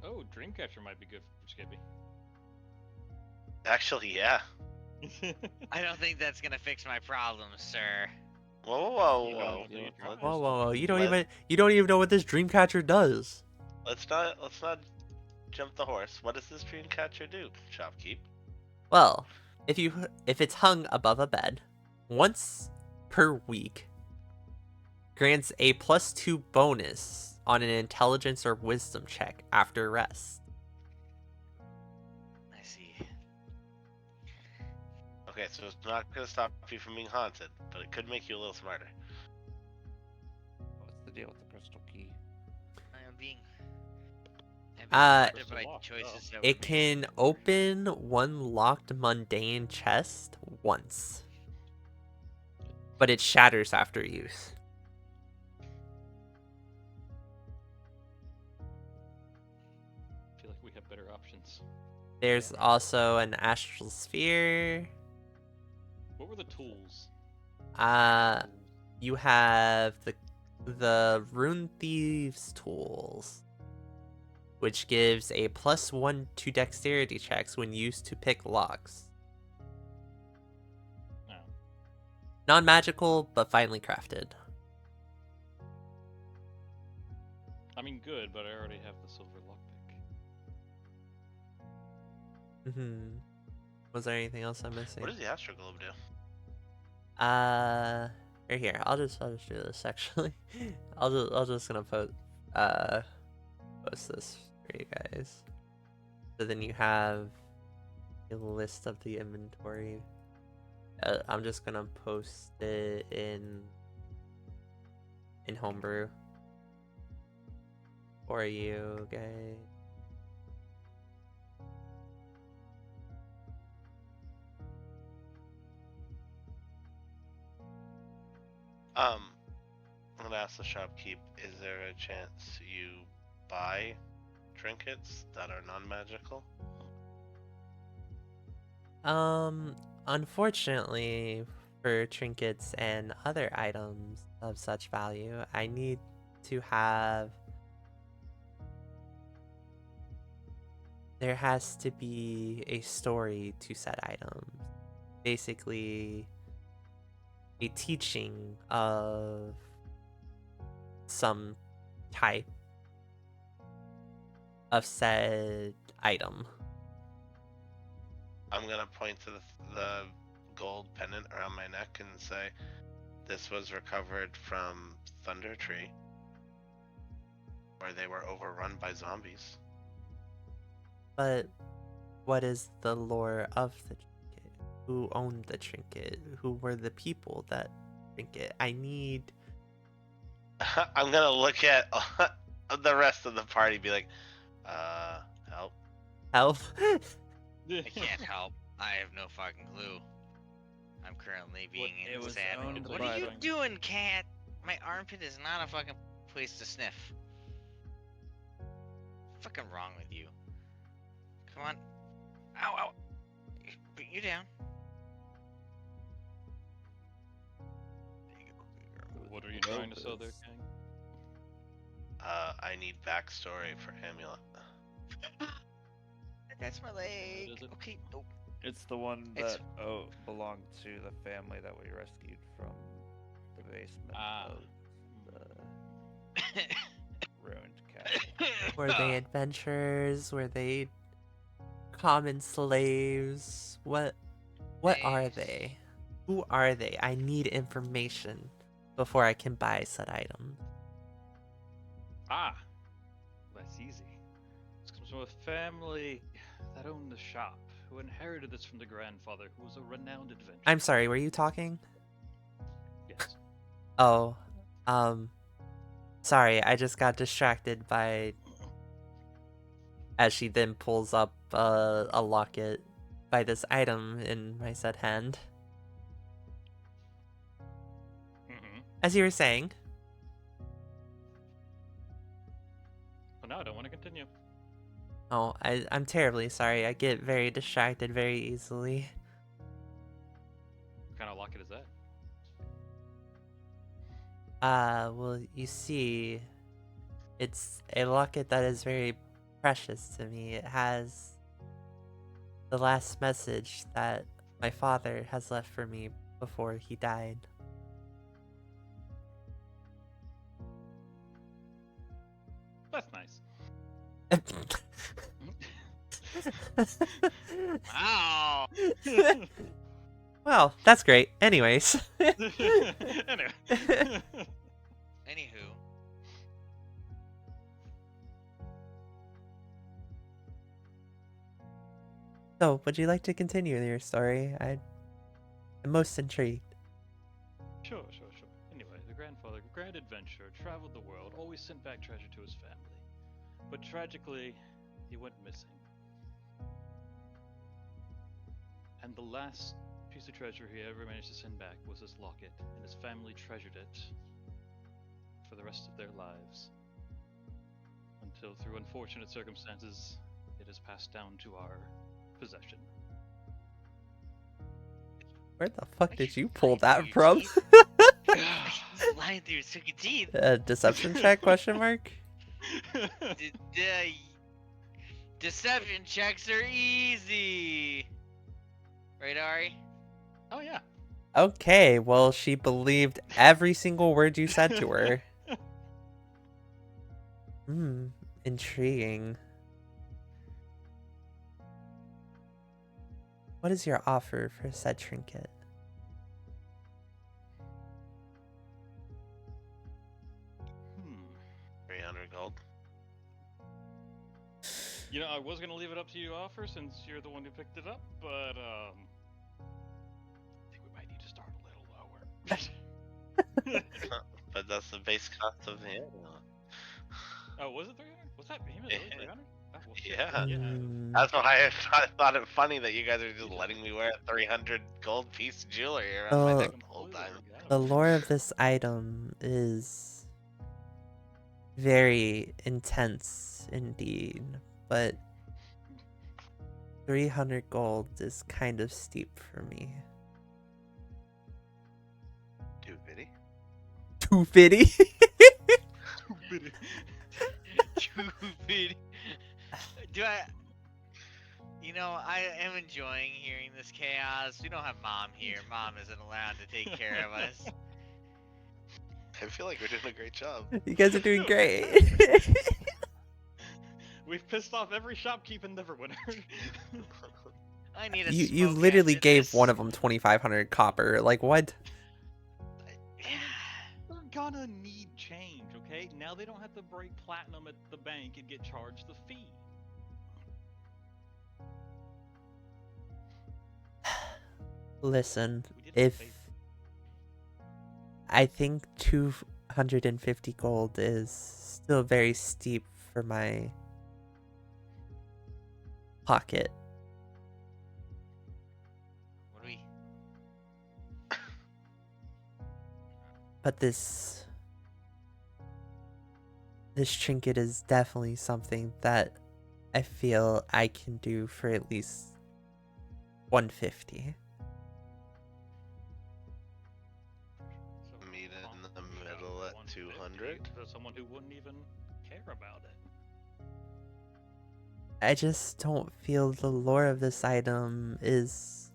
[SPEAKER 5] Oh, Dreamcatcher might be good for Skippy.
[SPEAKER 4] Actually, yeah.
[SPEAKER 2] I don't think that's gonna fix my problems, sir.
[SPEAKER 4] Whoa.
[SPEAKER 1] Whoa. You don't
[SPEAKER 4] Let-
[SPEAKER 1] even know what this dream catcher does.
[SPEAKER 4] Let's not jump the horse. What does this dream catcher do, Shopkeep?
[SPEAKER 1] Well, if it's hung above a bed once per week, grants a +2 bonus on an intelligence or wisdom check after rest.
[SPEAKER 2] I see.
[SPEAKER 4] Okay, so it's not gonna stop you from being haunted, but it could make you a little smarter.
[SPEAKER 6] What's the deal with the crystal key?
[SPEAKER 2] I'm being
[SPEAKER 1] Uh,
[SPEAKER 2] haunted by choices that
[SPEAKER 1] It
[SPEAKER 2] were made.
[SPEAKER 1] can open one locked mundane chest once, but it shatters after use.
[SPEAKER 5] I feel like we have better options.
[SPEAKER 1] There's also an astral sphere.
[SPEAKER 5] What were the tools?
[SPEAKER 1] You have the Rune Thieves tools, which gives a +1 to dexterity checks when used to pick locks.
[SPEAKER 5] No.
[SPEAKER 1] Non-magical, but finely crafted.
[SPEAKER 5] I mean, good, but I already have the silver lockpick.
[SPEAKER 1] Was there anything else I'm missing?
[SPEAKER 4] What does the Astro Globe do?
[SPEAKER 1] Right here. I'll just do this actually. I'll just gonna post this for you guys. So then you have a list of the inventory. I'm just gonna post it in Homebrew for you guys.
[SPEAKER 4] I'm gonna ask the shopkeep, is there a chance you buy trinkets that are non-magical?
[SPEAKER 1] Unfortunately, for trinkets and other items of such value, I need to have. There has to be a story to said item. Basically, a teaching of some type of said item.
[SPEAKER 4] I'm gonna point to the gold pendant around my neck and say, "This was recovered from Thunder Tree, where they were overrun by zombies."
[SPEAKER 1] But what is the lore of the trinket? Who owned the trinket? Who were the people that trinket? I need
[SPEAKER 4] I'm gonna look at the rest of the party, be like, help.
[SPEAKER 1] help.
[SPEAKER 2] I can't help. I have no fucking clue. I'm currently being
[SPEAKER 6] it was
[SPEAKER 2] examined.
[SPEAKER 6] owned
[SPEAKER 2] What
[SPEAKER 6] by
[SPEAKER 2] are you
[SPEAKER 6] the-
[SPEAKER 2] doing, cat? My armpit is not a fucking place to sniff. What's fucking wrong with you? Come on. Ow, ow. Put you down. There you go, good girl.
[SPEAKER 5] What are you trying to sell there,
[SPEAKER 6] Opus.
[SPEAKER 5] King?
[SPEAKER 4] I need backstory for Amulet.
[SPEAKER 2] That's my leg.
[SPEAKER 5] is it?
[SPEAKER 2] Okay. Oh.
[SPEAKER 6] It's the one
[SPEAKER 2] It's-
[SPEAKER 6] that belonged to the family that we rescued from the basement
[SPEAKER 5] Ah.
[SPEAKER 6] of the ruined castle.
[SPEAKER 1] Were they adventurers? Were they common slaves? What are
[SPEAKER 2] Slaves.
[SPEAKER 1] they? Who are they? I need information before I can buy said item.
[SPEAKER 5] Ah, that's easy. This comes from a family that owned the shop, who inherited this from the grandfather, who was a renowned adventurer.
[SPEAKER 1] I'm sorry, were you talking?
[SPEAKER 5] Yes.
[SPEAKER 1] Oh, sorry, I just got distracted by as she then pulls up a locket by this item in my said hand.
[SPEAKER 5] Mm-hmm.
[SPEAKER 1] As you were saying,
[SPEAKER 5] But no, I don't want to continue.
[SPEAKER 1] oh, I'm terribly sorry. I get very distracted very easily.
[SPEAKER 5] What kind of locket is that?
[SPEAKER 1] Well, you see, it's a locket that is very precious to me. It has the last message that my father has left for me before he died.
[SPEAKER 5] That's nice.
[SPEAKER 2] Ow.
[SPEAKER 1] Well, that's great. Anyways.
[SPEAKER 5] Anyway.
[SPEAKER 2] Anywho.
[SPEAKER 1] So, would you like to continue your story? I'm most intrigued.
[SPEAKER 5] Sure. Anyway, the grandfather, grand adventurer, traveled the world, always sent back treasure to his family. But tragically, he went missing. And the last piece of treasure he ever managed to send back was this locket, and his family treasured it for the rest of their lives. Until, through unfortunate circumstances, it has passed down to our possession.
[SPEAKER 1] Where the fuck
[SPEAKER 2] Are
[SPEAKER 1] did
[SPEAKER 2] you
[SPEAKER 1] you pull
[SPEAKER 2] lying
[SPEAKER 1] that
[SPEAKER 2] through
[SPEAKER 1] from?
[SPEAKER 2] your Lying through your silky teeth.
[SPEAKER 1] Deception check? Question mark.
[SPEAKER 2] Deception checks are easy. Right, Ari?
[SPEAKER 5] Oh yeah.
[SPEAKER 1] Okay, well, she believed every single word you said to her. Intriguing. What is your offer for said trinket?
[SPEAKER 5] Hmm.
[SPEAKER 4] 300 gold.
[SPEAKER 5] You know, I was gonna leave it up to you, offer, since you're the one who picked it up, but I think we might need to start a little lower.
[SPEAKER 4] But that's the base cost of the amulet.
[SPEAKER 5] Oh, was it 300? Was that behemoth really 300? Oh, well, shit,
[SPEAKER 4] Yeah.
[SPEAKER 5] Yeah.
[SPEAKER 4] That's why I thought it funny that you guys are just letting me wear a 300 gold piece of jewelry around my neck the whole time.
[SPEAKER 1] The lore of this item is very intense indeed, but 300 gold is kind of steep for me.
[SPEAKER 4] 250?
[SPEAKER 1] 250?
[SPEAKER 5] Stupid.
[SPEAKER 2] Stupid. Do I? You know, I am enjoying hearing this chaos. We don't have Mom here. Mom isn't allowed to take care of us.
[SPEAKER 4] I feel like we're doing a great job.
[SPEAKER 1] You guys are doing
[SPEAKER 5] No,
[SPEAKER 1] great.
[SPEAKER 5] We've pissed off every shopkeep in Neverwinter.
[SPEAKER 2] I need a
[SPEAKER 1] you
[SPEAKER 2] smoke
[SPEAKER 1] literally
[SPEAKER 2] after
[SPEAKER 1] gave
[SPEAKER 2] this.
[SPEAKER 1] one of them 2,500 copper. Like what?
[SPEAKER 5] They're gonna need change, okay? Now they don't have to break platinum at the bank and get charged the fee.
[SPEAKER 1] Listen,
[SPEAKER 5] We did them a
[SPEAKER 1] if
[SPEAKER 5] favor.
[SPEAKER 1] I think 250 gold is still very steep for my pocket.
[SPEAKER 2] What do we?
[SPEAKER 1] But this trinket is definitely something that I feel I can do for at least 150.
[SPEAKER 5] So,
[SPEAKER 4] Meet it in the
[SPEAKER 5] Tom, you got
[SPEAKER 4] middle at
[SPEAKER 5] 150
[SPEAKER 4] 200.
[SPEAKER 5] For someone who wouldn't even care about it.
[SPEAKER 1] I just don't feel the lore of this item is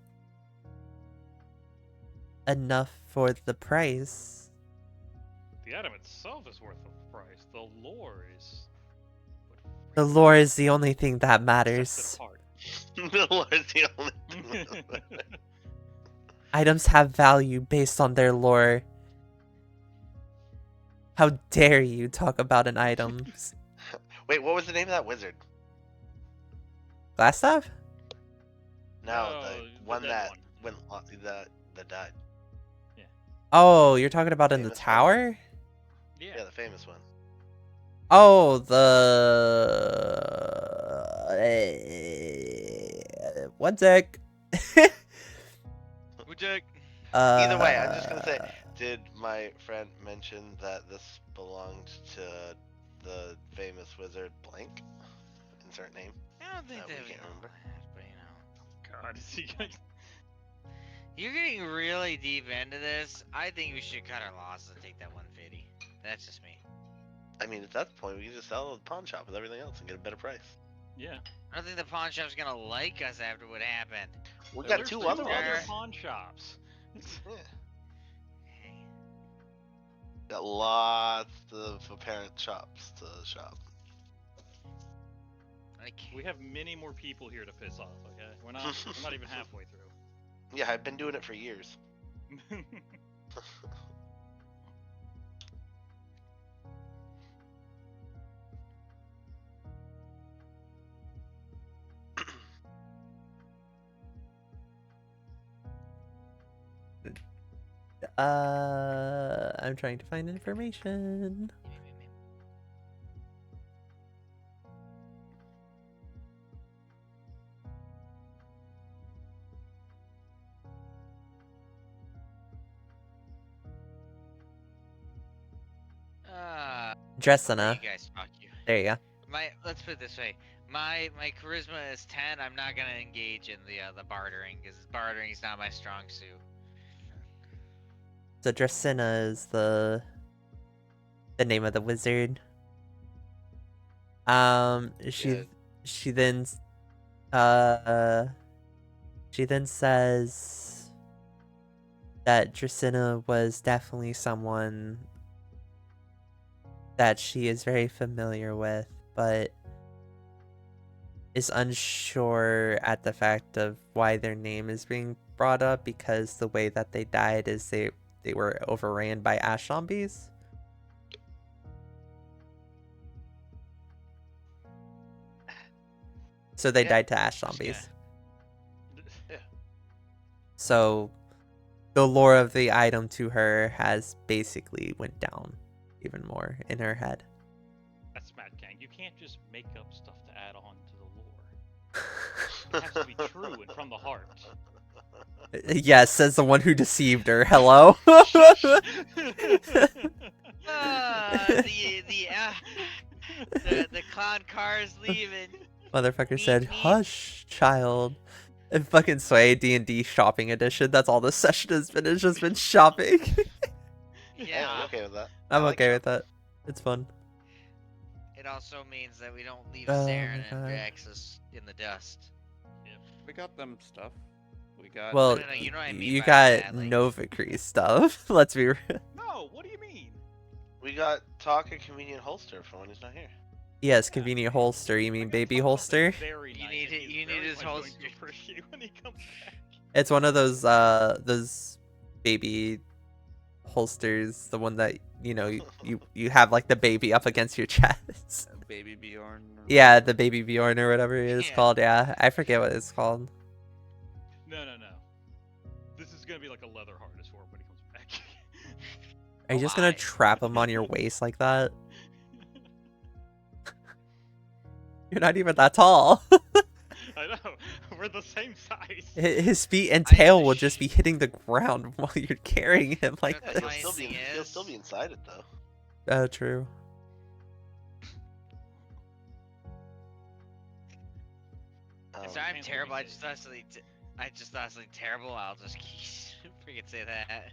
[SPEAKER 1] enough for the price.
[SPEAKER 5] The item itself is worth the price. The lore is.
[SPEAKER 1] The lore is the only thing that
[SPEAKER 5] Sets
[SPEAKER 1] matters.
[SPEAKER 5] it apart.
[SPEAKER 4] The Lord's the only thing.
[SPEAKER 1] Items have value based on their lore. How dare you talk about an item?
[SPEAKER 4] Wait, what was the name of that wizard?
[SPEAKER 1] Glassstaff?
[SPEAKER 4] No,
[SPEAKER 5] No,
[SPEAKER 4] the
[SPEAKER 5] the
[SPEAKER 4] one
[SPEAKER 5] dead
[SPEAKER 4] that
[SPEAKER 5] one.
[SPEAKER 4] went the died.
[SPEAKER 1] Oh, you're talking about in the
[SPEAKER 4] Famous one.
[SPEAKER 1] tower?
[SPEAKER 5] Yeah.
[SPEAKER 4] Yeah, the famous one.
[SPEAKER 1] Oh, one sec.
[SPEAKER 2] Jack.
[SPEAKER 4] Either way, I'm just gonna say, did my friend mention that this belonged to the famous wizard blank? Insert name.
[SPEAKER 2] I don't think
[SPEAKER 4] We
[SPEAKER 2] that we
[SPEAKER 4] can't
[SPEAKER 2] know
[SPEAKER 4] remember.
[SPEAKER 2] that, but you know.
[SPEAKER 5] God, is he going
[SPEAKER 2] You're getting really deep into this. I think we should cut our losses and take that 150. That's just me.
[SPEAKER 4] I mean, at that point, we can just sell the pawn shop with everything else and get a better price.
[SPEAKER 5] Yeah.
[SPEAKER 2] I don't think the pawn shop's gonna like us after what happened.
[SPEAKER 4] We
[SPEAKER 5] There's
[SPEAKER 4] got two
[SPEAKER 5] two
[SPEAKER 4] other
[SPEAKER 2] ones.
[SPEAKER 4] ones.
[SPEAKER 5] pawn shops.
[SPEAKER 4] Yeah.
[SPEAKER 2] Hey.
[SPEAKER 4] Got lots of apparent shops to shop.
[SPEAKER 5] We have many more people here to piss off. Okay, we're not even halfway through.
[SPEAKER 4] Yeah, I've been doing it for years.
[SPEAKER 1] I'm trying to find information. Dressana.
[SPEAKER 2] You guys, fuck you.
[SPEAKER 1] There you go.
[SPEAKER 2] Let's put it this way. My charisma is 10. I'm not gonna engage in the bartering because bartering is not my strong suit.
[SPEAKER 1] So Dressina is the name of the wizard. She then says that Dressina was definitely someone that she is very familiar with, but is unsure at the fact of why their name is being brought up, because the way that they died is they were overran by ash zombies. So they died to ash zombies.
[SPEAKER 4] Yeah.
[SPEAKER 1] So the lore of the item to her has basically went down even more in her head.
[SPEAKER 5] That's Matt Gang. You can't just make up stuff to add on to the lore. It has to be true and from the heart.
[SPEAKER 1] Yes, says the one who deceived her. Hello?
[SPEAKER 2] The clown car's leaving.
[SPEAKER 1] Motherfucker said, "Hush, child." And fucking Sway D&D shopping edition. That's all this session has been. It's just been shopping.
[SPEAKER 4] Yeah, I'm okay with that.
[SPEAKER 1] I'm
[SPEAKER 4] I like
[SPEAKER 1] okay
[SPEAKER 4] shopping.
[SPEAKER 1] with that. It's fun.
[SPEAKER 2] it also means that we don't leave
[SPEAKER 1] Oh
[SPEAKER 2] Saren
[SPEAKER 1] my
[SPEAKER 2] and
[SPEAKER 1] God.
[SPEAKER 2] Jaxus in the dust.
[SPEAKER 6] We got them stuff. We got.
[SPEAKER 1] Well,
[SPEAKER 2] No, you know what I mean
[SPEAKER 1] you
[SPEAKER 2] by
[SPEAKER 1] got
[SPEAKER 2] that, like-
[SPEAKER 1] Novacree stuff. Let's be real.
[SPEAKER 5] No, what do you mean?
[SPEAKER 4] We got Talk a convenient holster for when he's not here.
[SPEAKER 1] Yes,
[SPEAKER 5] Yeah.
[SPEAKER 1] convenient holster. You
[SPEAKER 5] I
[SPEAKER 1] mean
[SPEAKER 5] got
[SPEAKER 1] baby
[SPEAKER 5] something
[SPEAKER 1] holster?
[SPEAKER 5] Very
[SPEAKER 2] You
[SPEAKER 5] nice
[SPEAKER 2] need
[SPEAKER 5] that
[SPEAKER 2] it-
[SPEAKER 5] he's
[SPEAKER 2] you need
[SPEAKER 5] very
[SPEAKER 2] his
[SPEAKER 5] much going
[SPEAKER 2] holster.
[SPEAKER 5] to appreciate when he comes back.
[SPEAKER 1] It's one of those baby holsters. The one that you have like the baby up against your chest.
[SPEAKER 6] Baby Bjorn.
[SPEAKER 1] Yeah, the baby Bjorn or whatever it is
[SPEAKER 2] Yeah.
[SPEAKER 1] called. Yeah, I forget what it's called.
[SPEAKER 5] No. This is gonna be like a leather harness for him when he comes back.
[SPEAKER 1] Are you
[SPEAKER 2] Oh
[SPEAKER 1] just gonna
[SPEAKER 2] my.
[SPEAKER 1] trap him on your waist like that? You're not even that tall.
[SPEAKER 5] I know. We're the same size.
[SPEAKER 1] His feet and
[SPEAKER 2] I
[SPEAKER 1] tail will
[SPEAKER 2] just-
[SPEAKER 1] just be hitting the ground while you're carrying him like
[SPEAKER 2] Yeah,
[SPEAKER 1] this.
[SPEAKER 2] my thing
[SPEAKER 4] He'll
[SPEAKER 2] is-
[SPEAKER 4] still be inside it though.
[SPEAKER 1] Oh, true.
[SPEAKER 2] Sorry, I'm
[SPEAKER 5] Can't
[SPEAKER 2] terrible. I
[SPEAKER 5] wait.
[SPEAKER 2] just thought something terrible. I'll just freaking say that.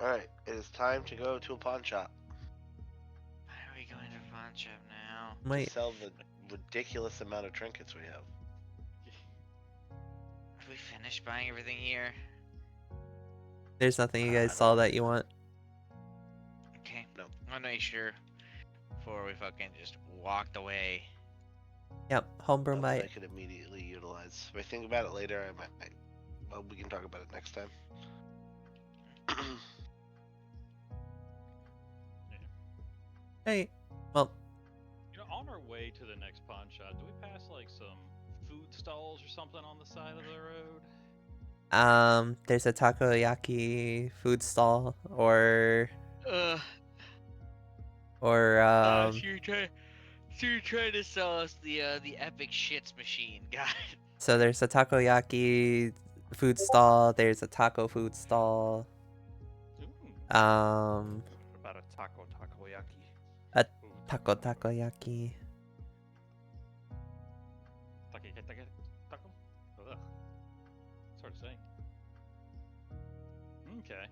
[SPEAKER 4] All right, it is time to go to a pawn shop
[SPEAKER 2] Why are we going to pawn shop now?
[SPEAKER 1] Wait,
[SPEAKER 4] to sell the ridiculous amount of trinkets we have.
[SPEAKER 2] Have we finished buying everything here?
[SPEAKER 1] there's nothing you
[SPEAKER 4] I
[SPEAKER 1] guys
[SPEAKER 4] don't
[SPEAKER 1] saw
[SPEAKER 4] know.
[SPEAKER 1] that you want.
[SPEAKER 2] Okay.
[SPEAKER 4] No.
[SPEAKER 2] I want to make sure before we fucking just walked away.
[SPEAKER 1] Yep, homebrew
[SPEAKER 4] Stuff
[SPEAKER 1] might.
[SPEAKER 4] I could immediately utilize. If I think about it later, I might. Well, we can talk about it next time.
[SPEAKER 1] Hey, well,
[SPEAKER 5] You know, on our way to the next pawn shop, do we pass like some food stalls or something on the side of the road?
[SPEAKER 1] there's a takoyaki food stall, or
[SPEAKER 2] Uh,
[SPEAKER 1] or
[SPEAKER 2] you're trying to sell us the epic shits machine, God.
[SPEAKER 1] so there's a takoyaki food stall. There's a taco food stall.
[SPEAKER 5] Ooh.
[SPEAKER 6] What about a takoyaki?
[SPEAKER 5] Ooh.
[SPEAKER 1] Takoyaki.
[SPEAKER 5] Taco? Ugh. It's hard to say. Okay.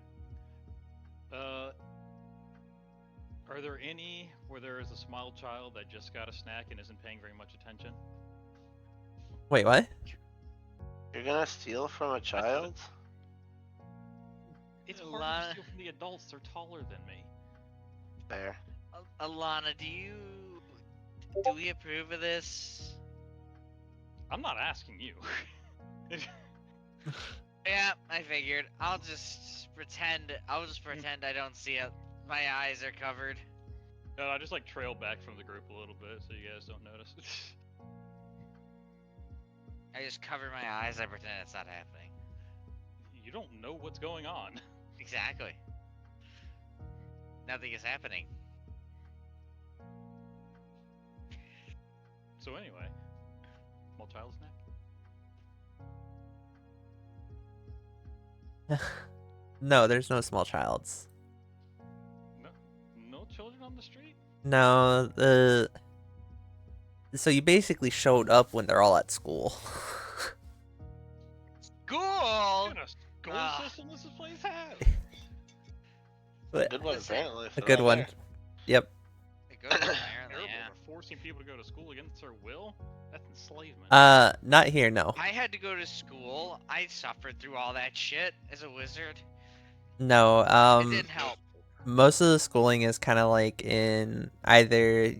[SPEAKER 5] Are there any where there is a small child that just got a snack and isn't paying very much attention?
[SPEAKER 1] Wait, what?
[SPEAKER 4] You're gonna steal from a child?
[SPEAKER 5] It's
[SPEAKER 2] A
[SPEAKER 5] hard
[SPEAKER 2] lot-
[SPEAKER 5] to steal from the adults. They're taller than me.
[SPEAKER 4] Fair.
[SPEAKER 2] Alana, do we approve of this?
[SPEAKER 5] I'm not asking you.
[SPEAKER 2] Yeah, I figured. I'll just pretend I don't see it. My eyes are covered.
[SPEAKER 5] I just like trail back from the group a little bit so you guys don't notice.
[SPEAKER 2] I just cover my eyes. I pretend it's not happening.
[SPEAKER 5] You don't know what's going on.
[SPEAKER 2] Exactly. Nothing is happening.
[SPEAKER 5] So anyway, small child snack.
[SPEAKER 1] No, there's no small childs.
[SPEAKER 5] No children on the street.
[SPEAKER 1] No, so you basically showed up when they're all at school.
[SPEAKER 2] Cool.
[SPEAKER 5] What kind of school
[SPEAKER 2] Ah.
[SPEAKER 5] system does this place have?
[SPEAKER 1] But
[SPEAKER 4] Good one,
[SPEAKER 2] Listen,
[SPEAKER 4] apparently.
[SPEAKER 1] a
[SPEAKER 4] for
[SPEAKER 1] good
[SPEAKER 4] all
[SPEAKER 1] one.
[SPEAKER 4] there.
[SPEAKER 1] Yep.
[SPEAKER 2] It goes apparently,
[SPEAKER 5] Terrible.
[SPEAKER 2] yeah.
[SPEAKER 5] We're forcing people to go to school against their will. That's enslavement.
[SPEAKER 1] Not here, no.
[SPEAKER 2] I had to go to school. I suffered through all that shit as a wizard.
[SPEAKER 1] No,
[SPEAKER 2] It didn't help.
[SPEAKER 1] most of the schooling is kind of like in either,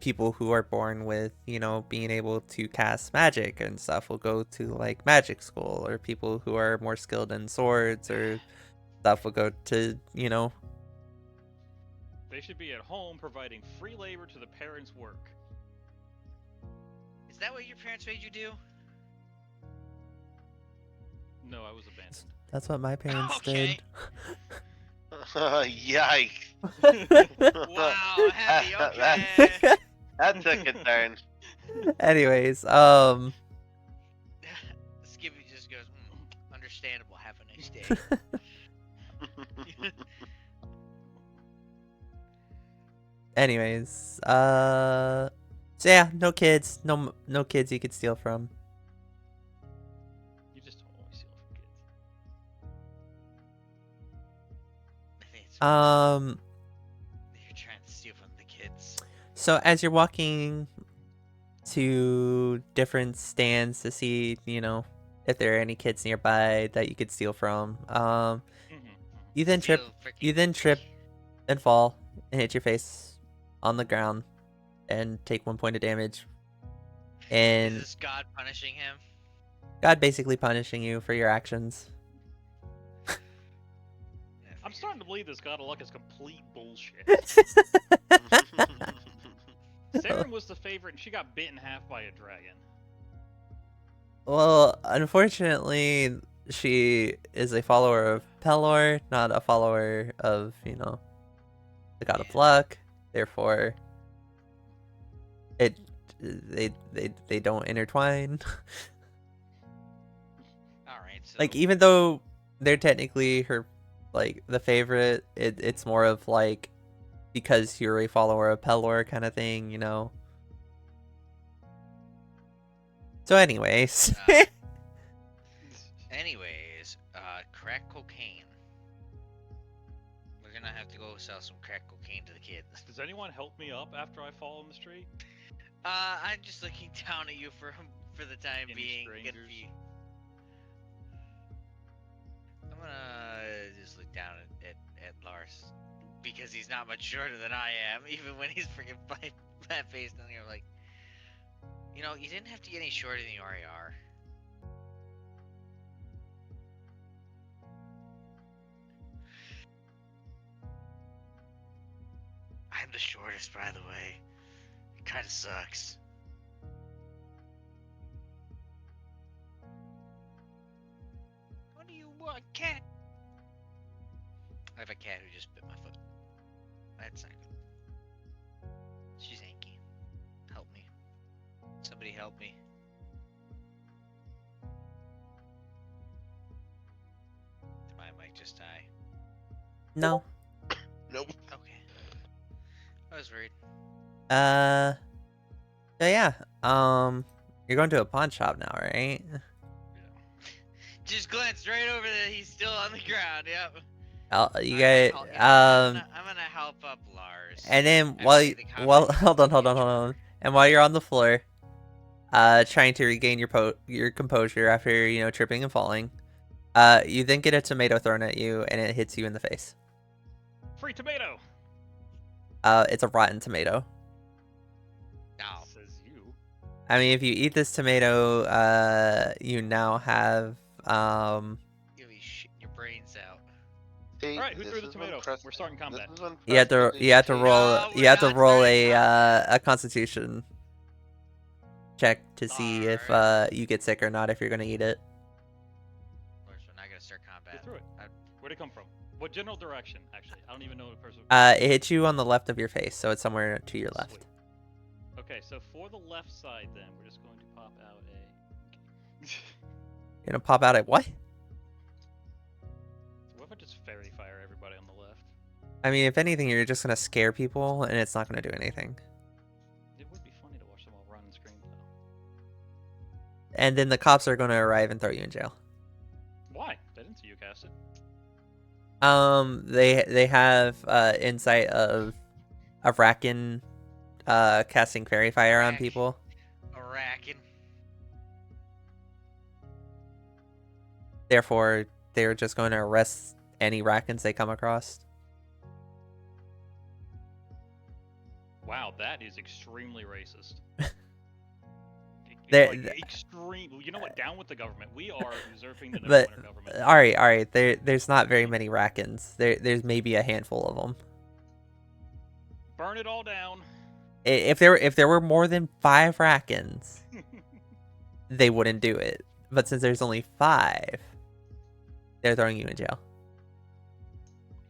[SPEAKER 1] people who are born with, being able to cast magic and stuff will go to like magic school, or people who are more skilled in swords or stuff will go to,
[SPEAKER 5] They should be at home providing free labor to the parents' work.
[SPEAKER 2] Is that what your parents made you do?
[SPEAKER 5] No, I was abandoned.
[SPEAKER 1] that's what my parents
[SPEAKER 2] Okay.
[SPEAKER 4] Yikes.
[SPEAKER 1] did.
[SPEAKER 2] Wow, heavy,
[SPEAKER 4] That-
[SPEAKER 2] okay.
[SPEAKER 4] That took a turn.
[SPEAKER 1] Anyways,
[SPEAKER 2] Skippy just goes, understandable, have a nice day.
[SPEAKER 1] anyways, so yeah, no kids, no kids you could steal from.
[SPEAKER 5] You just don't always steal from kids.
[SPEAKER 2] I think it's-
[SPEAKER 1] So as you're walking to different stands to see, if there are any kids nearby that you could steal from, you then trip,
[SPEAKER 2] Steal frickin'
[SPEAKER 1] you then trip
[SPEAKER 2] candy.
[SPEAKER 1] and fall and hit your face on the ground and take 1 point of damage.
[SPEAKER 2] Is
[SPEAKER 1] And
[SPEAKER 2] this God punishing him?
[SPEAKER 1] God basically punishing you for your actions.
[SPEAKER 2] Yeah,
[SPEAKER 5] I'm
[SPEAKER 2] figured.
[SPEAKER 5] starting to believe this God of Luck is complete bullshit. Saren was the favorite, and she got bit in half by a dragon.
[SPEAKER 1] Well, unfortunately, she is a follower of Pelor, not a follower of, the God of
[SPEAKER 2] Yeah.
[SPEAKER 1] Luck. Therefore, they don't intertwine.
[SPEAKER 2] All right, so
[SPEAKER 1] Like, even though they're technically her, like, the favorite, it's more of like because you're a follower of Pelor kind of thing, So, anyways,
[SPEAKER 2] anyways, crack cocaine. We're gonna have to go sell some crack cocaine to the kids.
[SPEAKER 5] Does anyone help me up after I fall in the street?
[SPEAKER 2] I'm just looking down at you for the time
[SPEAKER 5] Any
[SPEAKER 2] being.
[SPEAKER 5] strangers?
[SPEAKER 2] I'm gonna just look down at Lars because he's not much shorter than I am, even when he's freaking flat faced down here. Like, you didn't have to get any shorter than you already are. I'm the shortest, by the way. It kind of sucks. What do you want, cat? I have a cat who just bit my foot. That's not good. She's hanky. Help me. Somebody help me. Did my mic just die?
[SPEAKER 1] no.
[SPEAKER 4] Nope.
[SPEAKER 2] Okay. I was worried.
[SPEAKER 1] So yeah, you're going to a pawn shop now, right?
[SPEAKER 2] Just glanced right over there. He's still on the ground. Yep.
[SPEAKER 1] You
[SPEAKER 2] Alright,
[SPEAKER 1] guys,
[SPEAKER 2] I'm gonna help up Lars.
[SPEAKER 1] and then
[SPEAKER 2] I
[SPEAKER 1] while
[SPEAKER 2] see
[SPEAKER 1] you,
[SPEAKER 2] the
[SPEAKER 1] while
[SPEAKER 2] comment.
[SPEAKER 1] hold on, and while you're on the floor, trying to regain your composure after tripping and falling, you then get a tomato thrown at you, and it hits you in the face.
[SPEAKER 5] Free tomato!
[SPEAKER 1] It's a rotten tomato.
[SPEAKER 2] No.
[SPEAKER 5] Says you.
[SPEAKER 1] I mean, if you eat this tomato, you now have
[SPEAKER 2] You'll be shitting your brains out.
[SPEAKER 4] See,
[SPEAKER 5] Alright, who
[SPEAKER 4] this
[SPEAKER 5] through the
[SPEAKER 4] is when
[SPEAKER 5] tomato?
[SPEAKER 4] Preston-
[SPEAKER 5] We're starting combat.
[SPEAKER 4] This is when
[SPEAKER 1] you have to
[SPEAKER 4] Preston
[SPEAKER 1] you have to
[SPEAKER 4] takes-
[SPEAKER 1] roll
[SPEAKER 2] No,
[SPEAKER 1] you
[SPEAKER 2] we're
[SPEAKER 1] have to
[SPEAKER 2] not
[SPEAKER 1] roll
[SPEAKER 2] starting
[SPEAKER 1] a Constitution check to see if
[SPEAKER 2] Alright.
[SPEAKER 1] you get sick or not if you're gonna eat it.
[SPEAKER 2] Of course, we're not gonna start
[SPEAKER 5] Who
[SPEAKER 2] combat.
[SPEAKER 5] threw it? Where'd it come from? What general direction, actually? I don't even know the person.
[SPEAKER 1] It hits you on the left of your face, so it's somewhere to your left.
[SPEAKER 5] Sweet. Okay, so for the left side, then, we're just going to pop out a...
[SPEAKER 1] You're gonna pop out at what?
[SPEAKER 5] What if I just fairy fire everybody on the left?
[SPEAKER 1] I mean, if anything, you're just gonna scare people, and it's not gonna do anything.
[SPEAKER 5] It would be funny to watch them all run and scream, though.
[SPEAKER 1] And then the cops are gonna arrive and throw you in jail.
[SPEAKER 5] Why? They didn't see you cast it.
[SPEAKER 1] They have insight of Racken casting fairy fire on
[SPEAKER 2] Rack.
[SPEAKER 1] people.
[SPEAKER 2] A racking.
[SPEAKER 1] Therefore, they're just going to arrest any Rackens they come across.
[SPEAKER 5] Wow, that is extremely racist.
[SPEAKER 1] There-
[SPEAKER 5] Extreme. You know what? Down with the government. We are usurping the
[SPEAKER 1] But
[SPEAKER 5] Neverwinter government.
[SPEAKER 1] all right. There's not very many Rackens. There's maybe a handful of them.
[SPEAKER 5] Burn it all down.
[SPEAKER 1] If there were more than 5 Rackens, they wouldn't do it. But since there's only 5, they're throwing you in jail.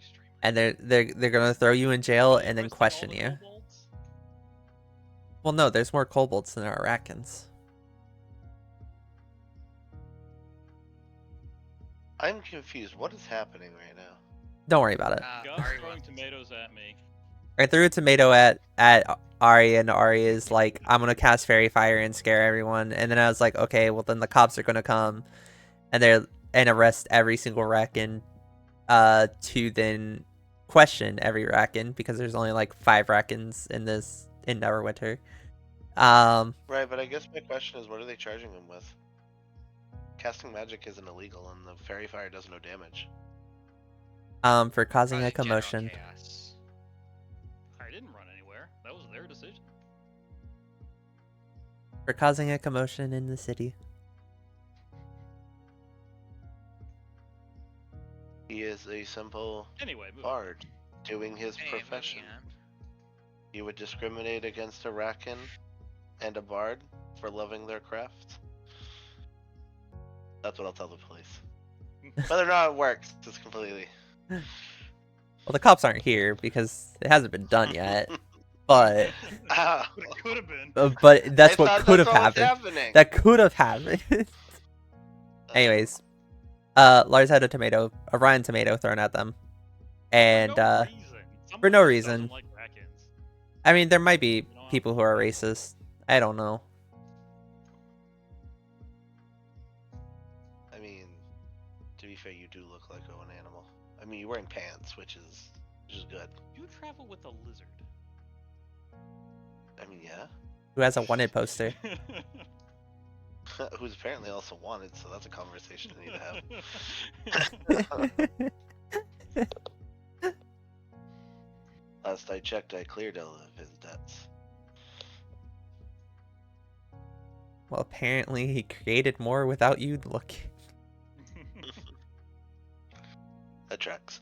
[SPEAKER 5] Extreme.
[SPEAKER 1] And they're gonna throw you in jail and then
[SPEAKER 5] Arresting
[SPEAKER 1] question
[SPEAKER 5] all the
[SPEAKER 1] you.
[SPEAKER 5] kobolds?
[SPEAKER 1] Well, no, there's more kobolds than there are Rackens.
[SPEAKER 4] I'm confused. What is happening right now?
[SPEAKER 1] Don't worry about it.
[SPEAKER 5] Gus
[SPEAKER 2] Ari
[SPEAKER 5] throwing
[SPEAKER 2] wants-
[SPEAKER 5] tomatoes at me.
[SPEAKER 1] I threw a tomato at Ari, and Ari is like, I'm gonna cast fairy fire and scare everyone. And then I was like, okay, well then the cops are gonna come, and arrest every single Racken, to then question every Racken, because there's only like 5 Rackens in in Neverwinter.
[SPEAKER 4] Right, but I guess my question is, what are they charging him with? Casting magic isn't illegal, and the fairy fire does no damage.
[SPEAKER 1] For causing a
[SPEAKER 2] Causing general
[SPEAKER 1] commotion.
[SPEAKER 2] chaos.
[SPEAKER 5] I didn't run anywhere. That was their decision.
[SPEAKER 1] For causing a commotion in the city.
[SPEAKER 4] He is a simple
[SPEAKER 5] Anyway, moving
[SPEAKER 4] bard doing his
[SPEAKER 2] Hey,
[SPEAKER 4] profession.
[SPEAKER 2] moving on.
[SPEAKER 4] You would discriminate against a Rakan and a bard for loving their craft? That's what I'll tell the police. Whether or not it works is completely.
[SPEAKER 1] Well, the cops aren't here because it hasn't been done yet. But
[SPEAKER 4] Ow.
[SPEAKER 5] But it could have been.
[SPEAKER 1] but that's
[SPEAKER 4] I
[SPEAKER 1] what
[SPEAKER 4] thought
[SPEAKER 1] could have
[SPEAKER 4] that's what was
[SPEAKER 1] happened.
[SPEAKER 4] happening.
[SPEAKER 1] That could have happened. Anyways, Lars had a rotten tomato thrown at them, and
[SPEAKER 5] for no reason.
[SPEAKER 1] for no
[SPEAKER 5] Someone just
[SPEAKER 1] reason.
[SPEAKER 5] doesn't like Rackens.
[SPEAKER 1] I mean, there might be
[SPEAKER 5] You know,
[SPEAKER 1] people who are racist. I don't know.
[SPEAKER 4] I mean, to be fair, you do look like an animal. I mean, you're wearing pants, which is good.
[SPEAKER 5] You travel with a lizard.
[SPEAKER 4] I mean, yeah.
[SPEAKER 1] Who has a wanted poster?
[SPEAKER 4] Who's apparently also wanted, so that's a conversation we need to have. Last I checked, I cleared all of his debts.
[SPEAKER 1] Well, apparently he created more without you looking.
[SPEAKER 4] That tracks.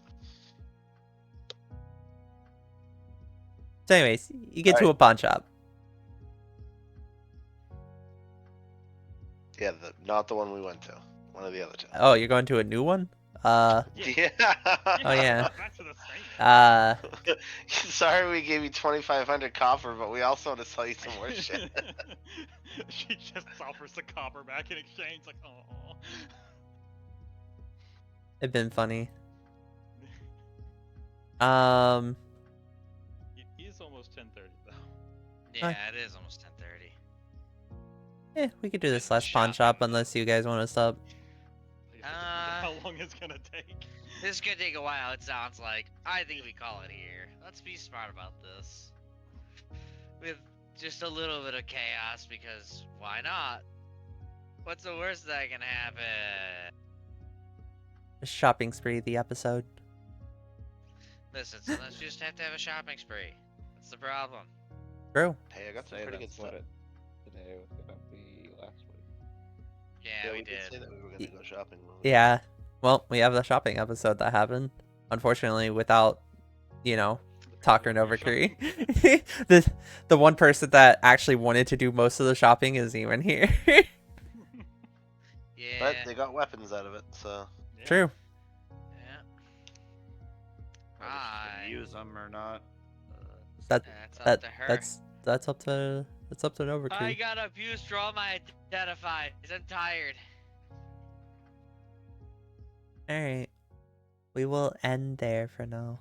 [SPEAKER 1] So, anyways, you get to
[SPEAKER 4] Alright.
[SPEAKER 1] a pawn shop.
[SPEAKER 4] Yeah, not the one we went to. One of the other two.
[SPEAKER 1] Oh, you're going to a new one?
[SPEAKER 4] Yeah.
[SPEAKER 1] Oh, yeah.
[SPEAKER 5] Back to the same.
[SPEAKER 4] Sorry we gave you 2,500 copper, but we also want to sell you some more shit.
[SPEAKER 5] She just offers the copper back in exchange, like, oh.
[SPEAKER 1] It'd been funny.
[SPEAKER 5] It is almost 10:30 though.
[SPEAKER 2] Yeah, it is almost 10:30.
[SPEAKER 1] We could do this last pawn shop unless you guys want to stop.
[SPEAKER 5] How long it's gonna take?
[SPEAKER 2] This is gonna take a while, it sounds like. I think we call it here. Let's be smart about this. With just a little bit of chaos, because why not? What's the worst that can happen?
[SPEAKER 1] A shopping spree, the episode.
[SPEAKER 2] Listen, so let's just have to have a shopping spree. That's the problem.
[SPEAKER 1] True.
[SPEAKER 4] Hey, I got some
[SPEAKER 6] Say
[SPEAKER 4] pretty good
[SPEAKER 6] that's
[SPEAKER 4] stuff.
[SPEAKER 6] what it today was gonna be last week.
[SPEAKER 2] Yeah, we
[SPEAKER 4] did say
[SPEAKER 2] did.
[SPEAKER 4] that we were gonna go shopping. when we-
[SPEAKER 1] Yeah. Well, we have the shopping episode that happened. Unfortunately, without, talking over Kree. the one person that actually wanted to do most of the shopping isn't even here.
[SPEAKER 2] Yeah.
[SPEAKER 4] But they got weapons out of it, so.
[SPEAKER 5] Yeah.
[SPEAKER 1] True.
[SPEAKER 2] Yeah.
[SPEAKER 6] Whether she's gonna
[SPEAKER 2] Fine.
[SPEAKER 6] use them or not.
[SPEAKER 1] That
[SPEAKER 2] That's up
[SPEAKER 1] that
[SPEAKER 2] to her.
[SPEAKER 1] that's up to Nova
[SPEAKER 2] I
[SPEAKER 1] Kree.
[SPEAKER 2] got abused for all my identifies. I'm tired.
[SPEAKER 1] All right. We will end there for now.